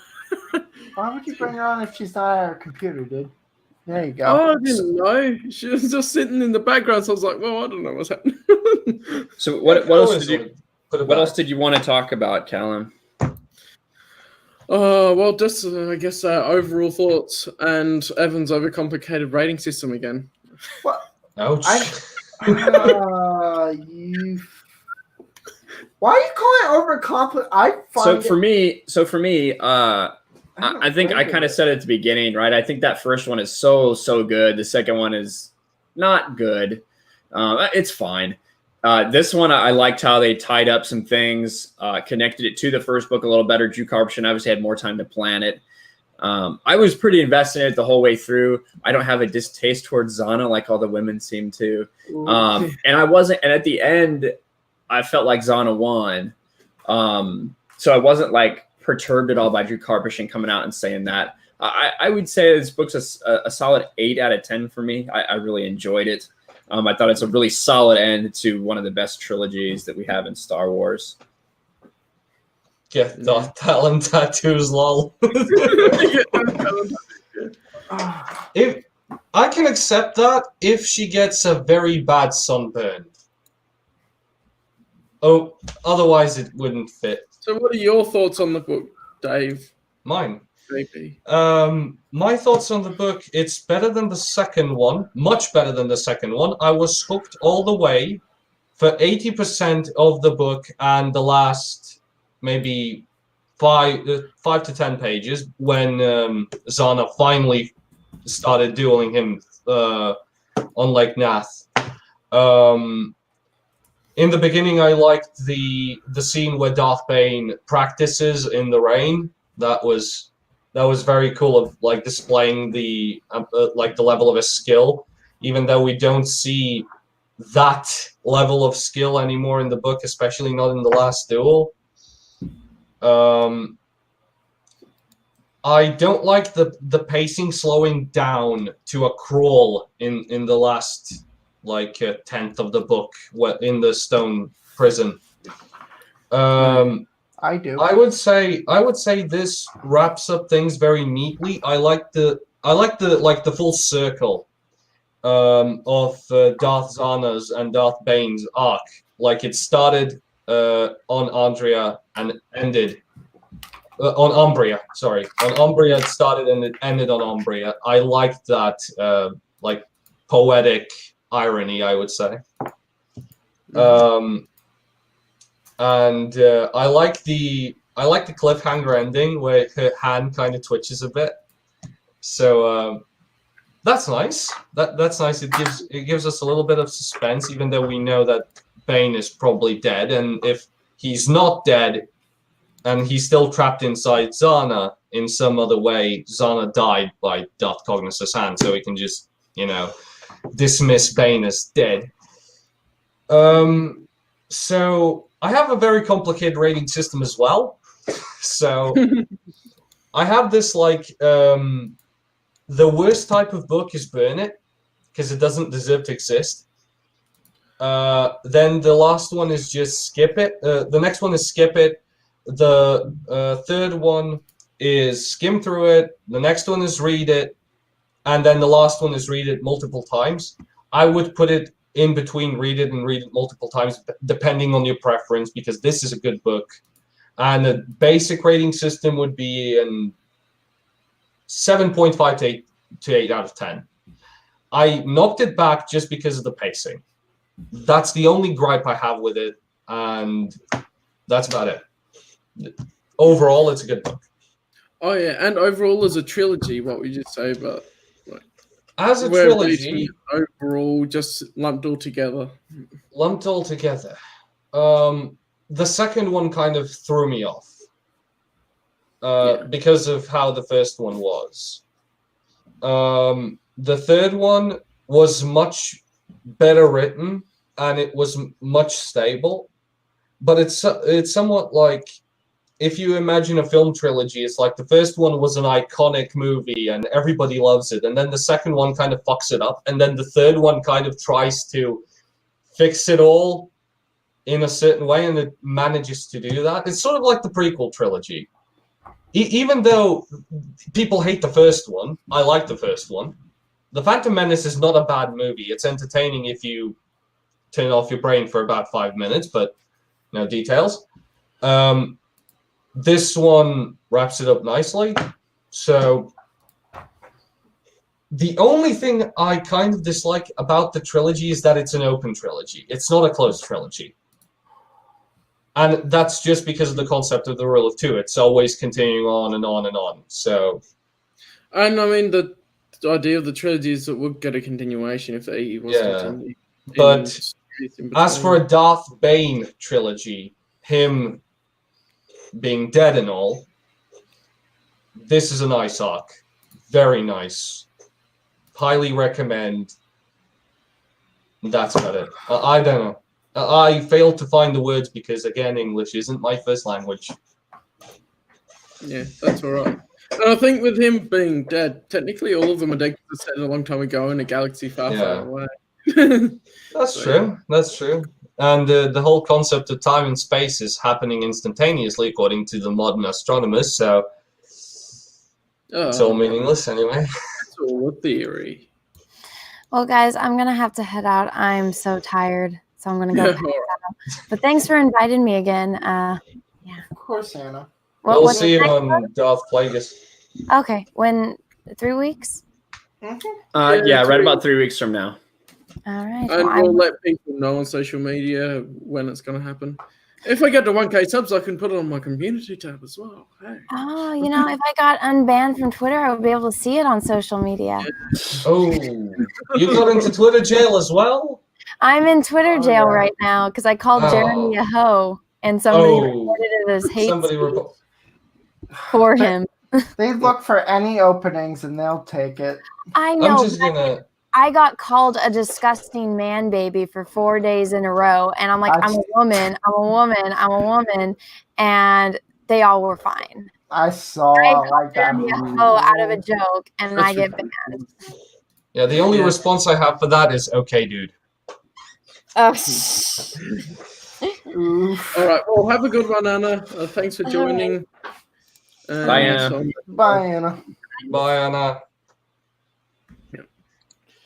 D: Why would you bring her on if she's not at her computer, dude? There you go.
C: Oh, I didn't know. She was just sitting in the background, so I was like, "Well, I don't know what's happening."
B: So what else did you want to talk about, Callum?
C: Well, just I guess overall thoughts and Evan's overcomplicated rating system again.
D: What?
I: Ouch.
D: You. Why are you calling it overcomplicated? I find
B: For me, I think I kind of said it at the beginning, right? I think that first one is so good. The second one is not good. It's fine. This one, I liked how they tied up some things, connected it to the first book a little better. Drew Carption obviously had more time to plan it. I was pretty invested in it the whole way through. I don't have a distaste towards Zana like all the women seem to. And I wasn't. And at the end, I felt like Zana won. So I wasn't like perturbed at all by Drew Karpyshyn coming out and saying that. I would say this book's a solid 8 out of 10 for me. I really enjoyed it. I thought it's a really solid end to one of the best trilogies that we have in Star Wars.
I: Get Darth Talon tattoos, lol. If I can accept that if she gets a very bad sunburn. Oh, otherwise it wouldn't fit.
C: So, what are your thoughts on the book, Dave?
I: Mine.
C: Maybe.
I: My thoughts on the book, it's better than the second one, much better than the second one. I was hooked all the way for 80% of the book and the last maybe 5 to 10 pages when Zana finally started dueling him on Lake Nath. In the beginning, I liked the scene where Darth Bane practices in the rain. That was very cool, of like displaying the like the level of his skill, even though we don't see that level of skill anymore in the book, especially not in the last duel. I don't like the pacing slowing down to a crawl in the last like 10th of the book in the stone prison.
D: I do.
I: I would say this wraps up things very neatly. I like the full circle of Darth Zana's and Darth Bane's arc. Like it started on Andrea and ended on Umbria. Sorry, on Umbria it started and it ended on Umbria. I liked that like poetic irony, I would say. And I like the cliffhanger ending where her hand kind of twitches a bit. So that's nice. That's nice. It gives us a little bit of suspense, even though we know that Bane is probably dead. And if he's not dead, and he's still trapped inside Zana in some other way, Zana died by Darth Cognos' hand, so we can just dismiss Bane as dead. So I have a very complicated rating system as well. So I have this like the worst type of book is burn it because it doesn't deserve to exist. Then the last one is just skip it. The next one is skip it. The third one is skim through it. The next one is read it. and then the last one is read it multiple times. I would put it in between read it and read it multiple times, depending on your preference, because this is a good book. And the basic rating system would be an 7.5 to 8 out of 10. I knocked it back just because of the pacing. That's the only gripe I have with it, and that's about it. Overall, it's a good book.
C: Oh yeah, and overall as a trilogy, what would you say about
I: as a trilogy?
C: Overall, just lumped all together.
I: The second one kind of threw me off because of how the first one was. The third one was much better written and it was much stable, but it's somewhat like, if you imagine a film trilogy, it's like the first one was an iconic movie and everybody loves it, and then the second one kind of fucks it up, and then the third one kind of tries to fix it all in a certain way, and it manages to do that. It's sort of like the prequel trilogy. Even though people hate the first one, I like the first one. The Phantom Menace is not a bad movie. It's entertaining if you turn off your brain for about 5 minutes, but no details. This one wraps it up nicely. So the only thing I kind of dislike about the trilogy is that it's an open trilogy. It's not a closed trilogy. And that's just because of the concept of the rule of two. It's always continuing on and on and on. So,
C: and I mean, the idea of the trilogy is that we'll get a continuation if they was to continue.
I: But as for a Darth Bane trilogy, him being dead and all, this is a nice arc. Very nice. Highly recommend. That's about it. I don't know. I failed to find the words because, again, English isn't my first language.
C: Yeah, that's all right. And I think with him being dead, technically all of them are dead set a long time ago in a galaxy far, far away.
I: That's true. That's true. And the whole concept of time and space is happening instantaneously, according to the modern astronomers. So it's all meaningless anyway.
C: It's all a theory.
E: Well, guys, I'm going to have to head out. I'm so tired. So I'm going to go. But thanks for inviting me again.
D: Of course, Anna.
I: We'll see you on Darth Plagueis.
E: Okay. When? 3 weeks?
B: Yeah, right about 3 weeks from now.
E: All right.
C: And we'll let people know on social media when it's going to happen. If I get to 1K subs, I can put it on my community tab as well. Hey.
E: Oh, you know, if I got unbanned from Twitter, I would be able to see it on social media.
I: Oh, you got into Twitter jail as well?
E: I'm in Twitter jail right now because I called Jeremy a hoe, and somebody reported it as hate for him.
D: They look for any openings and they'll take it.
E: I know. I got called a disgusting man baby for 4 days in a row, and I'm like, I'm a woman, I'm a woman, I'm a woman, and they all were fine.
D: I saw like that.
E: Out of a joke, and I get banned.
I: Yeah, the only response I have for that is, okay, dude.
C: All right, well, have a good one, Anna. Thanks for joining.
B: Bye, Anna.
D: Bye, Anna.
I: Bye, Anna.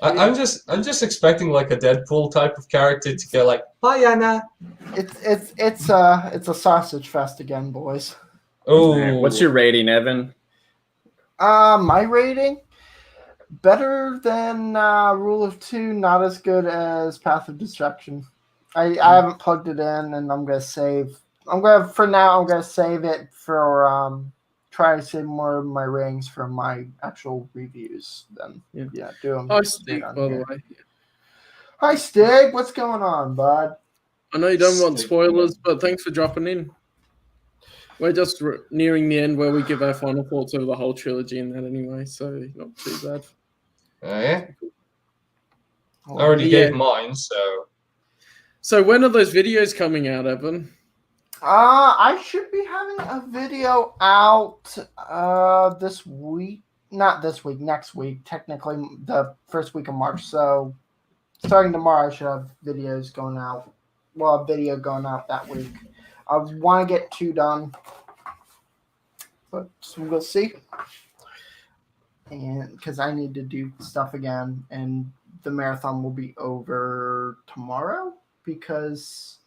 I: I'm just expecting like a Deadpool type of character to go like, bye, Anna.
D: It's a sausage fest again, boys.
B: Oh, what's your rating, Evan?
D: My rating, better than Rule of Two, not as good as Path of Destruction. I haven't plugged it in, and I'm gonna save. I'm gonna save it for try to save more of my ratings for my actual reviews. Then do them.
C: Hi, Stig, by the way.
D: Hi, Stig. What's going on, bud?
C: I know you don't want spoilers, but thanks for dropping in. We're just nearing the end where we give our final thoughts over the whole trilogy and that anyway, so not too bad.
I: Oh, yeah? I already gave mine, so...
C: So when are those videos coming out, Evan?
D: I should be having a video out this week. Not this week, next week. Technically, the first week of March. So starting tomorrow, I should have videos going out. Well, a video going out that week. I want to get 2 done, but we'll see. and because I need to do stuff again, and the marathon will be over tomorrow. Because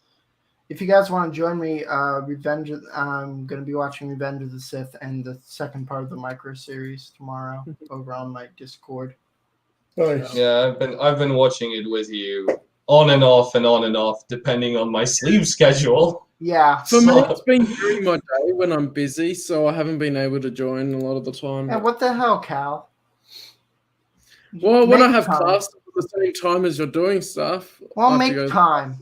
D: if you guys want to join me, I'm going to be watching Revenge of the Sith and the second part of the micro series tomorrow over on my Discord.
C: Nice.
I: Yeah, I've been watching it with you on and off, depending on my sleep schedule.
D: Yeah.
C: For me, it's been during my day when I'm busy, so I haven't been able to join a lot of the time.
D: Yeah, what the hell, Cal?
C: Well, when I have
D: time.
C: class at the same time as you're doing stuff,
D: well,
C: I have
D: make
C: to go-
D: time.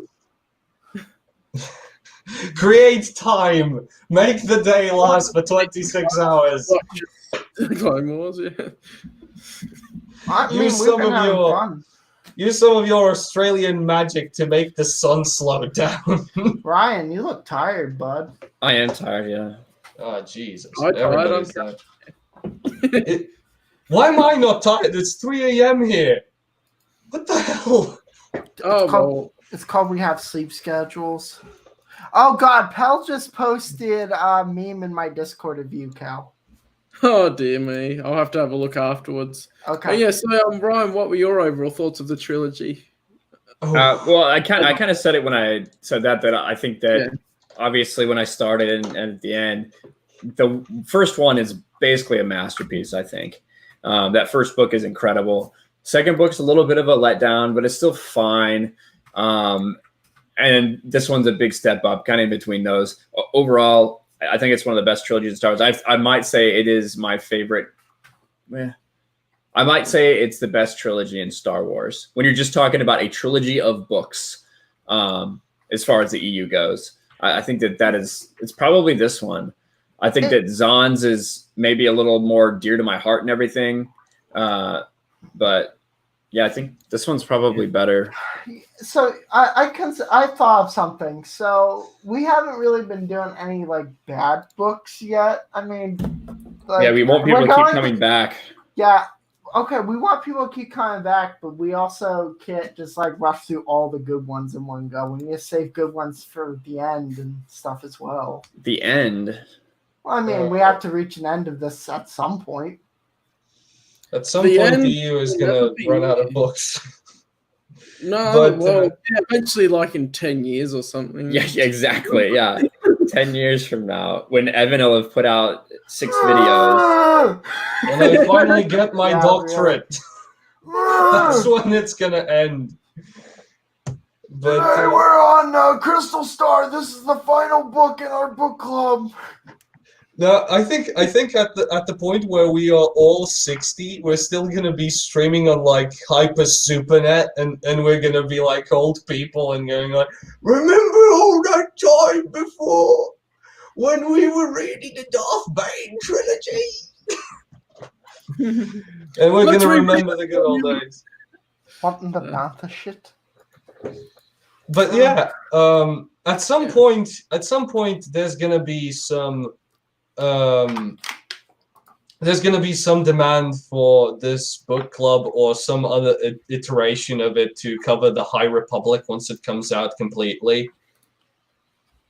I: Create time. Make the day last for 26 hours.
C: Claymores, yeah.
D: I mean,
I: Use
D: we've
I: some
D: been
I: of
D: having
I: your
D: fun.
I: use some of your Australian magic to make the sun slow down.
D: Ryan, you look tired, bud.
B: I am tired. Yeah.
I: Oh Jesus!
C: I'm tired,
I: Everybody's tired. Why am I not tired? It's 3 a.m. here. What the hell?
C: Oh,
D: It's called we have sleep schedules. Oh God, Pell just posted a meme in my Discord of you, Cal.
C: Oh dear me! I'll have to have a look afterwards.
D: Okay.
C: But yeah, so Ryan, what were your overall thoughts of the trilogy?
B: Well, I kind of said it when I said that I think that obviously when I started and at the end, the first one is basically a masterpiece. I think that first book is incredible. Second book's a little bit of a letdown, but it's still fine. And this one's a big step up, kind of in between those. Overall, I think it's one of the best trilogies of Star Wars. I might say it is my favorite. I might say it's the best trilogy in Star Wars. When you're just talking about a trilogy of books, as far as the EU goes, I think it's probably this one. I think that Zahn's is maybe a little more dear to my heart and everything. But yeah, I think this one's probably better.
D: So I thought of something. So we haven't really been doing any like bad books yet. I mean, like,
B: yeah, we want people to keep coming back.
D: Yeah. Okay, we want people to keep coming back, but we also can't just like rush through all the good ones in one go. We need to save good ones for the end and stuff as well.
B: The end?
D: Well, I mean, we have to reach an end of this at some point.
I: At some point, the EU is going to run out of books.
C: No,
I: but,
C: yeah, eventually, like in 10 years or something.
B: Yeah, exactly. Yeah, 10 years from now, when Evan will have put out 6 videos.
I: When I finally get my doctorate, that's when it's going to end. But
D: hey, we're on Crystal Star. This is the final book in our book club.
I: No, I think at the point where we are all 60, we're still gonna be streaming on like Hyper Supernet, and we're gonna be like old people and going like, remember all that time before when we were reading the Darth Bane trilogy? And we're gonna remember the good old days.
D: What in the Bantha shit?
I: But yeah, at some point, there's gonna be some. There's going to be some demand for this book club or some other iteration of it to cover the High Republic once it comes out completely.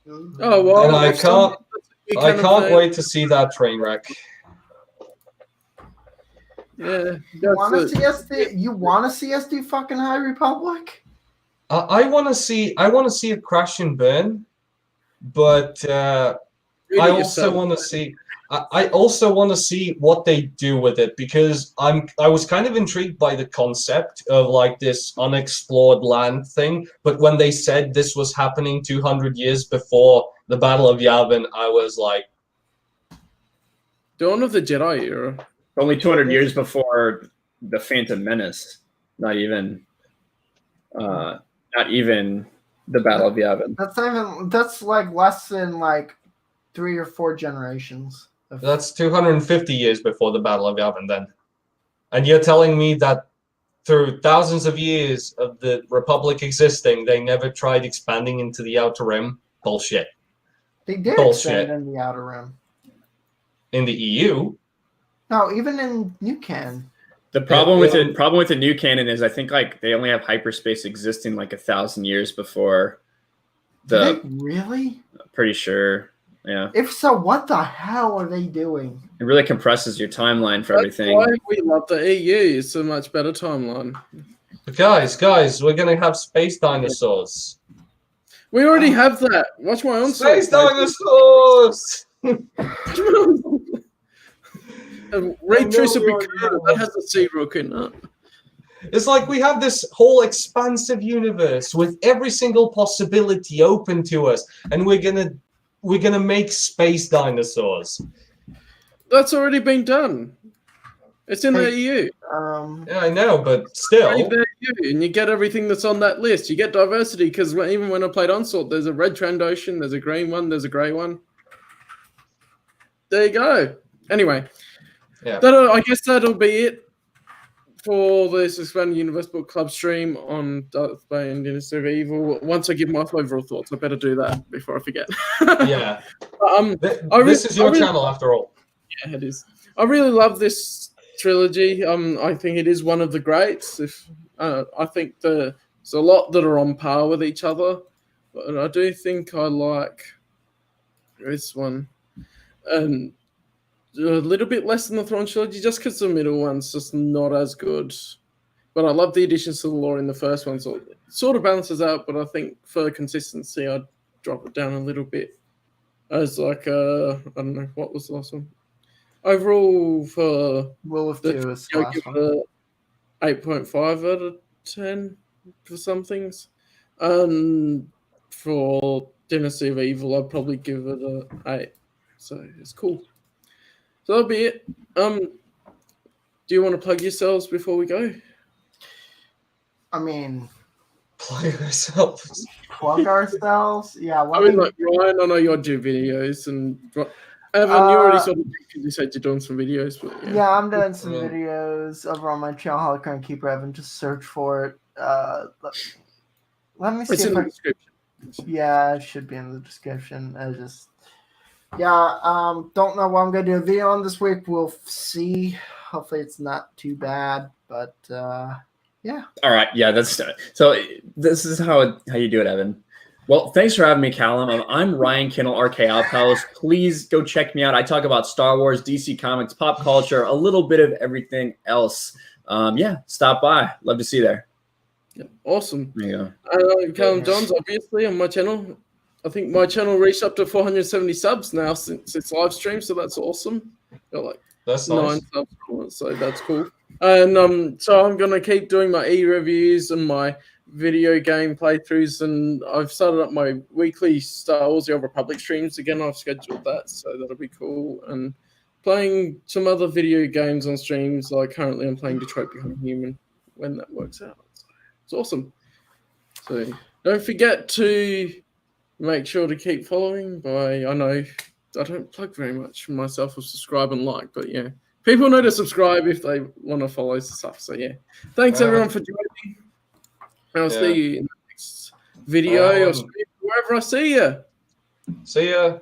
C: Oh well,
I: and I can't wait to see that train wreck.
C: Yeah,
D: you want to see us do fucking High Republic?
I: I want to see a crash and burn, but. I also want to see. I also want to see what they do with it, because I was kind of intrigued by the concept of like this unexplored land thing. But when they said this was happening 200 years before the Battle of Yavin, I was like,
C: Dawn of the Jedi era.
B: Only 200 years before the Phantom Menace. Not even the Battle of Yavin.
D: That's like less than like 3 or 4 generations.
I: That's 250 years before the Battle of Yavin then. And you're telling me that through thousands of years of the Republic existing, they never tried expanding into the Outer Rim? Bullshit.
D: They did expand in the Outer Rim.
I: In the EU?
D: No, even in New Canon.
B: The problem with the New Canon is I think like they only have hyperspace existing like 1,000 years before the.
D: Really?
B: Pretty sure. Yeah.
D: If so, what the hell are they doing?
B: It really compresses your timeline for
C: That's
B: everything.
C: why we love the EU. It's a much better timeline.
I: But guys, we're gonna have space dinosaurs.
C: We already have that. Watch my own
I: Space dinosaurs.
C: Ray Trace will be cool. That has a sea rook in it.
I: It's like we have this whole expansive universe with every single possibility open to us, and we're gonna make space dinosaurs.
C: That's already been done. It's in the EU.
I: Yeah, I know, but still.
C: And you get everything that's on that list. You get diversity because even when I played Onslaught, there's a red Trandoshan, there's a green one, there's a grey one. There you go. Anyway,
I: yeah.
C: I guess that'll be it for this Expanded Universe Book Club stream on Darth Bane, Dynasty of Evil. Once I give my overall thoughts, I better do that before I forget.
I: Yeah. This is your channel, after all.
C: Yeah, it is. I really love this trilogy. I think it is one of the greats. I think there's a lot that are on par with each other, but I do think I like this one and a little bit less than the Thrawn trilogy, just because the middle one's just not as good. But I love the additions to the lore in the first one, so it sort of balances out. But I think for consistency, I'd drop it down a little bit as like I don't know, what was the last one? Overall, for
D: Will of 2 is the
C: I'll
D: last
C: give
D: one.
C: it a 8.5 out of 10 for some things. And for Dynasty of Evil, I'd probably give it a 8. So it's cool. So that'll be it. Do you want to plug yourselves before we go?
D: I mean,
I: plug ourselves.
D: Plug ourselves? Yeah.
C: I mean, like Ryan, I know you do videos, and Evan, you already sort of you said you're doing some videos. But
D: yeah, I'm doing some videos over on my channel, Holocron Keeper Evan. Just search for it. Let me see.
C: It's in the description.
D: Yeah, it should be in the description. Don't know what I'm gonna do a video on this week. We'll see. Hopefully, it's not too bad. But yeah.
B: All right. Yeah, that's so. This is how you do it, Evan. Well, thanks for having me, Callum. I'm Ryan Kinnell, RK Outpost. Please go check me out. I talk about Star Wars, DC Comics, pop culture, a little bit of everything else. Stop by. Love to see you there.
C: Yeah, awesome.
B: There you go.
C: Callum Johns, obviously, on my channel. I think my channel reached up to 470 subs now since its live stream, so that's awesome. Got like
I: that's
C: 9
I: nice.
C: subs, so that's cool. And so I'm gonna keep doing my e-reviews and my video game playthroughs, and I've started up my weekly Star Wars: The Old Republic streams again. I've scheduled that, so that'll be cool. And playing some other video games on streams. Like currently, I'm playing Detroit Become Human when that works out. So it's awesome. So don't forget to make sure to keep following. I know I don't plug very much myself or subscribe and like, but yeah, people know to subscribe if they want to follow stuff. So yeah, thanks everyone for joining. I'll see you in the next video or stream, wherever I see you.
I: See ya.